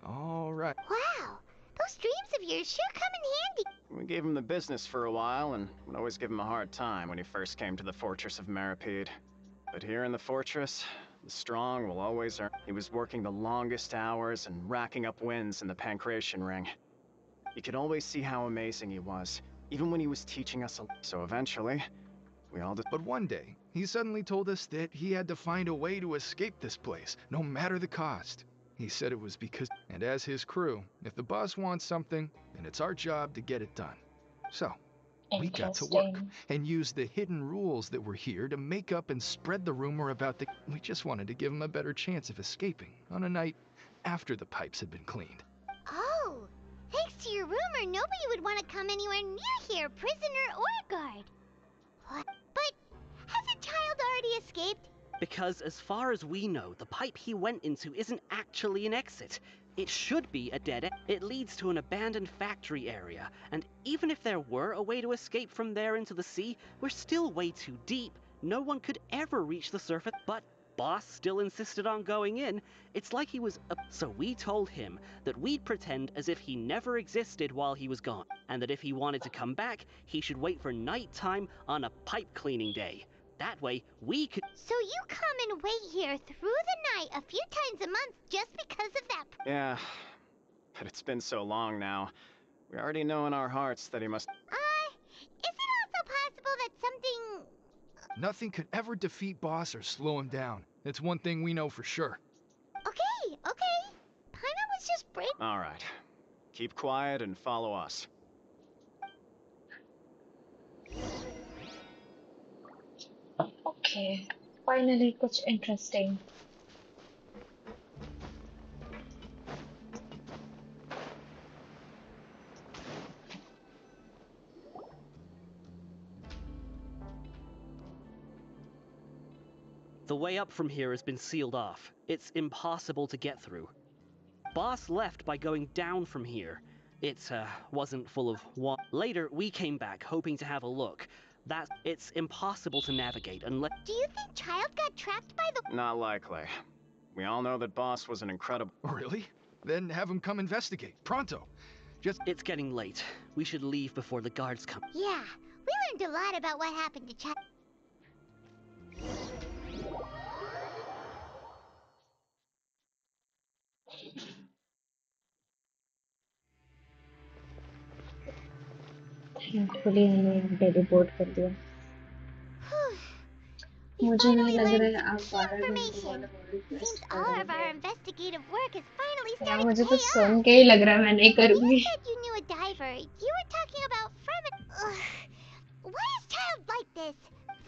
All right. Wow, those dreams of yours sure come in handy. We gave him the business for a while, and would always give him a hard time when he first came to the fortress of Maripede. But here in the fortress, the strong will always earn. He was working the longest hours and racking up wins in the Pancration Ring. You could always see how amazing he was, even when he was teaching us a... So eventually, we all did... But one day, he suddenly told us that he had to find a way to escape this place, no matter the cost. He said it was because... And as his crew, if the boss wants something, then it's our job to get it done. So, we got to work, and used the hidden rules that were here to make up and spread the rumor about the... We just wanted to give him a better chance of escaping on a night after the pipes had been cleaned. Oh, thanks to your rumor, nobody would want to come anywhere near here, prisoner or guard. What? But has a child already escaped? Because as far as we know, the pipe he went into isn't actually an exit. It should be a dead end. It leads to an abandoned factory area, and even if there were a way to escape from there into the sea, we're still way too deep. No one could ever reach the surface, but Boss still insisted on going in. It's like he was so we told him that we'd pretend as if he never existed while he was gone, and that if he wanted to come back, he should wait for nighttime on a pipe cleaning day. That way, we could— So you come and wait here through the night a few times a month just because of that? Yeah, but it's been so long now. We already know in our hearts that he must... Is it also possible that something... Nothing could ever defeat Boss or slow him down. That's one thing we know for sure. Okay. Paimon was just brave. Alright. Keep quiet and follow us. Okay, finally कुछ interesting. The way up from here has been sealed off. It's impossible to get through. Boss left by going down from here. It wasn't full of water. Later, we came back hoping to have a look. It's impossible to navigate unless— Do you think Child got trapped by the... Not likely. We all know that Boss was an incredible... Really? Then have him come investigate. Pronto. It's getting late. We should leave before the guards come. Yeah, we learned a lot about what happened to Child. Thankfully हमें teleport कर दिया. मुझे नहीं लग रहा है आप 12 घंटे वाला Seems all of our investigative work is finally यार starting मुझे to तो pay सुन off. के ही लग रहा है मैं नहीं You करूँगी. said you knew a diver. You were talking about Fremen. Why is Child like this?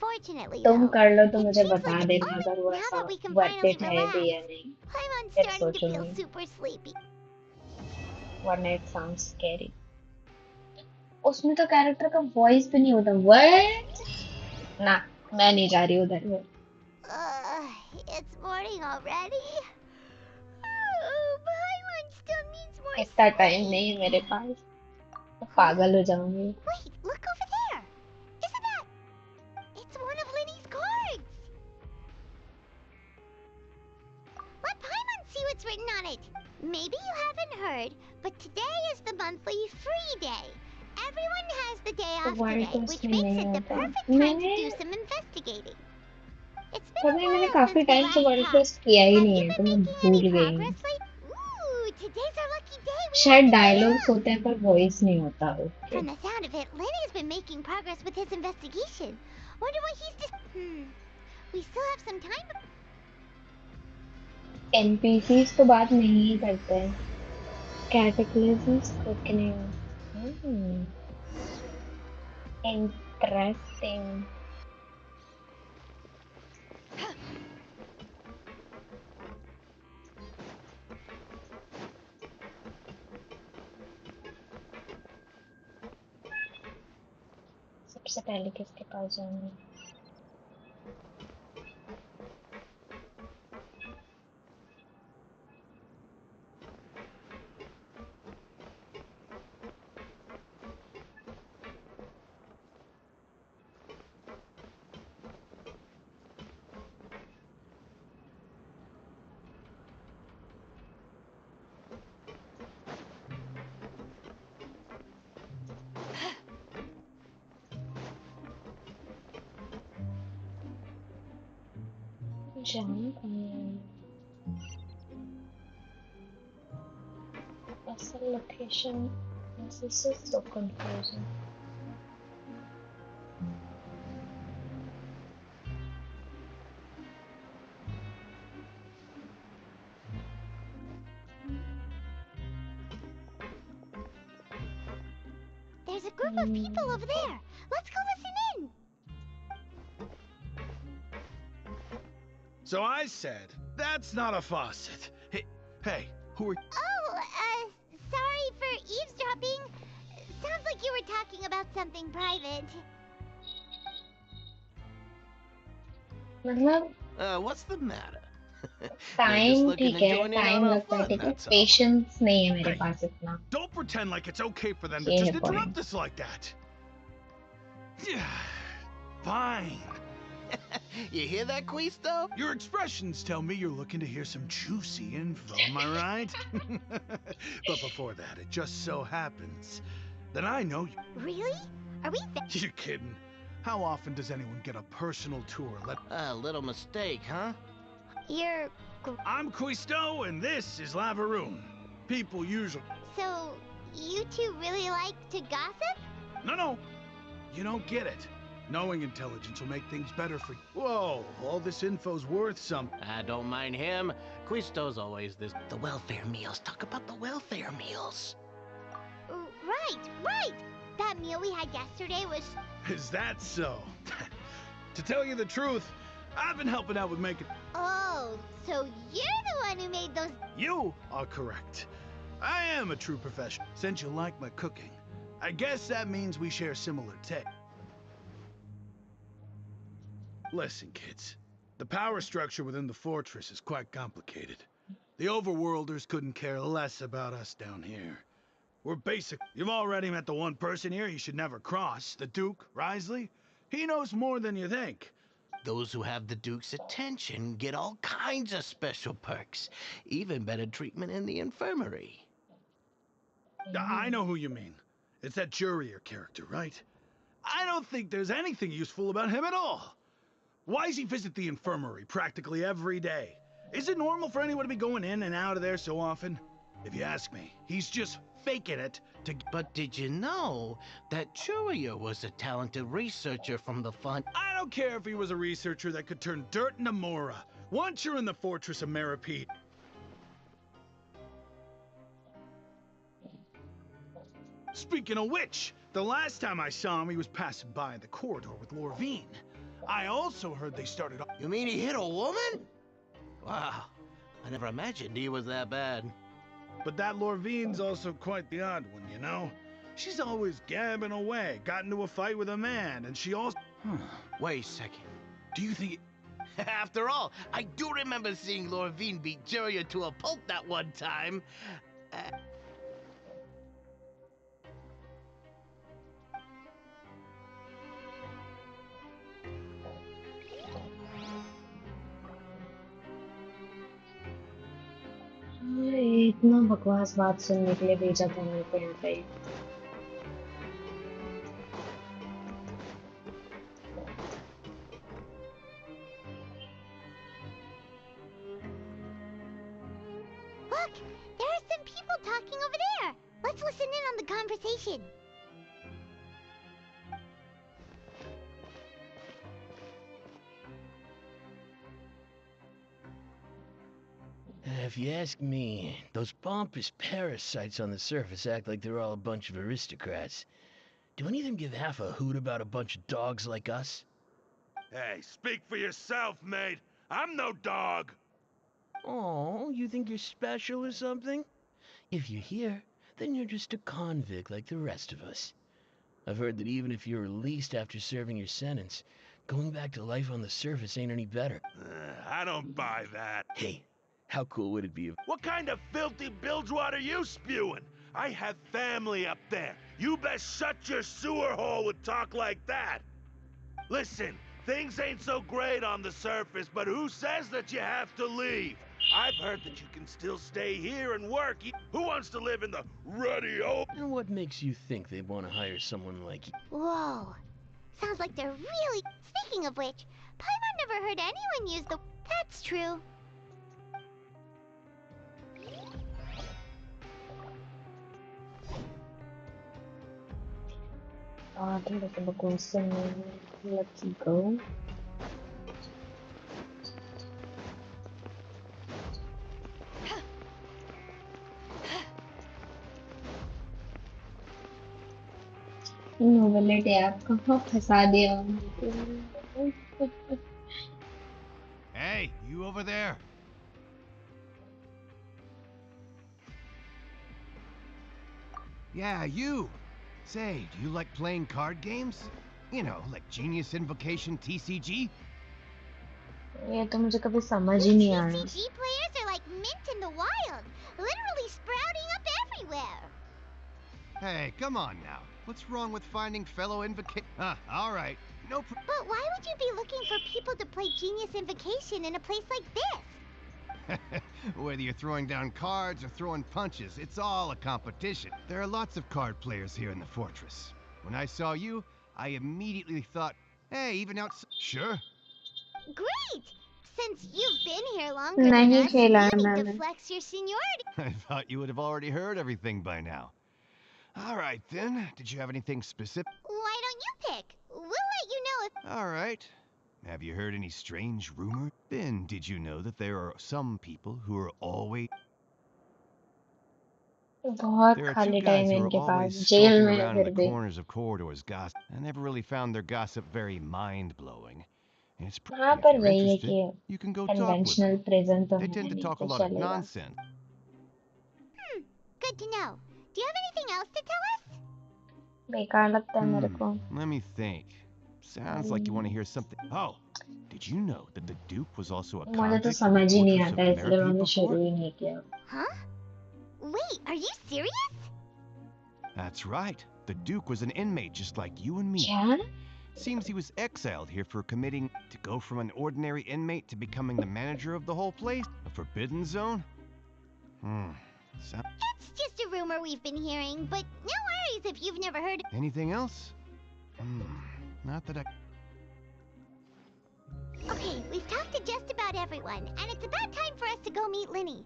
Fortunately, तुम though, कर लो तो it मुझे seems बता like देना अगर वो now ऐसा that we can worth finally it है भी relax. या नहीं. Paimon's फिर starting to feel सोचूंगी. super sleepy. वरना it sounds scary. उसमें तो कैरेक्टर का वॉइस भी नहीं होता. What? ना मैं नहीं जा रही उधर. It's morning already. Paimon still needs more इतना टाइम नहीं है मेरे पास. पागल हो जाऊंगी. Wait, look over there. Isn't that? It's one of Linny's cards. Let Paimon see what's written on it. Maybe you haven't heard, but today is the monthly free day. Everyone has the day off today, which makes it the perfect time to do some investigating. It's been a मैंने while काफी since we time से last word talked. Test किया ही Have नहीं you है been तो मैं making भूल any गई हूँ. progress lately? Ooh, today's our lucky day. We शायद have to डायलॉग्स go. होते हैं पर वॉइस नहीं होता. Okay. From the sound of it, Lenny's been making progress with his investigation. Wonder what he's just... We still have some time. NPCs तो बात नहीं करते हैं. Cataclysms quickening. Interesting. सबसे पहले किसके पास जाऊंगी? जाना कहाँ है? असल location. This is so confusing. There's a group of people over there. Let's go listen in. So I said, that's not a faucet. Hey, Who are... Oh, sorry for eavesdropping. Sounds like you were talking about something private. मतलब What's the matter? Time ठीक है, time लगता है, ठीक है, patience नहीं है मेरे पास इतना. Don't pretend like it's okay for them to ये just है interrupt point. us like that. Fine. You hear that, Quisto? Your expressions tell me you're looking to hear some juicy info, am I right? But before that, it just so happens that I know you. Really? Are we You're kidding. How often does anyone get a personal tour? A little mistake, huh? You're... I'm Quisto, and this is Lavaroon. People usually... So, you two really like to gossip? No. You don't get it. Knowing intelligence will make things better for you. Whoa, all this info's worth something. I don't mind him. Quisto's always this. The welfare meals. Talk about the welfare meals. Right. That meal we had yesterday was... Is that so? To tell you the truth, I've been helping out with making... Oh, so you're the one who made those... You are correct. I am a true professional. Since you like my cooking, I guess that means we share similar tastes. Listen, kids. The power structure within the fortress is quite complicated. The overworlders couldn't care less about us down here. We're basic. You've already met the one person here you should never cross, the Duke, Risley. He knows more than you think. Those who have the Duke's attention get all kinds of special perks. Even better treatment in the infirmary. I know who you mean. It's that Jurier character, right? I don't think there's anything useful about him at all. Why does he visit the infirmary practically every day? Is it normal for anyone to be going in and out of there so often? If you ask me, he's just faking it to... But did you know that Jurier was a talented researcher from the fund? I don't care if he was a researcher that could turn dirt into Mora. Once you're in the fortress of Maripede... Speaking of which, the last time I saw him, he was passing by the corridor with Lorvine. I also heard they started... You mean he hit a woman? Wow, I never imagined he was that bad. But that Lorvine's also quite the odd one, you know? She's always gabbing away, got into a fight with a man, and she also... Wait a second. Do you think... After all, I do remember seeing Lorvine beat Jurier to a pulp that one time. इतना बकवास बात सुनने के लिए भेजा था मेरे को यहाँ पे. Look, there are some people talking over there. Let's listen in on the conversation. If you ask me, those pompous parasites on the surface act like they're all a bunch of aristocrats. Do any of them give half a hoot about a bunch of dogs like us? Hey, speak for yourself, mate. I'm no dog. Oh, you think you're special or something? If you're here, then you're just a convict like the rest of us. I've heard that even if you're released after serving your sentence, going back to life on the surface ain't any better. I don't buy that. Hey, how cool would it be if... What kind of filthy bilgewater are you spewing? I have family up there. You best shut your sewer hole with talk like that. Listen, things ain't so great on the surface, but who says that you have to leave? I've heard that you can still stay here and work. Who wants to live in the ruddy old... And what makes you think they want to hire someone like you? Whoa. Sounds like they're really... Speaking of which, Paimon never heard anyone use the... That's true. I think that's a bकवास सुनने में. Let's go. Novelty app कहाँ फंसा दिया हमको. Hey, you over there? Yeah, you. Say, do you like playing card games? You know, like Genius Invocation TCG? ये तो मुझे कभी समझ ही नहीं आया. TCG players are like mint in the wild, literally sprouting up everywhere. Hey, come on now. What's wrong with finding fellow all right. No But why would you be looking for people to play Genius Invocation in a place like this? Whether you're throwing down cards or throwing punches, it's all a competition. There are lots of card players here in the fortress. When I saw you, I immediately thought, hey, even out... Sure. Great! Since you've been here longer than नहीं us, खेला है you need to मैंने. flex your seniority. I thought you would have already heard everything by now. All right, then. Did you have anything specific? Why don't you pick? We'll let you know if... All right. Have you heard any strange rumors? Then, did you know that there are some people who are always... बहुत There are two खाली guys time है who are इनके पास. always jail skulking में around फिर in the भी. corners of corridors gossip. I never really found their gossip very mind-blowing. And it's हाँ if पर you're वही है interested, कि you can go talk with conventional them. prison तो They है tend to नहीं talk a तो lot of चलेगा. nonsense. Good to know. Do you have anything else to tell us? बेकार लगता है मेरे को. Let me think. Sounds like you want to hear something. Oh, did you know that the Duke was also a मुझे तो convict in the समझ ही नहीं fortress of आता इसलिए Meripede मैंने शुरू before? ही नहीं किया. Huh? Wait, are you serious? That's right. The Duke was an inmate just like you and me. क्या? Seems he was exiled here for committing to go from an ordinary inmate to becoming the manager of the whole place? A forbidden zone? So, It's just a rumor we've been hearing, but no worries if you've never heard it. anything else? Not that I... Okay, we've talked to just about everyone, and it's about time for us to go meet Linny.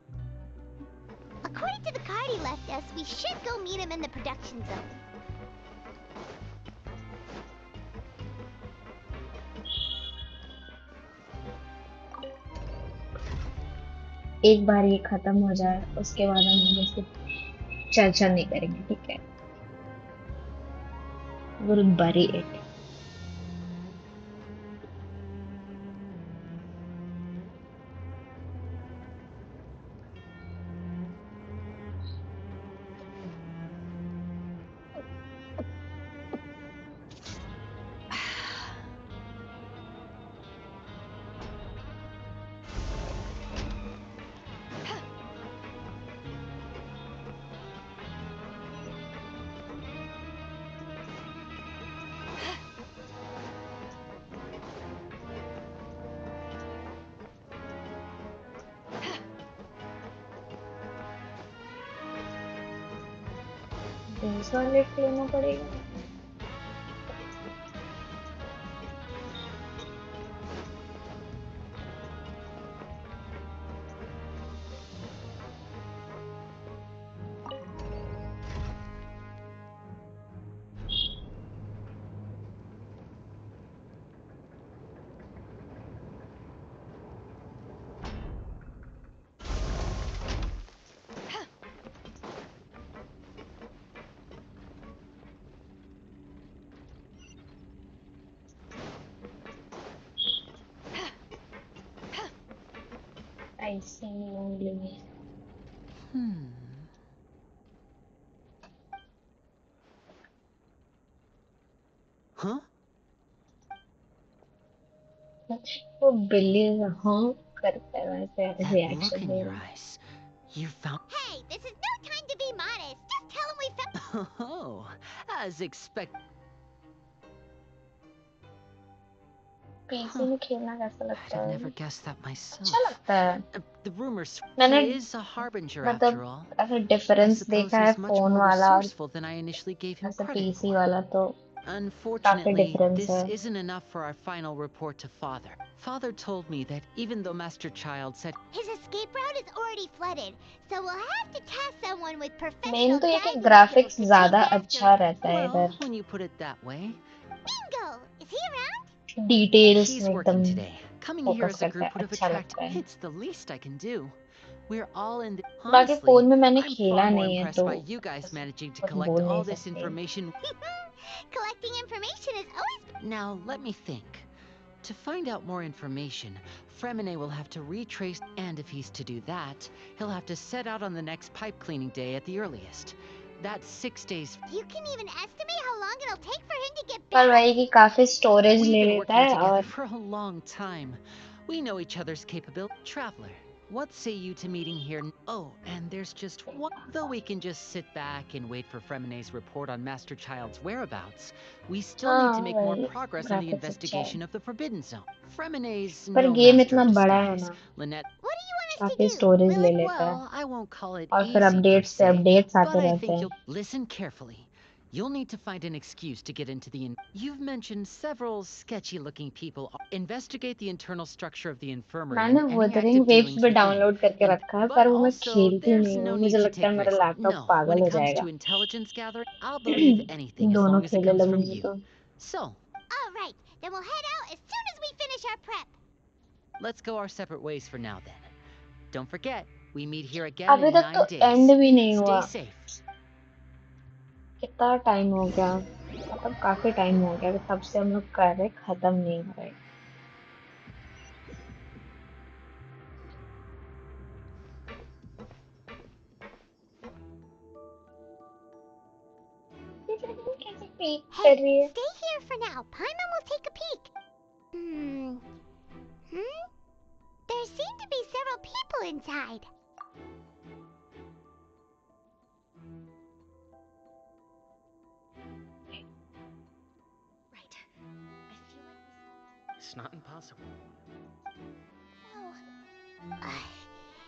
According to the card he left us, we should go meet him in the production zone. एक बार ये खत्म हो जाए उसके बाद हम लोग इसकी चर्चा नहीं करेंगे. ठीक है. We'll bury it. दूसरा लिफ्ट लेना पड़ेगा. I sing lonely. Huh? वो बिल्ली हाँ करता है वैसे That look reaction in they your रहा है. eyes. You found... Hey, this is no time to be modest. Just tell him we found... Oh, as expected. PC में खेलना कैसा लगता I'd है? never guessed that myself. अच्छा लगता है. The rumors मैंने he is a harbinger after मतलब all. ऐसा I डिफरेंस suppose देखा है he's much फोन more वाला और resourceful than I initially gave him ऐसा credit पीसी for. वाला तो काफी Unfortunately, डिफरेंस this है. isn't enough for our final report to Father. Father told me that even though Master Child said His escape route is already flooded, so we'll have to task someone with main professional तो ये कि diving graphics skills to ज्यादा chase after अच्छा it. रहता है well, इधर. when you put it that way. Bingo! Is he around? Details He's में working एकदम today. Coming here focus as a करता group है. would have अच्छा attracted. लगता है. It's the least I can do. We're all in the... बाकी Honestly, phone में मैंने I'm खेला far more नहीं है impressed तो by you guys managing to कुछ collect बोल all नहीं this सकते. information. Collecting information is always... Now, let me think. To find out more information, Fremine will have to retrace, and if he's to do that, he'll have to set out on the next pipe cleaning day at the earliest. That's 6 days. You can even estimate how long it'll take for him to get पर back? वही कि काफी storage We've ले been लेता working है together और for a long time. We know each other's capability. Traveler, what say you to meeting here? Oh, and there's just one. Though we can just sit back and wait for Fremene's report on Master Child's whereabouts, we still need to हाँ make more वही progress on the graphics अच्छा है investigation of the Forbidden Zone. Fremene's पर no game master इतना of बड़ा है disguise. ना Lynette. What do you want us to काफी do? स्टोरेज Will ले it... लेता है Well, I won't call it और फिर easy per अपडेट्स पे se, अपडेट्स but आते I रहते think हैं you'll listen carefully. You'll need to find an excuse to get into the. You've mentioned several sketchy-looking people. Investigate the internal structure of the infirmary मैंने and any wuthering active waves dealings भी within. Download करके And रखा है but पर वो मैं also, खेलती there's नहीं no हूँ need मुझे to लगता है take मेरा risks. लैपटॉप No, when पागल it हो comes to जाएगा intelligence gathering, I'll believe anything as दोनों long as it खेलने comes from लगूंगी you. तो So, All right, then we'll head out as soon as we finish our prep. let's go our separate ways for now then. Don't forget, we meet here again अभी in तक 9 तो days. And भी नहीं Stay हुआ safe. कितना time हो गया मतलब काफी टाइम हो गया तब से हम लोग कर रहे खत्म नहीं हो रहे कैसे पीक Hey, कर रही है stay here for now. Paimon will take a peek. There seem to be several people inside. Right. I feel like it's not impossible. Oh.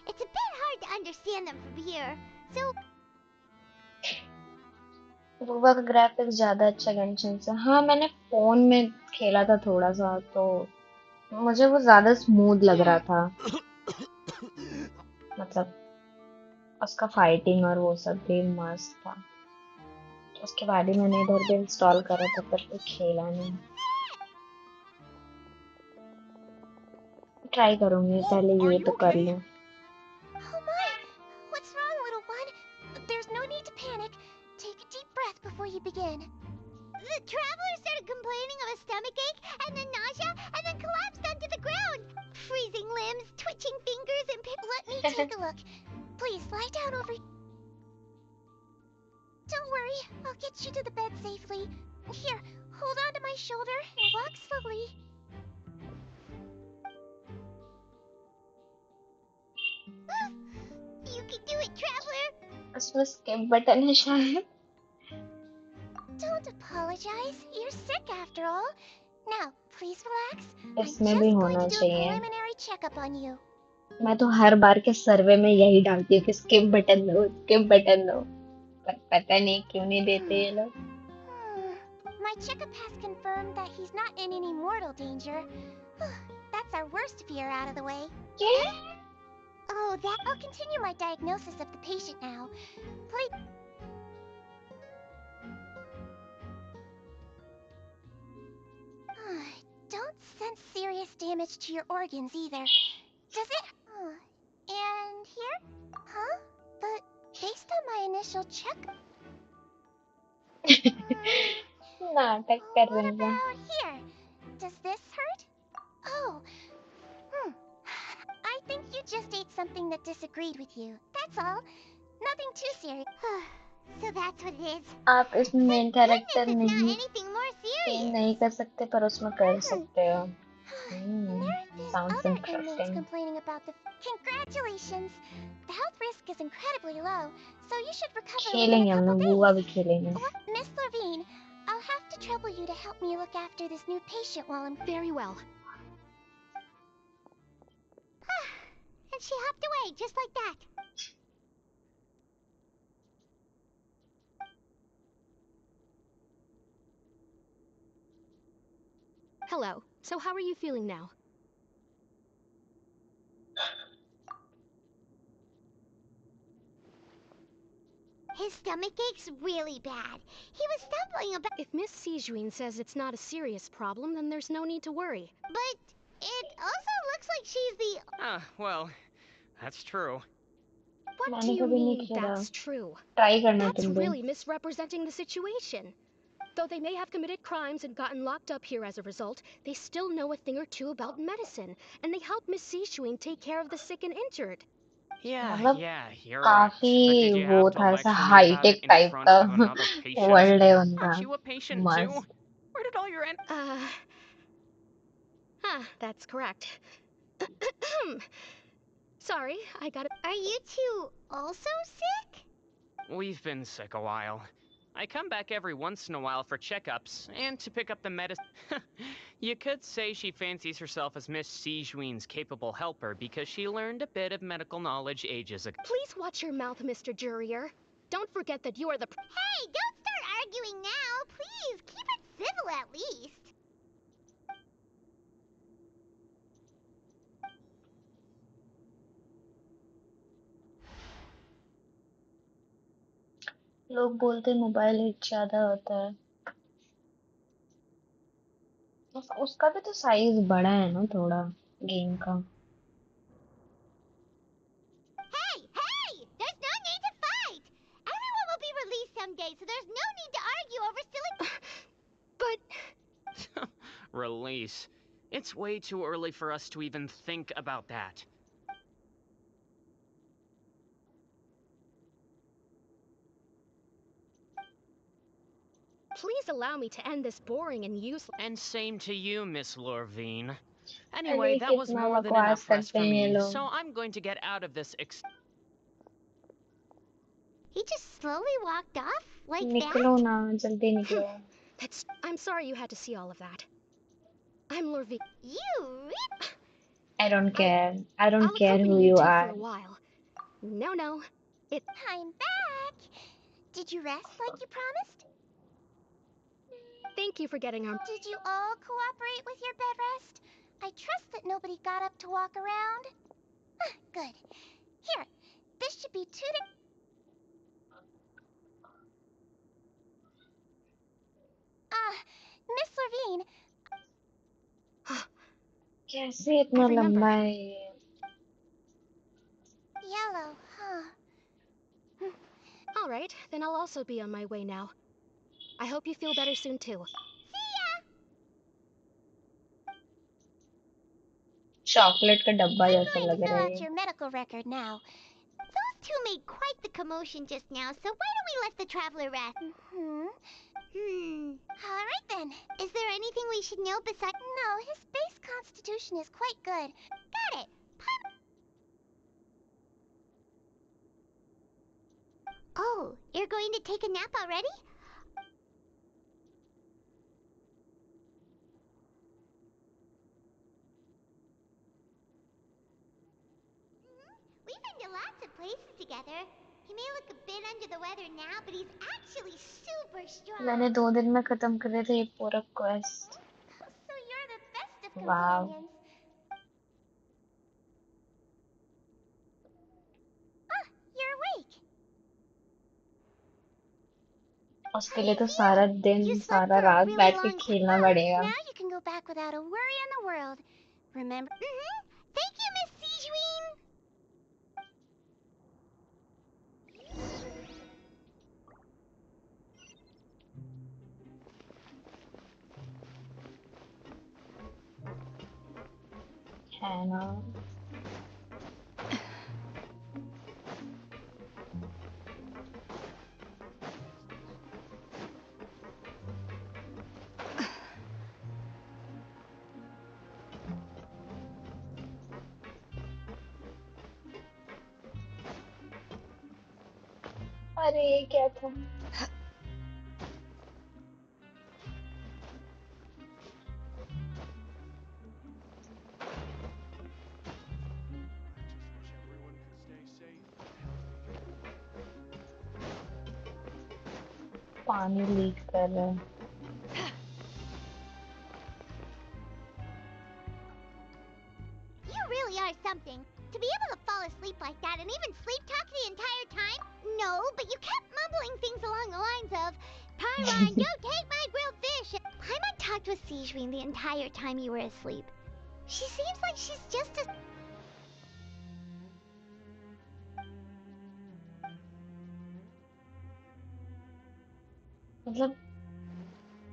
It's a bit hard to understand them from here. So, रूबा का graphics ज्यादा अच्छा Genshin से हाँ मैंने phone में खेला था थोड़ा सा तो मुझे वो ज्यादा स्मूथ लग रहा था मतलब उसका फाइटिंग और वो सब भी मस्त था तो उसके बाद ही मैंने इधर भी इंस्टॉल करा था पर कोई खेला नहीं ट्राई करूंगी पहले ये तो कर लूं oh my! What's wrong, little one? There's no need to panic. Take a deep breath before you begin. The traveler started complaining of a stomachache, and then nausea, and then collapsed onto the ground. Freezing limbs, twitching fingers, and let me take a look. Please, lie down over... Don't worry, I'll get you to the bed safely. Here, hold on to my shoulder and walk slowly. You can do it, traveler! उसमें skip button है शायद Don't apologize. You're sick after all. Now, please relax. I'm just इसमें भी going होना to do a चाहिए preliminary checkup on you. मैं तो हर बार के सर्वे में यही डालती हूँ कि स्किप बटन दो पर पता नहीं क्यों नहीं देते ये लोग My checkup has confirmed that he's not in any mortal danger. That's our worst fear out of the way. Oh, I'll continue my diagnosis of the patient now. Please. Don't sense serious damage to your organs either. Does it? And here? Huh? But based on my initial check... नाटक कर What रही है about here? Does this hurt? Oh. I think you just ate something that disagreed with you. That's all. Nothing too serious. So that's what it is. आप इसमें main character It's not नहीं anything more change serious. नहीं कर सकते पर उसमें कर सकते हो There's sounds other inmates interesting complaining about the... Congratulations! The health risk is incredibly low, so you should recover within खेलेंगे a हम couple लोग days. बुआ भी खेलेंगे Miss Levine, I'll have to trouble you to help me look after this new patient while I'm... Very well. And she hopped away, just like that. Hello. So how are you feeling now? His stomach ache's really bad. He was stumbling about... If Miss Sijuin says it's not a serious problem, then there's no need to worry. But it also looks like she's the... Well, that's true. What मैंने do you कभी नहीं mean खेला that's true? Try करना That's तुम भी really misrepresenting the situation. Though they may have committed crimes and gotten locked up here as a result, they still know a thing or two about medicine, and they help Miss Sishuin take care of the sick and injured. Yeah, मतलब yeah, you're right. काफी But did you वो have to था ऐसा lecture me about it hi tech in type front का of another patient? World है उनका Aren't you a patient too? मस्त Where did all your That's correct. Sorry, I got it. Are you two also sick? We've been sick a while. I come back every once in a while for checkups and to pick up the medicine. You could say she fancies herself as Miss Sijuin's capable helper because she learned a bit of medical knowledge ages ago. Please watch your mouth, Mr. Jurrier. Don't forget that you are the. Hey, don't start arguing now. Please, keep it civil at least. लोग बोलते mobile hit ज्यादा होता है उसका भी तो size बड़ा है ना थोड़ा गेम का Hey, hey! There's no need to fight. Everyone will be released someday, so there's no need to argue over silly. Release. It's way too early for us to even think about that. Please allow me to end this boring and useless. And same to you, Miss Lorvine. अरे Anyway, that was कितना more than बकवास enough rest करते for हैं ये me, लोग so I'm going to get out of this He just slowly walked off like निकलो that? ना जल्दी निकलो I'm sorry you had to see all of that. I'm Lorvine. You I don't care I don't I'll care who accompany you you two are for a while. No. I'm back. Did you rest like you promised? Thank you for getting our. Did you all cooperate with your bed rest? I trust that nobody got up to walk around. Good. Here, this should be 2 days. Miss Levine. कैसे इतना लंबा है ये Yellow, huh? All right, then I'll also be on my way now. I hope you feel better soon too. Chocolate का डब्बा I'm जैसा going to लग fill रहा है out ये your medical record now. Those two made quite the commotion just now, so why don't we let the traveler rest? All right then. Is there anything we should know besides? No, his base constitution is quite good. Got it. Oh, you're going to take a nap already? We've been to lots of places together. He may look a bit under the weather now, but he's actually super strong. मैंने 2 दिन में खत्म कर दिया था ये पूरा quest So you're the best of wow companions. You're awake. उसके लिए तो सारा दिन सारा रात Really बैठ के long खेलना time. पड़ेगा Now you can go back without a worry in the world. Remember? Thank you, Miss Sijuin. है ना अरे ये क्या था पानी लीक कर रहा है You really are something. To be able to fall asleep like that and even sleep talk the entire time? No, but you kept mumbling things along the lines of, Pyron, don't take my grilled fish. Paimon talked with Sijuin the entire time you were asleep. She seems like she's just as... मतलब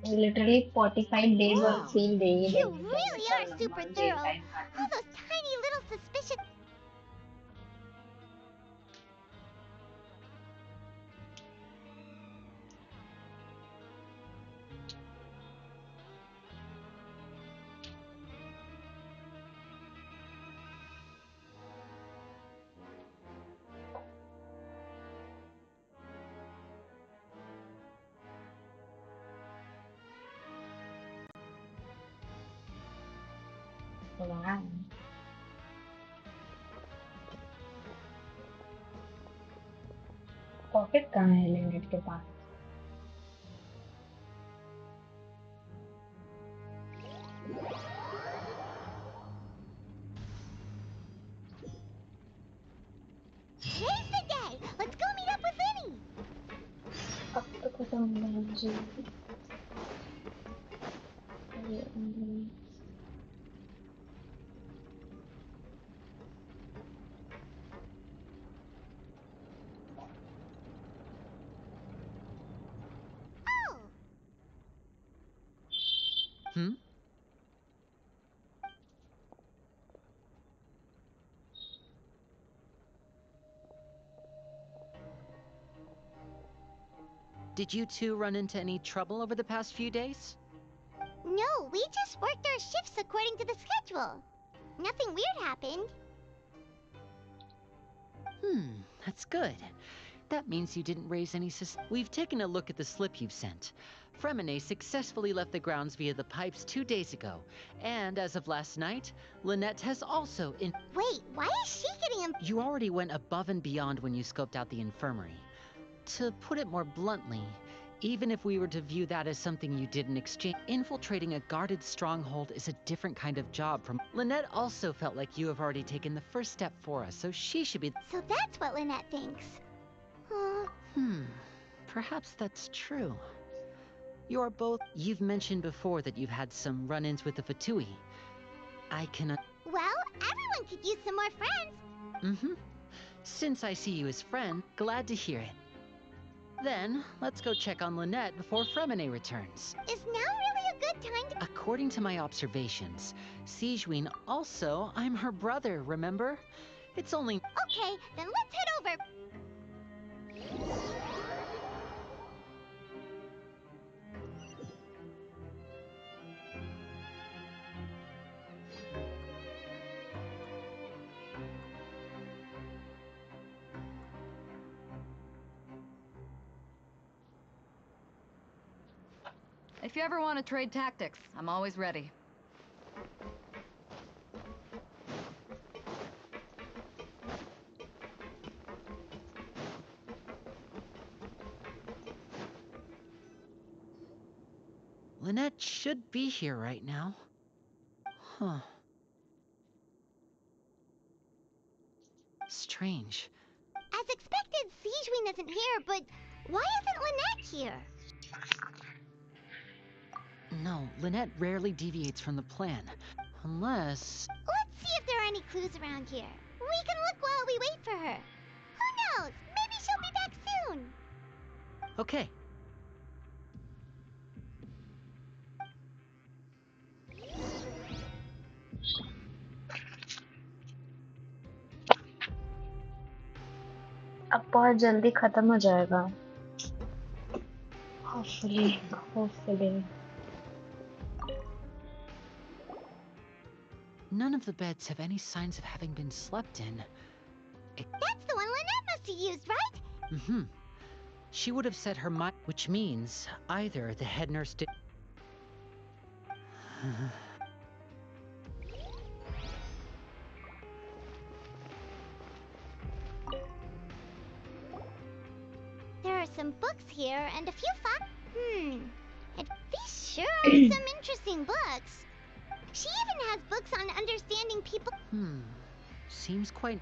literally 45 days और feel they he You नहीं really are super thorough. All those tiny little suspicious... वाह, pocket कहाँ है Lynette के पास? Today's the day! Let's go meet up with Vinny! अब तो खत्म हो गया मुझे। ये Hmm? Did you two run into any trouble over the past few days? No, we just worked our shifts according to the schedule. Nothing weird happened. That's good. That means you didn't raise any We've taken a look at the slip you've sent. Fremine successfully left the grounds via the pipes 2 days ago. And as of last night, Lynette has also Wait, why is she getting You already went above and beyond when you scoped out the infirmary. To put it more bluntly, even if we were to view that as something you did in exchange, infiltrating a guarded stronghold is a different kind of job from... Lynette also felt like you have already taken the first step for us, so she should be... So that's what Lynette thinks. Perhaps that's true. You're both... You've mentioned before that you've had some run-ins with the Fatui. I can... Well, everyone could use some more friends. Since I see you as friend, glad to hear it. Then, let's go check on Lynette before Fremine returns. Is now really a good time to... According to my observations, Sigewinne also, I'm her brother, remember? It's only... Okay, then let's head over. If you ever want to trade tactics, I'm always ready. Lynette should be here right now. Huh. Strange. As expected, Sigewinne isn't here, but why isn't Lynette here? No, Lynette rarely deviates from the plan. Unless... Let's see if there are any clues around here. We can look while we wait for her. Who knows? Maybe she'll be back soon. Okay. अब बहुत जल्दी खत्म हो जाएगा। Hopefully. None of the beds have any signs of having been slept in. That's the one Lynette must have used, right? She would have set her mind, which means either the head nurse did... There are some books here and a few These sure are some interesting books. She even has books on understanding people. Seems quite...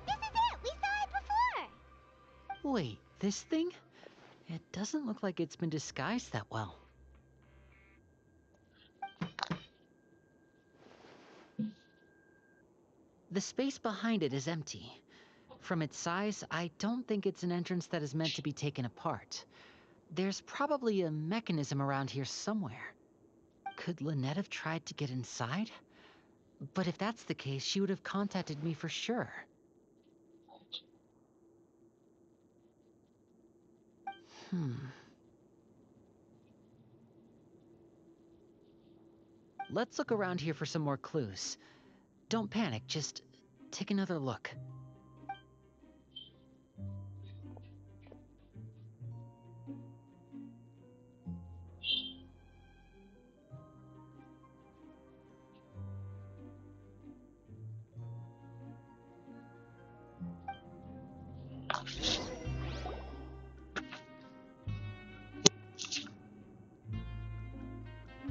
This is it! We saw it before! Wait, this thing? It doesn't look like it's been disguised that well. The space behind it is empty. From its size, I don't think it's an entrance that is meant to be taken apart. There's probably a mechanism around here somewhere. Could Lynette have tried to get inside? But if that's the case, she would have contacted me for sure. Let's look around here for some more clues. Don't panic, just take another look.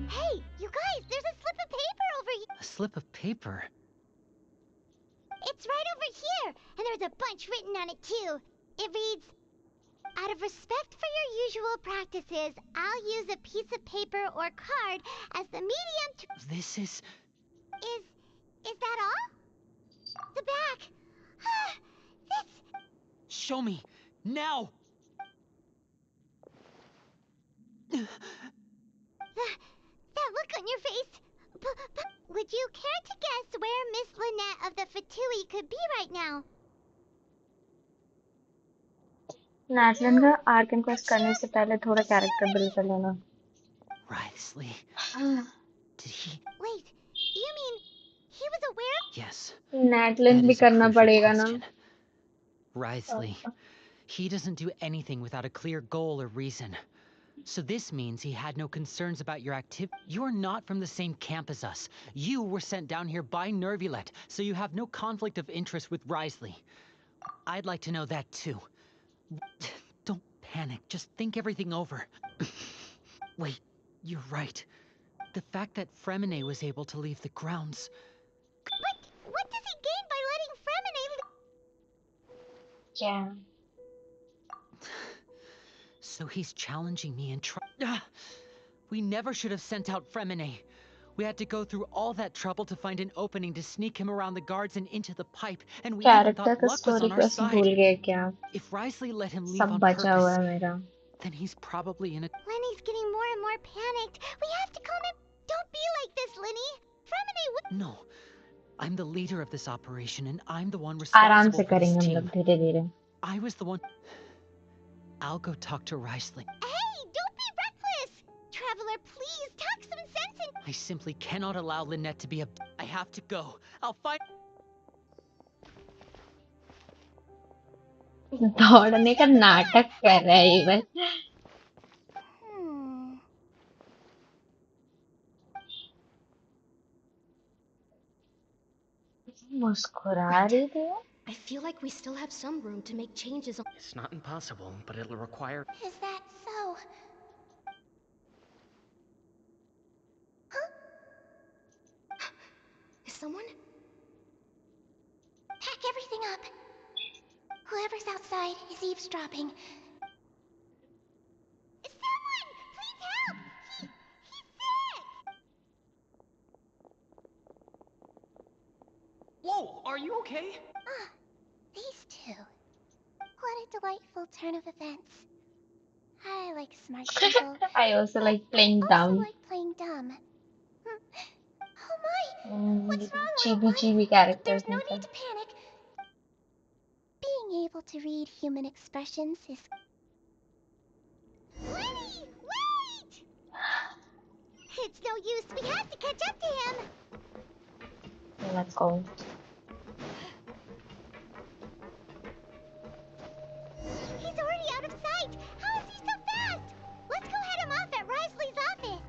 Hey, you guys, there's a slip of paper over here. A slip of paper? It's right over here, and there's a bunch written on it too. It reads, out of respect for your usual practices, I'll use a piece of paper or card as the medium to... This is... Is that all? The back. This... Show me! Now! That look on your face. Would you care to guess where Miss Lynette of the Fatui could be right now? नाटलन का Arkan quest करने से पहले थोड़ा character build कर लेना। Wriothesley. Did he... Wait, you mean he was aware? Yes. नाटलन भी करना पड़ेगा ना। Wriothesley. He doesn't do anything without a clear goal or reason. So this means he had no concerns about your activity. You're not from the same camp as us. You were sent down here by Nervulet, so you have no conflict of interest with Wriothesley. I'd like to know that too. Don't panic, just think everything over. Wait, you're right. The fact that Fremine was able to leave the grounds... But what does he gain by letting Fremine... Yeah. So he's challenging me and We never should have sent out Fremine. We had to go through all that trouble to find an opening to sneak him around the guards and into the pipe, and we even thought luck was on our side. If Wriothesley let him leave on purpose, then he's probably in a... Lenny's getting more and more panicked. We have to calm him. Don't be like this, Lenny. Fremine would... No. I'm the leader of this operation, and I'm the one responsible for this team. I was the one... I'll go talk to Wriothesley. Hey, don't be reckless! Traveler, please, talk some sense in... I simply cannot allow Lynette to be a... I have to go. I'll find... दौड़ने का नाटक कर रहा है ये बस। मुस्कुरा रही थी। I feel like we still have some room to make changes. It's not impossible, but it'll require... Is that so? Huh? Is someone? Pack everything up. Whoever's outside is eavesdropping. Someone! Please help! He's sick! Whoa, are you okay? Ah, these two. What a delightful turn of events. I like smart people. I also like playing dumb. I like playing dumb. Oh my! What's wrong, chibi characters. There's no need to panic. Being able to read human expressions is... Lenny! Wait! It's no use. We have to catch up to him. Let's go. He's already out of sight. How is he so fast? Let's go head him off at Wriothesley's office.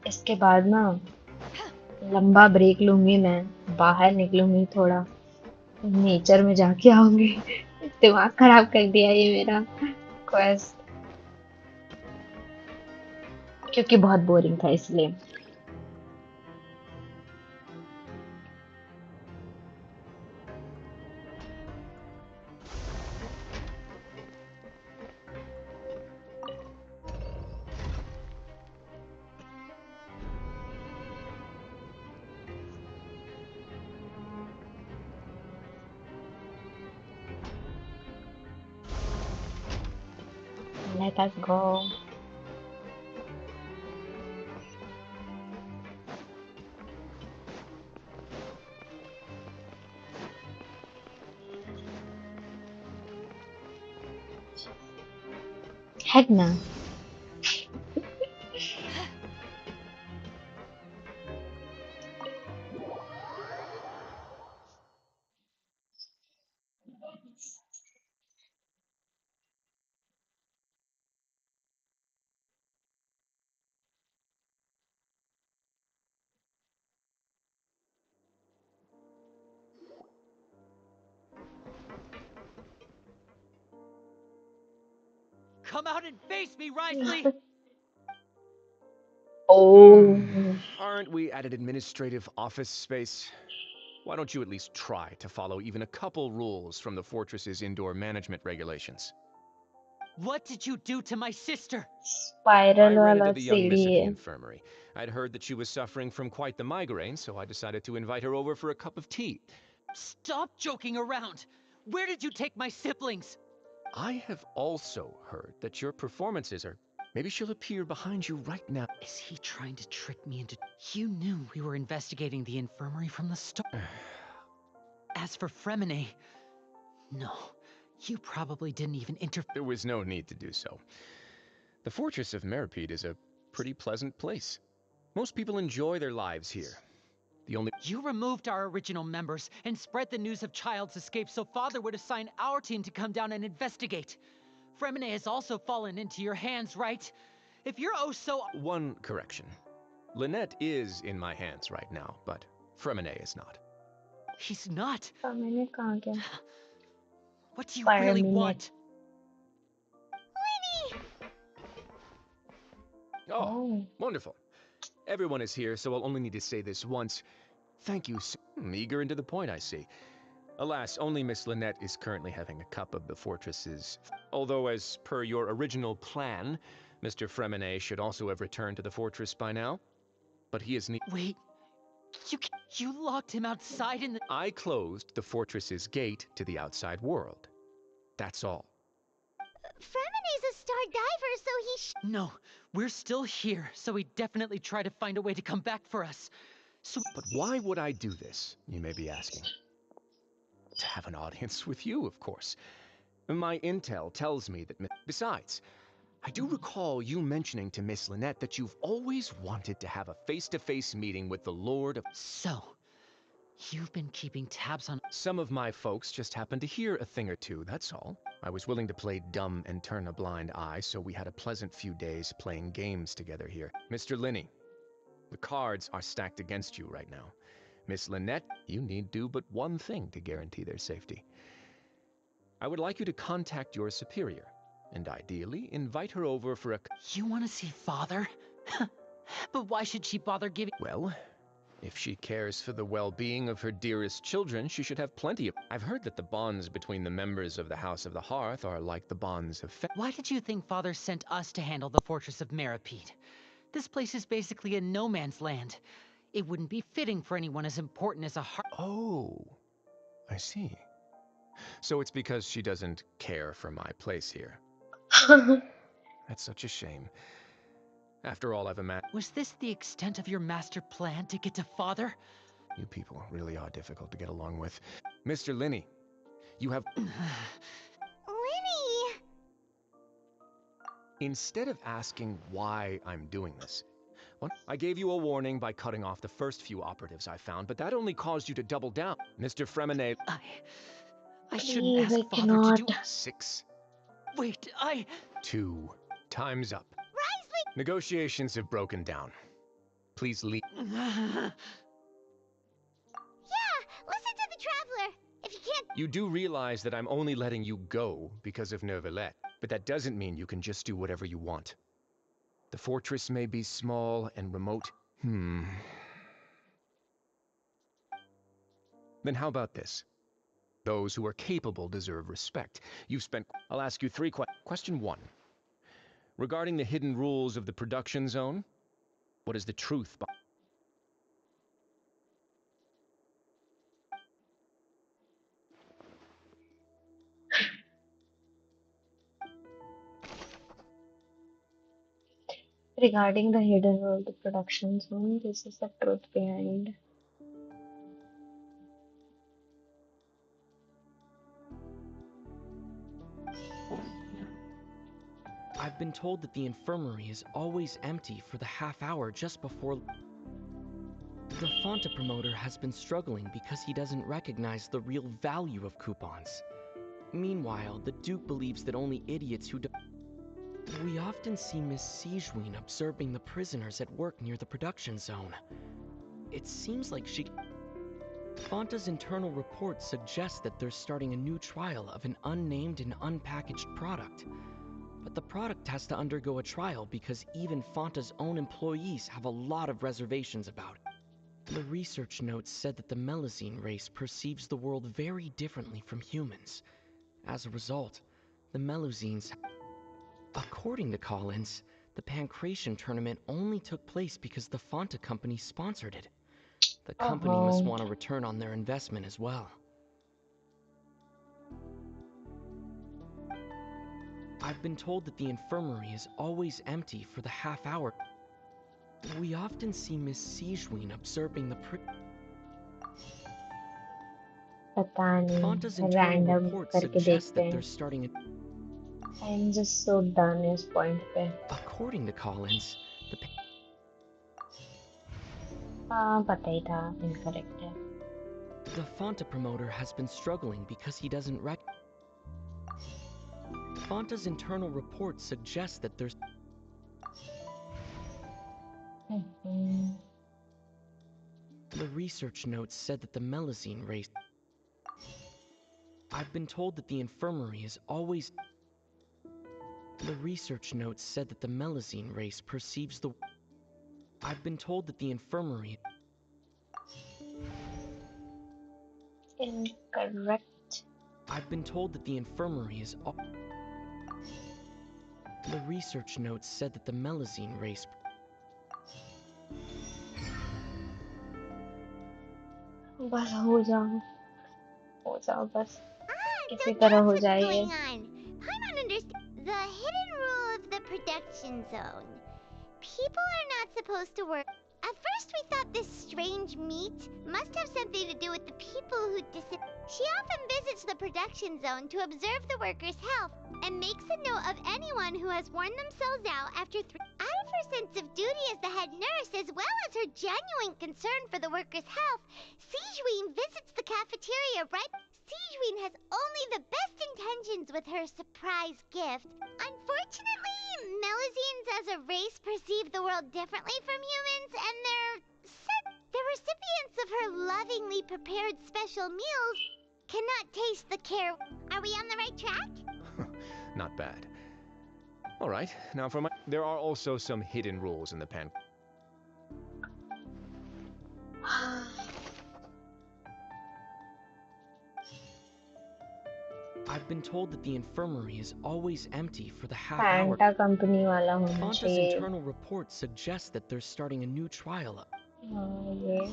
इसके बाद ना लंबा break लूंगी मैं, बाहर निकलूंगी, थोड़ा nature में जाके आऊंगी। दिमाग खराब कर दिया ये मेरा क्वेस्ट, क्योंकि बहुत बोरिंग था इसलिए। Let us go. Heck no. Come out and face me, Risley! Oh. Aren't we at an administrative office space? Why don't you at least try to follow even a couple rules from the fortress's indoor management regulations? What did you do to my sister? I Spiral ran into वाला the young miss at सीढ़ी the है. infirmary. I'd heard that she was suffering from quite the migraine, so I decided to invite her over for a cup of tea. Stop joking around! Where did you take my siblings? I have also heard that your performances are... Maybe she'll appear behind you right now. Is he trying to trick me into... You knew we were investigating the infirmary from the start. As for Fremine... No, you probably didn't even There was no need to do so. The Fortress of Meripede is a pretty pleasant place. Most people enjoy their lives here. The only... You removed our original members and spread the news of Child's escape so Father would assign our team to come down and investigate. Fremine has also fallen into your hands, right? If you're oh so... One correction. Lynette is in my hands right now, but Fremine is not. He's not. मैंने कहा क्या? What do you really want? Oh, wonderful. Everyone is here, so I'll only need to say this once. Thank you so... Eager and to the point, I see. Alas, only Miss Lynette is currently having a cup of the fortress's... Although, as per your original plan, Mr. Fremine should also have returned to the fortress by now. But he is... Wait, you locked him outside in the... I closed the fortress's gate to the outside world. That's all. Fremine's a star diver, so he No, we're still here, so he'd definitely try to find a way to come back for us. So... But why would I do this, you may be asking? To have an audience with you, of course. My intel tells me that... Besides, I do recall you mentioning to Miss Lynette that you've always wanted to have a face-to-face meeting with the Lord of... So, you've been keeping tabs on... Some of my folks just happened to hear a thing or two, that's all. I was willing to play dumb and turn a blind eye, so we had a pleasant few days playing games together here. Mr. Linney, the cards are stacked against you right now. Miss Lynette, you need do but one thing to guarantee their safety. I would like you to contact your superior, and ideally invite her over for a... You want to see Father? But why should she bother giving... Well, if she cares for the well-being of her dearest children, she should have plenty of... I've heard that the bonds between the members of the House of the Hearth are like the bonds of... Why did you think Father sent us to handle the Fortress of Meripede? This place is basically a no-man's land. It wouldn't be fitting for anyone as important as a heart... Oh, I see. So it's because she doesn't care for my place here. That's such a shame. After all I've imagined... Was this the extent of your master plan to get to Father? You people really are difficult to get along with. Mr. Linney, you have... Linney! Instead of asking why I'm doing this, well, I gave you a warning by cutting off the first few operatives I found, but that only caused you to double down. Mr. Fremine... I shouldn't ask I Father cannot. to do... 6. Wait, 2. Time's up. Risley! Negotiations have broken down. Please leave. Yeah, listen to the Traveler. If you can't... You do realize that I'm only letting you go because of Neuvillette, but that doesn't mean you can just do whatever you want. The fortress may be small and remote. Then how about this? Those who are capable deserve respect. You've spent... I'll ask you 3 questions. Question 1. Regarding the hidden rules of the production zone, what is the truth behind... Regarding the hidden world, the production zone, this is the truth behind. I've been told that the infirmary is always empty for the half hour just before. The Fonta promoter has been struggling because he doesn't recognize the real value of coupons. Meanwhile, the Duke believes that only idiots who We often see Miss Sijween observing the prisoners at work near the production zone. It seems like she... Fonta's internal report suggests that they're starting a new trial of an unnamed and unpackaged product. But the product has to undergo a trial because even Fonta's own employees have a lot of reservations about it. The research notes said that the Melazine race perceives the world very differently from humans. As a result, the Melazines... According to Collins, the Pancration tournament only took place because the Fonta company sponsored it. The company must want a return on their investment as well. I've been told that the infirmary is always empty for the half hour. We often see Miss Sijween observing the पता नहीं, Fonta's internal random report करके suggests देखते that हैं. they're starting a... I'm just so done इस point पे. According to Collins, the हाँ पता ही था, incorrect है. The Fonta promoter has been struggling because he doesn't Fonta's internal report suggests that there's... The research notes said that the Melazine race... I've been told that the infirmary is always... The research notes said that the Melazine race perceives the... I've been told that the infirmary... Incorrect. I've been told that the infirmary is... The research notes said that the Melazine race... बस हो जाओ बस. किसी तरह हो जाए ये. Paimon understands the hidden rule of the production zone. People are not supposed to work. At first we thought this strange meat must have something to do with the people who She often visits the production zone to observe the workers' health and makes a note of anyone who has worn themselves out after 3. Out of her sense of duty as the head nurse, as well as her genuine concern for the workers' health, Sijween visits the cafeteria right. Sijween has only the best intentions with her surprise gift. Unfortunately, Melazines as a race perceive the world differently from humans, and the recipients of her lovingly prepared special meals cannot taste the care. Are we on the right track? Not bad. Alright, now for my... There are also some hidden rules in the pan... I've been told that the infirmary is always empty for the half hour. Fanta company वाला होना Fonta's चाहिए. internal report suggests that they're starting a new trial. ये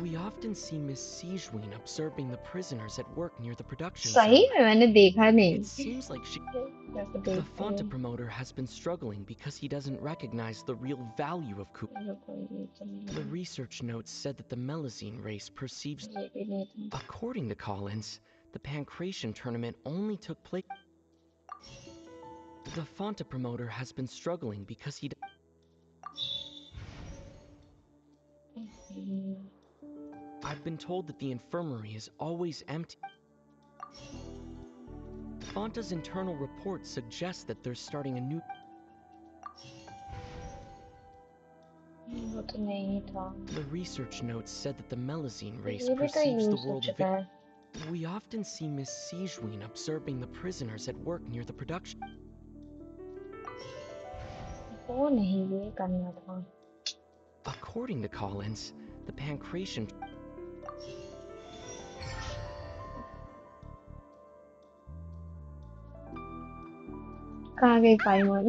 We often see Miss Sijween observing the prisoners at work near the production सही zone. में मैंने देखा नहीं. It seems like she... वैसे The देखती Fonta हूँ. promoter has been struggling because he doesn't recognize the real value of The research notes said that the Melazine race perceives... ये भी नहीं था. According to Collins, the Pancration tournament only took place... The Fonta promoter has been struggling because he... I've been told that the infirmary is always empty. Fonta's internal report suggests that they're starting a new... वो तो नहीं था. The research notes said that the Melazine race ये भी तो perceives the use हो world... चुका है. We often see Miss Sijween observing the prisoners at work near the production... वो नहीं, ये करना था. According to Collins, the Pancration... कहाँ गई पाइमोन?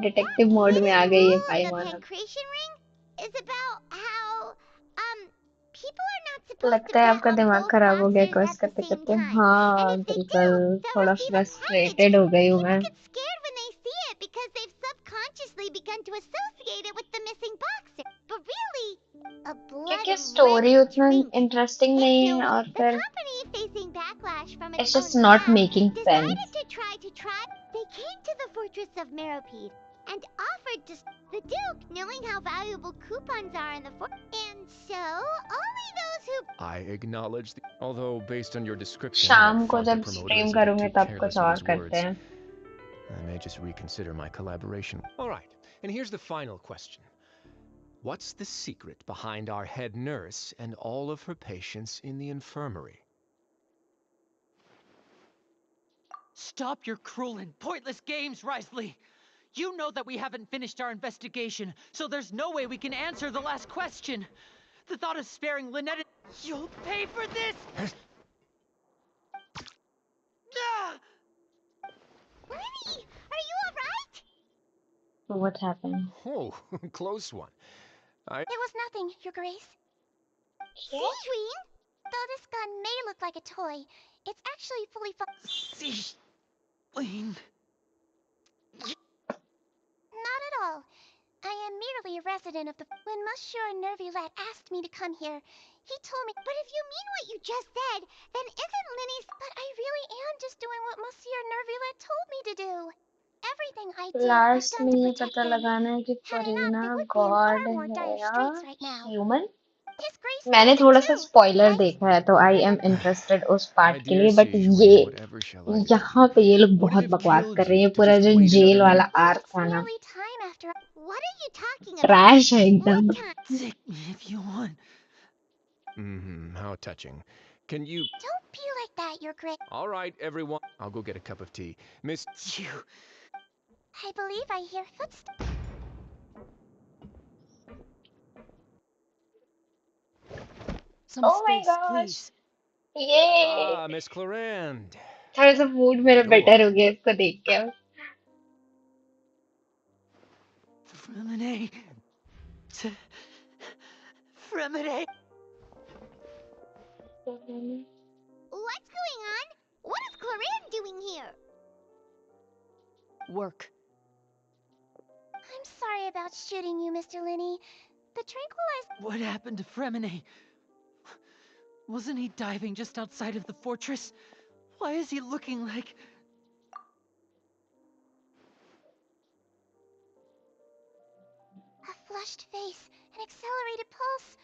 डिटेक्टिव मोड में आ गई है पाइमोन. Pancration ring is about how people are not supposed लगता है आपका दिमाग खराब हो गया क्वेस्ट करते करते. हाँ बिल्कुल, थोड़ा फ्रस्ट्रेटेड हो गई हूँ मैं. scared when they see it because they've subconsciously begun to associate it with the missing boxer. But really, a क्योंकि blood-red स्टोरी उतना drink. इंटरेस्टिंग It's नहीं no है way. और The फिर company, facing backlash from its it's own just not staff, making decided sense. to try. They came to the fortress of Meropide and offered to. The Duke, knowing how valuable coupons are in the and so only those who. I acknowledge the... Although, based on your description, that शाम को Fonta जब promoter stream is a bit करूंगे too तब कुछ careless with और his करते words. हैं. I may just reconsider my collaboration. All right, and here's the final question. What's the secret behind our head nurse and all of her patients in the infirmary? Stop your cruel and pointless games, Risley! You know that we haven't finished our investigation, so there's no way we can answer the last question. The thought of sparing Lynette... You'll pay for this! Ah! Lenny, are you alright? What happened? Oh, close one. It was nothing, Your Grace. Yeah? Sejuin? Though this gun may look like a toy, it's actually fully Sejuin... Not at all. I am merely a resident of the... When Monsieur Nervulette asked me to come here, he told me... But if you mean what you just said, then isn't Linny's... But I really am just doing what Monsieur Nervulette told me to do. Everything I do, I've last done में to ये protect पता them. लगाना है कि Had I not, Farina they would be in God far more है dire या straits right now. Human. His Grace मैंने knows it थोड़ा सा too. स्पॉइलर देखा है तो आई एम इंटरेस्टेड उस My पार्ट के dear लिए बट ये Sejuin, whatever shall I do? यहाँ पे ये लोग Would it बहुत have बकवास killed कर रहे you हैं. to पूरा just जो wait जेल another वाला minute? आर्क It's था ना, merely time after... What are you talking about? Trash है एकदम. What time? Take me if you want. How touching. Can you... Don't be like that, Your Grace. All right, everyone. I'll go get a cup of tea. Miss... You... I believe I hear footsteps. Some Oh my space, gosh, please. ये Ah, Miss Clarend. थोड़ा सा mood मेरा Go better on. हो गया इसको देख के. Fremine... Fremine... What's going on? What is Clarine doing here? Work. I'm sorry about shooting you, Mr. Linney. The tranquilizer... What happened to Fremine? Wasn't he diving just outside of the fortress? Why is he looking like... A flushed face, an accelerated pulse.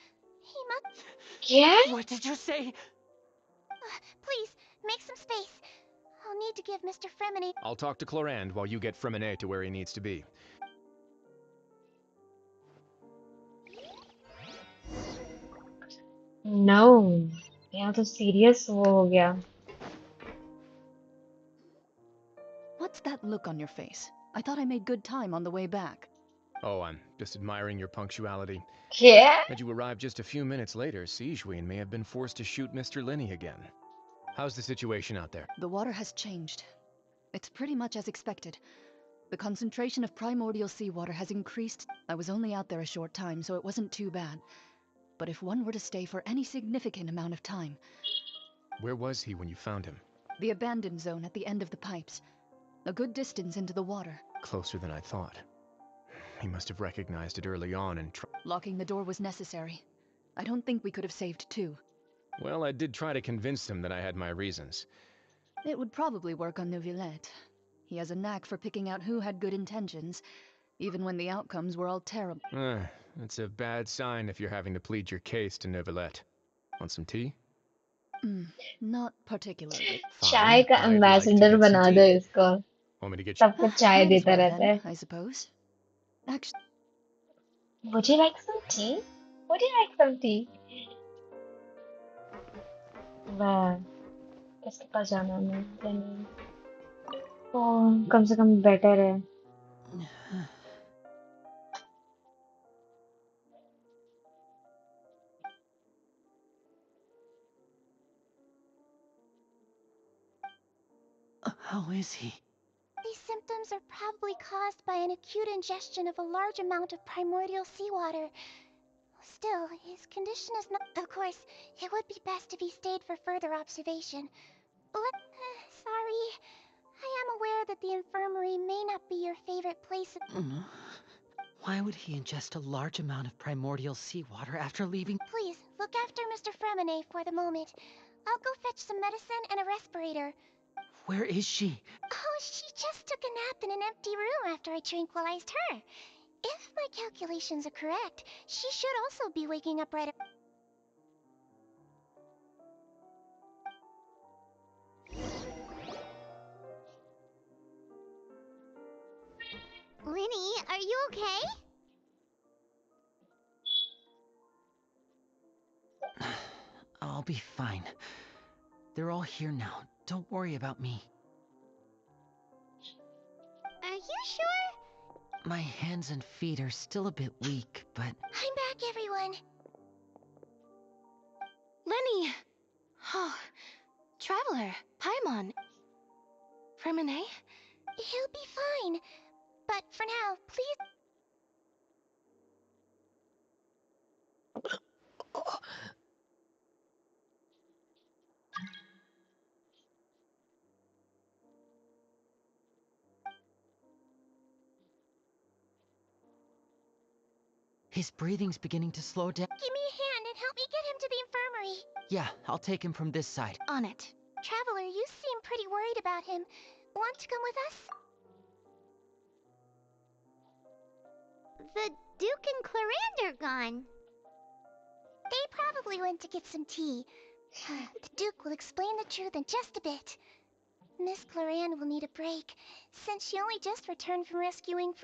He must... क्या? What did you say? Please, make some space. I'll need to give Mr. Fremine... I'll talk to Clarend while you get Fremine to where he needs to be. No, यहाँ तो serious वो हो गया. What's that look on your face? I thought I made good time on the way back. Oh, I'm just admiring your punctuality. क्या? Had you arrived just a few minutes later, Sejuin may have been forced to shoot Mr. Linney again. How's the situation out there? The water has changed. It's pretty much as expected. The concentration of primordial seawater has increased. I was only out there a short time, so it wasn't too bad. But if one were to stay for any significant amount of time... Where was he when you found him? The abandoned zone at the end of the pipes. A good distance into the water. Closer than I thought. He must have recognized it early on and Locking the door was necessary. I don't think we could have saved two. Well, I did try to convince him that I had my reasons. It would probably work on Neuvillette. He has a knack for picking out who had good intentions, even when the outcomes were all terrible. That's a bad sign if you're having to plead your case to Neuvillette. Want some tea? Not particularly. चाय का I'd like to ambassador get some बना दो tea. इसको. Want me to get you? सबको चाय Might as देता well रहता then, है. I suppose. Actually, Would you like some tea? Would you like some tea? वाह, किसके पास जाना है मैं? ओह, कम से कम बेटर है. How is he? These symptoms are probably caused by an acute ingestion of a large amount of primordial seawater. Still, his condition is not... Of course, it would be best if he stayed for further observation. Sorry. I am aware that the infirmary may not be your favorite place. Why would he ingest a large amount of primordial seawater after leaving? Please, look after Mr. Fremine for the moment. I'll go fetch some medicine and a respirator. Where is she? Oh, she just took a nap in an empty room after I tranquilized her. If my calculations are correct, she should also be waking up right. Linny, are you okay? I'll be fine. They're all here now. Don't worry about me. Are you sure? My hands and feet are still a bit weak, but... I'm back, everyone. Lenny! Oh, Traveler, Paimon. Fremine? He'll be fine. But for now, please... His breathing's beginning to slow down. Give me a hand and help me get him to the infirmary. Yeah, I'll take him from this side. On it. Traveler, you seem pretty worried about him. Want to come with us? The Duke and Clarande are gone. They probably went to get some tea. The Duke will explain the truth in just a bit. Miss Clarande will need a break, since she only just returned from rescuing...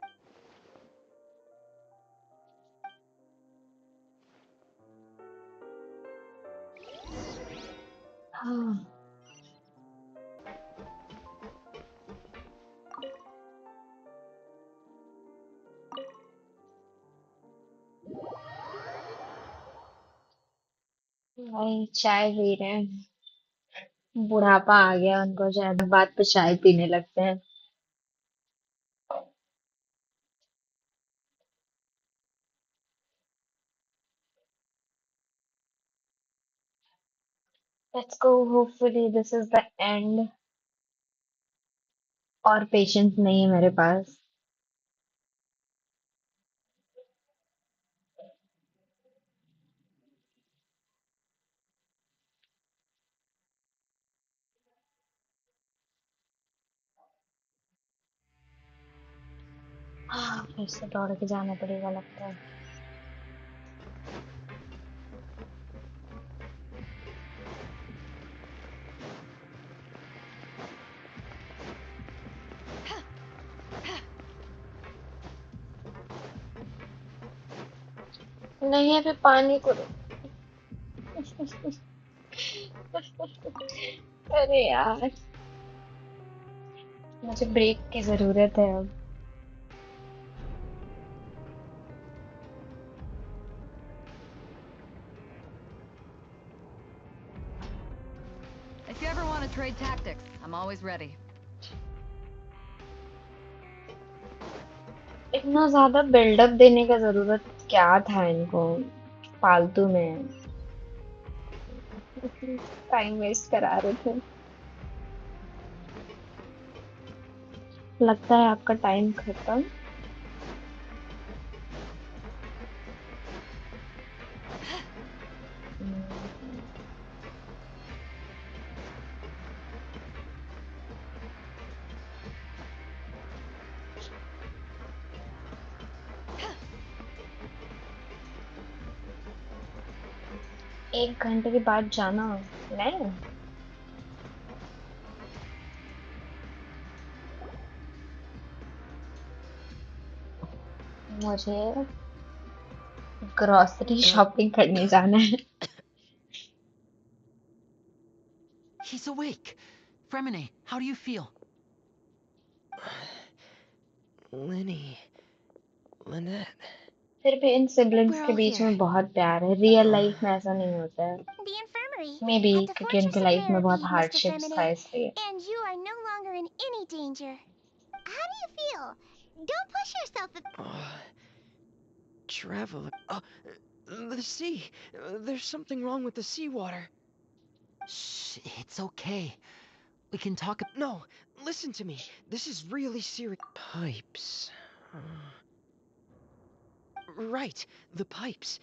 भाई चाय P रहे हैं। बुढ़ापा आ गया उनको, शायद बात पे चाय पीने लगते हैं। Let's go. Hopefully this is the end. और पेशेंस नहीं है मेरे पास। फिर से दौड़ के जाना पड़ेगा लगता है। नहीं अभी पानी को अरे यार मुझे ब्रेक की जरूरत है अब। If you ever want to trade tactics, I'm always ready. इतना ज्यादा बिल्डअप देने का जरूरत क्या था इनको फालतू में। टाइम वेस्ट करा रहे थे। लगता है आपका टाइम खत्म। एक घंटे के बाद जाना मैं मुझे ग्रोसरी शॉपिंग करने जाना है। He's awake. Fremine, how do you feel? Lenny. Lynette. फिर भी इन सिबलिंग्स We're के all बीच here. में बहुत प्यार है। रियल लाइफ में ऐसा नहीं होता है। The infirmary. May be At the क्योंकि उनके Fortress of लाइफ में बहुत Maripede, Mr. हार्डशिप्स था Fremine. इसलिए। And you are no longer in any danger. How do you feel? Don't push yourself. Traveler. The sea. There's something wrong with the seawater. Shh, it's okay. We can talk. No, listen to me. This is really serious. Pipes. Right, the pipes.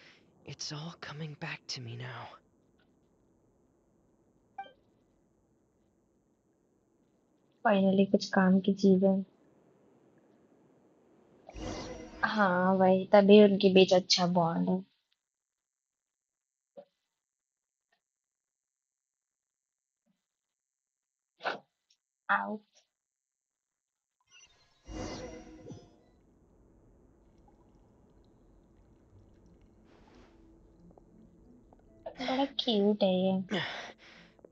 It's all coming back to me now. Finally कुछ काम की चीजें. हाँ वही, तभी उनके बीच अच्छा bond है. आओ. बड़ा क्यूट है ये.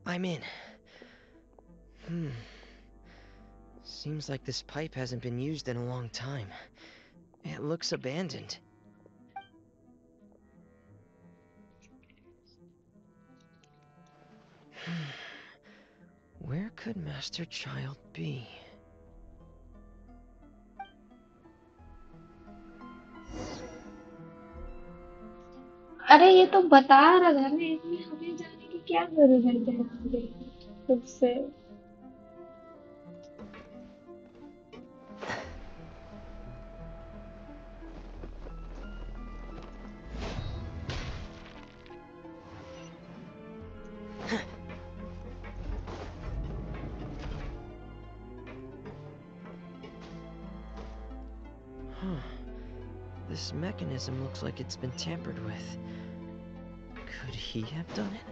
I'm in. Seems like this pipe hasn't been used in a long time. It looks abandoned. Where could Master Child be? अरे ये तो बता रहा था ना, इसमें हमें जाने की क्या जरूरत है आगे खुद से. This mechanism looks like it's been tampered with. Could he have done it?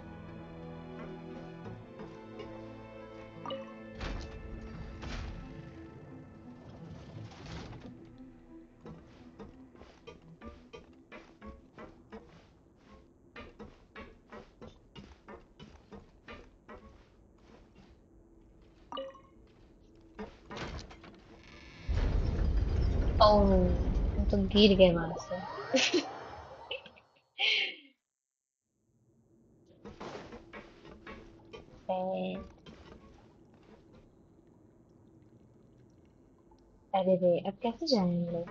ओह, हम तो गिर गए वहां से. अरे रे, अब कैसे जाएंगे हम लोग?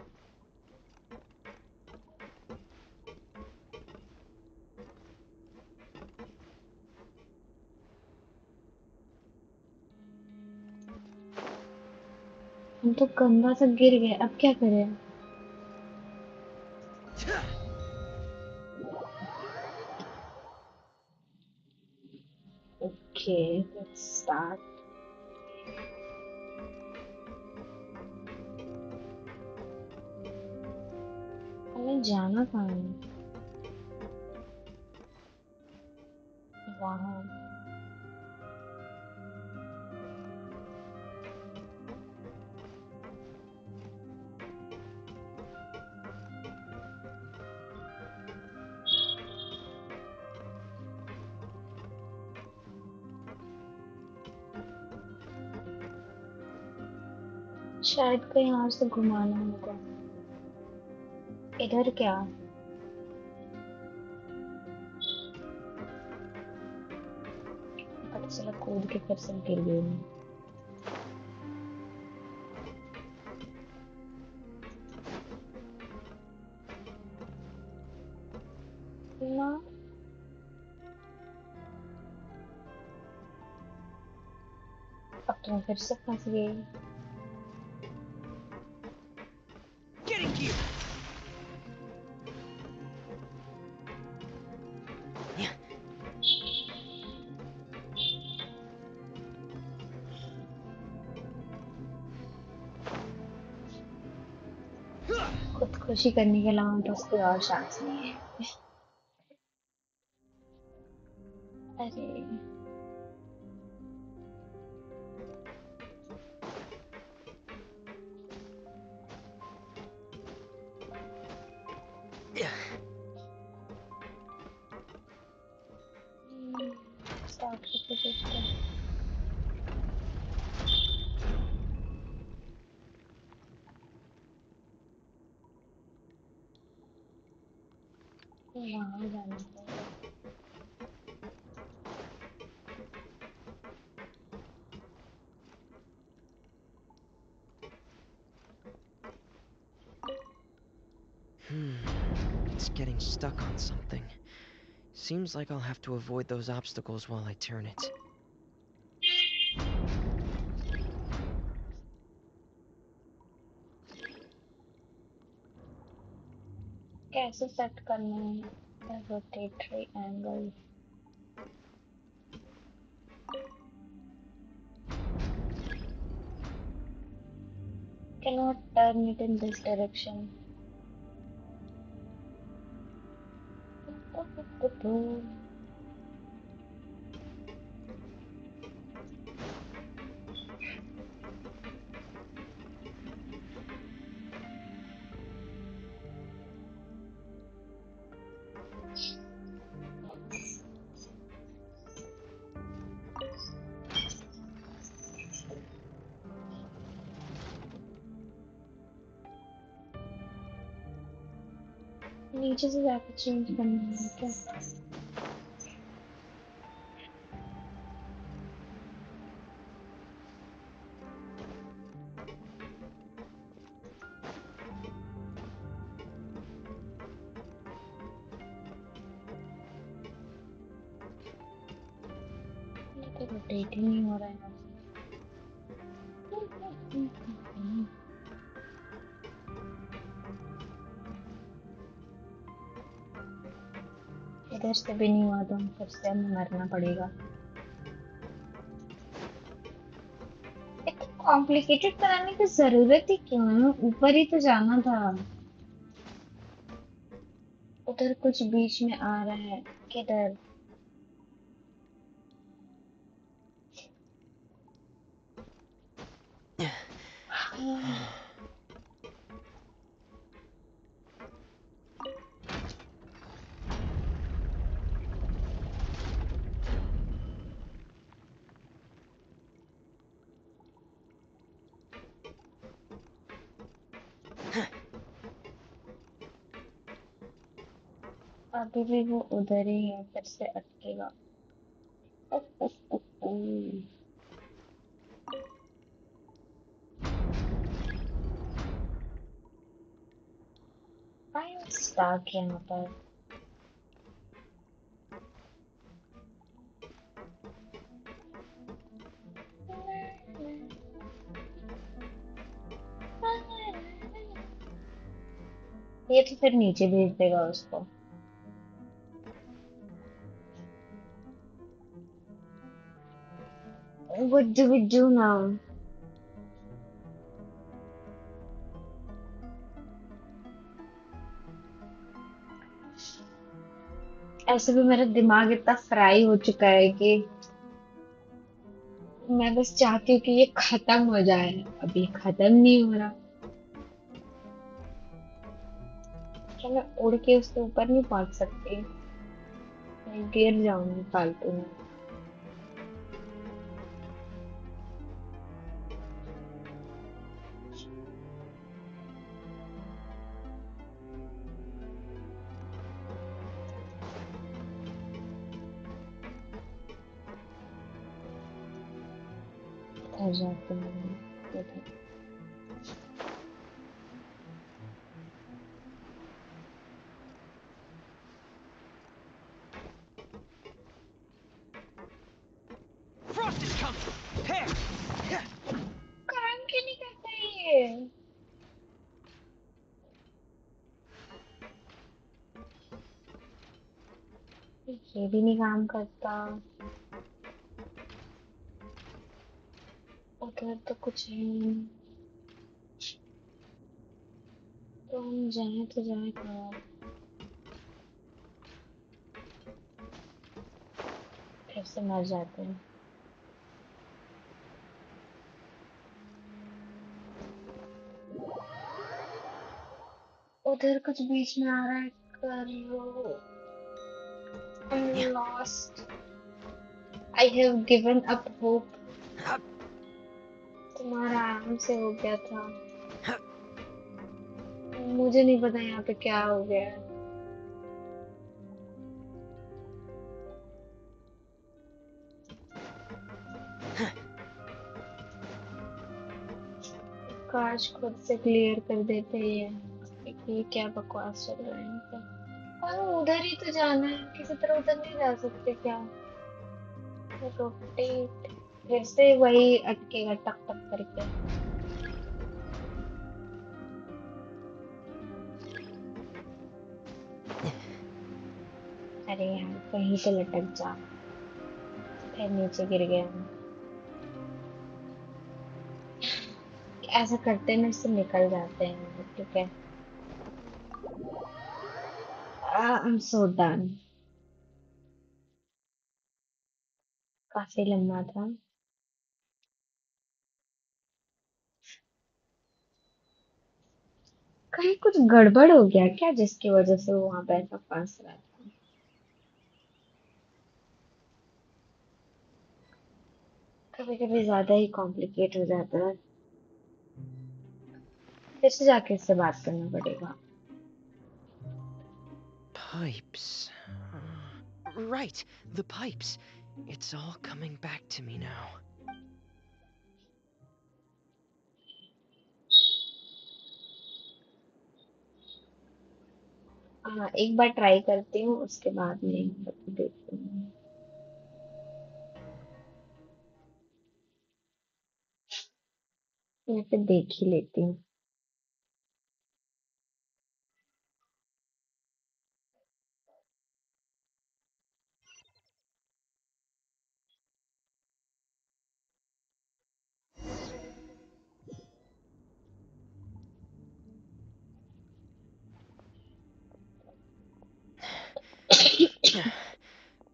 हम तो गंदा सा गिर गए, अब क्या करें? Okay, let's start. हमें जाना कहाँ है? वहाँ. शायद कहीं यहाँ से घुमाना होगा. इधर क्या? पता चला कूद के फिर से गिर गई मैं. ना. अब तो मैं फिर से फंस गई. Getting you! खुदकुशी करने के अलावा तो उसकी और चांस नहीं है. अरे स्टार्ट करके देखते हैं. वहाँ जाना पड़ेगा. It's getting stuck on something. Seems like I'll have to avoid those obstacles while I turn it. कैसे सेट करना है rotary angle? Cannot turn it in this direction. नीचे से जाकर चेंज करना है क्या? ये तो रोटेट ही नहीं हो रहा है। इधर से भी नहीं हुआ तो फिर से हमें मरना पड़ेगा। इतना कॉम्प्लिकेटेड कराने की जरूरत ही क्यों है? ऊपर ही तो जाना था। उधर कुछ बीच में आ रहा है। किधर? अभी भी वो उधर ही है, फिर से अटकेगा। आई एम स्टक यहाँ पर। ये तो फिर नीचे भेज देगा उसको। What do we do now? ऐसे भी मेरा दिमाग इतना फ्राई हो चुका है कि मैं बस चाहती हूँ कि ये खत्म हो जाए। अभी खत्म नहीं हो रहा। क्या मैं उड़ के उसके ऊपर नहीं पहुंच सकती? मैं गिर जाऊंगी फालतू में। उधर जाते हैं उधर। Frost is coming! Here! काम क्यों नहीं करता ये? ये भी नहीं काम करता। उधर तो कुछ है नहीं। तो हम जाए तो जाए कहाँ? फिर से मर जाते हैं। उधर कुछ बीच में आ रहा है। करो। I'm lost. I have given up hope. तुम्हारा आराम से हो गया था। मुझे नहीं पता यहाँ पे क्या हो गया है। काश खुद से क्लियर कर देते ये क्या बकवास चल रहा है यहाँ पे। और उधर ही तो जाना है, किसी तरह उधर नहीं जा सकते क्या? रोटेट। फिर से वही अटकेगा टक टक करके। अरे यार कहीं तो लटक जा, फिर नीचे गिर गया। ऐसा करते में से निकल जाते हैं, ठीक है। I'm so done। काफी लंबा था। कहीं कुछ गड़बड़ हो गया क्या जिसकी वजह से वो वहां पे ऐसा फंस रहा था? कभी कभी ज्यादा ही कॉम्प्लिकेट हो जाता है। फिर से जाके इससे बात करना पड़ेगा। Pipes. Right, the pipes. It's all coming back to me now. हाँ एक बार ट्राई करती हूँ, उसके बाद में देखती हूँ। मैं फिर देख ही लेती हूँ।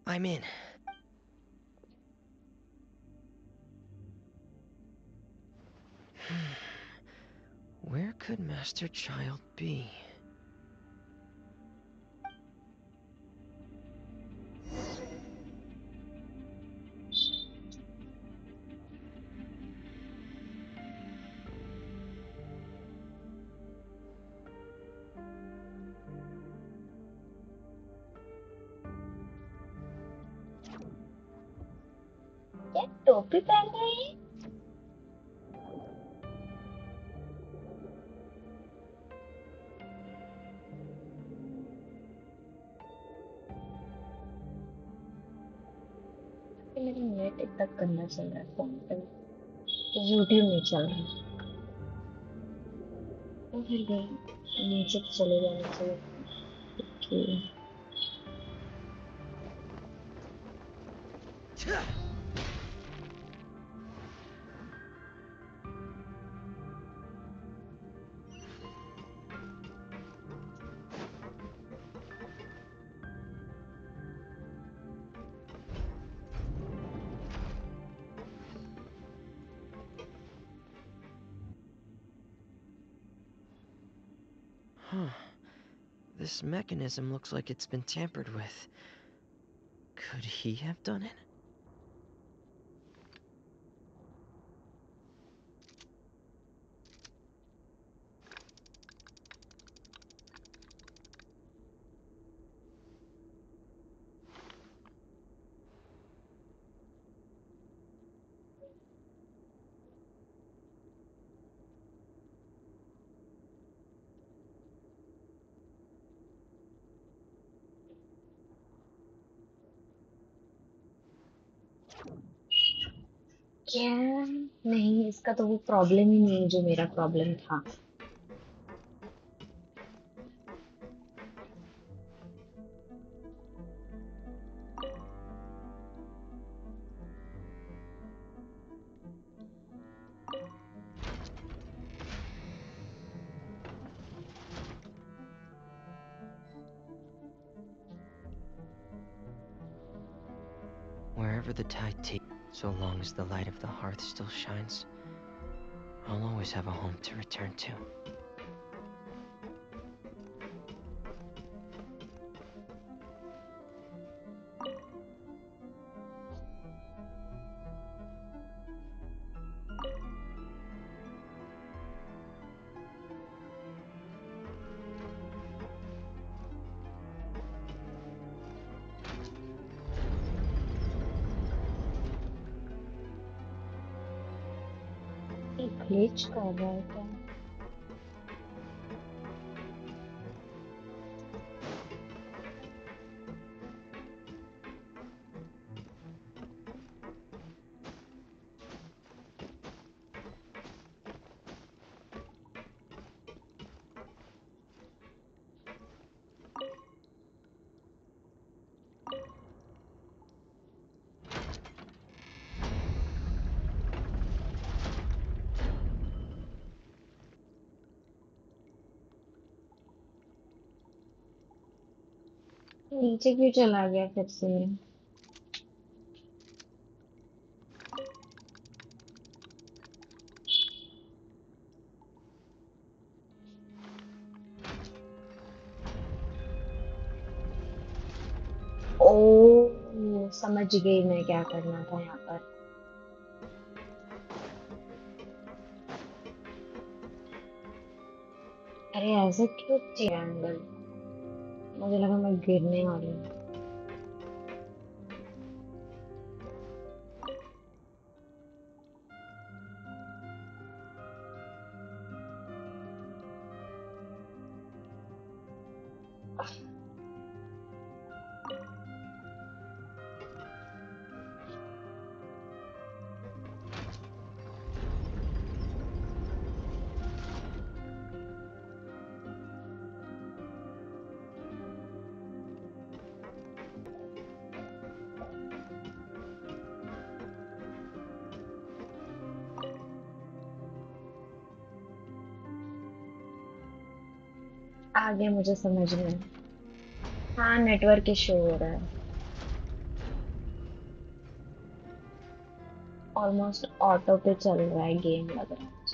I'm in. Where could Master Child be? क्या टोपी पहन रही है? कि मेरा नेट इतना गंदा चल रहा है फोन पे, यूट्यूब नहीं चल रहा। तो फिर गई नीचे तो चले जाना चाहिए। Okay. Huh. This mechanism looks like it's been tampered with. Could he have done it? क्या? नहीं, इसका तो वो प्रॉब्लम ही नहीं है जो मेरा प्रॉब्लम था। Wherever the tide takes, so long as the light of the hearth still shines, I'll always have a home to return to. ये ग्लिच कर रहा है क्या? नीचे क्यों चला गया फिर से? ओ समझ गई मैं क्या करना था यहाँ पर। अरे ऐसे क्यों एंगल? मुझे लगा मैं गिरने वाली हूँ। आगे मुझे समझ में। हाँ नेटवर्क इशू हो रहा है। ऑलमोस्ट ऑटो पे चल रहा है गेम लग रहा है।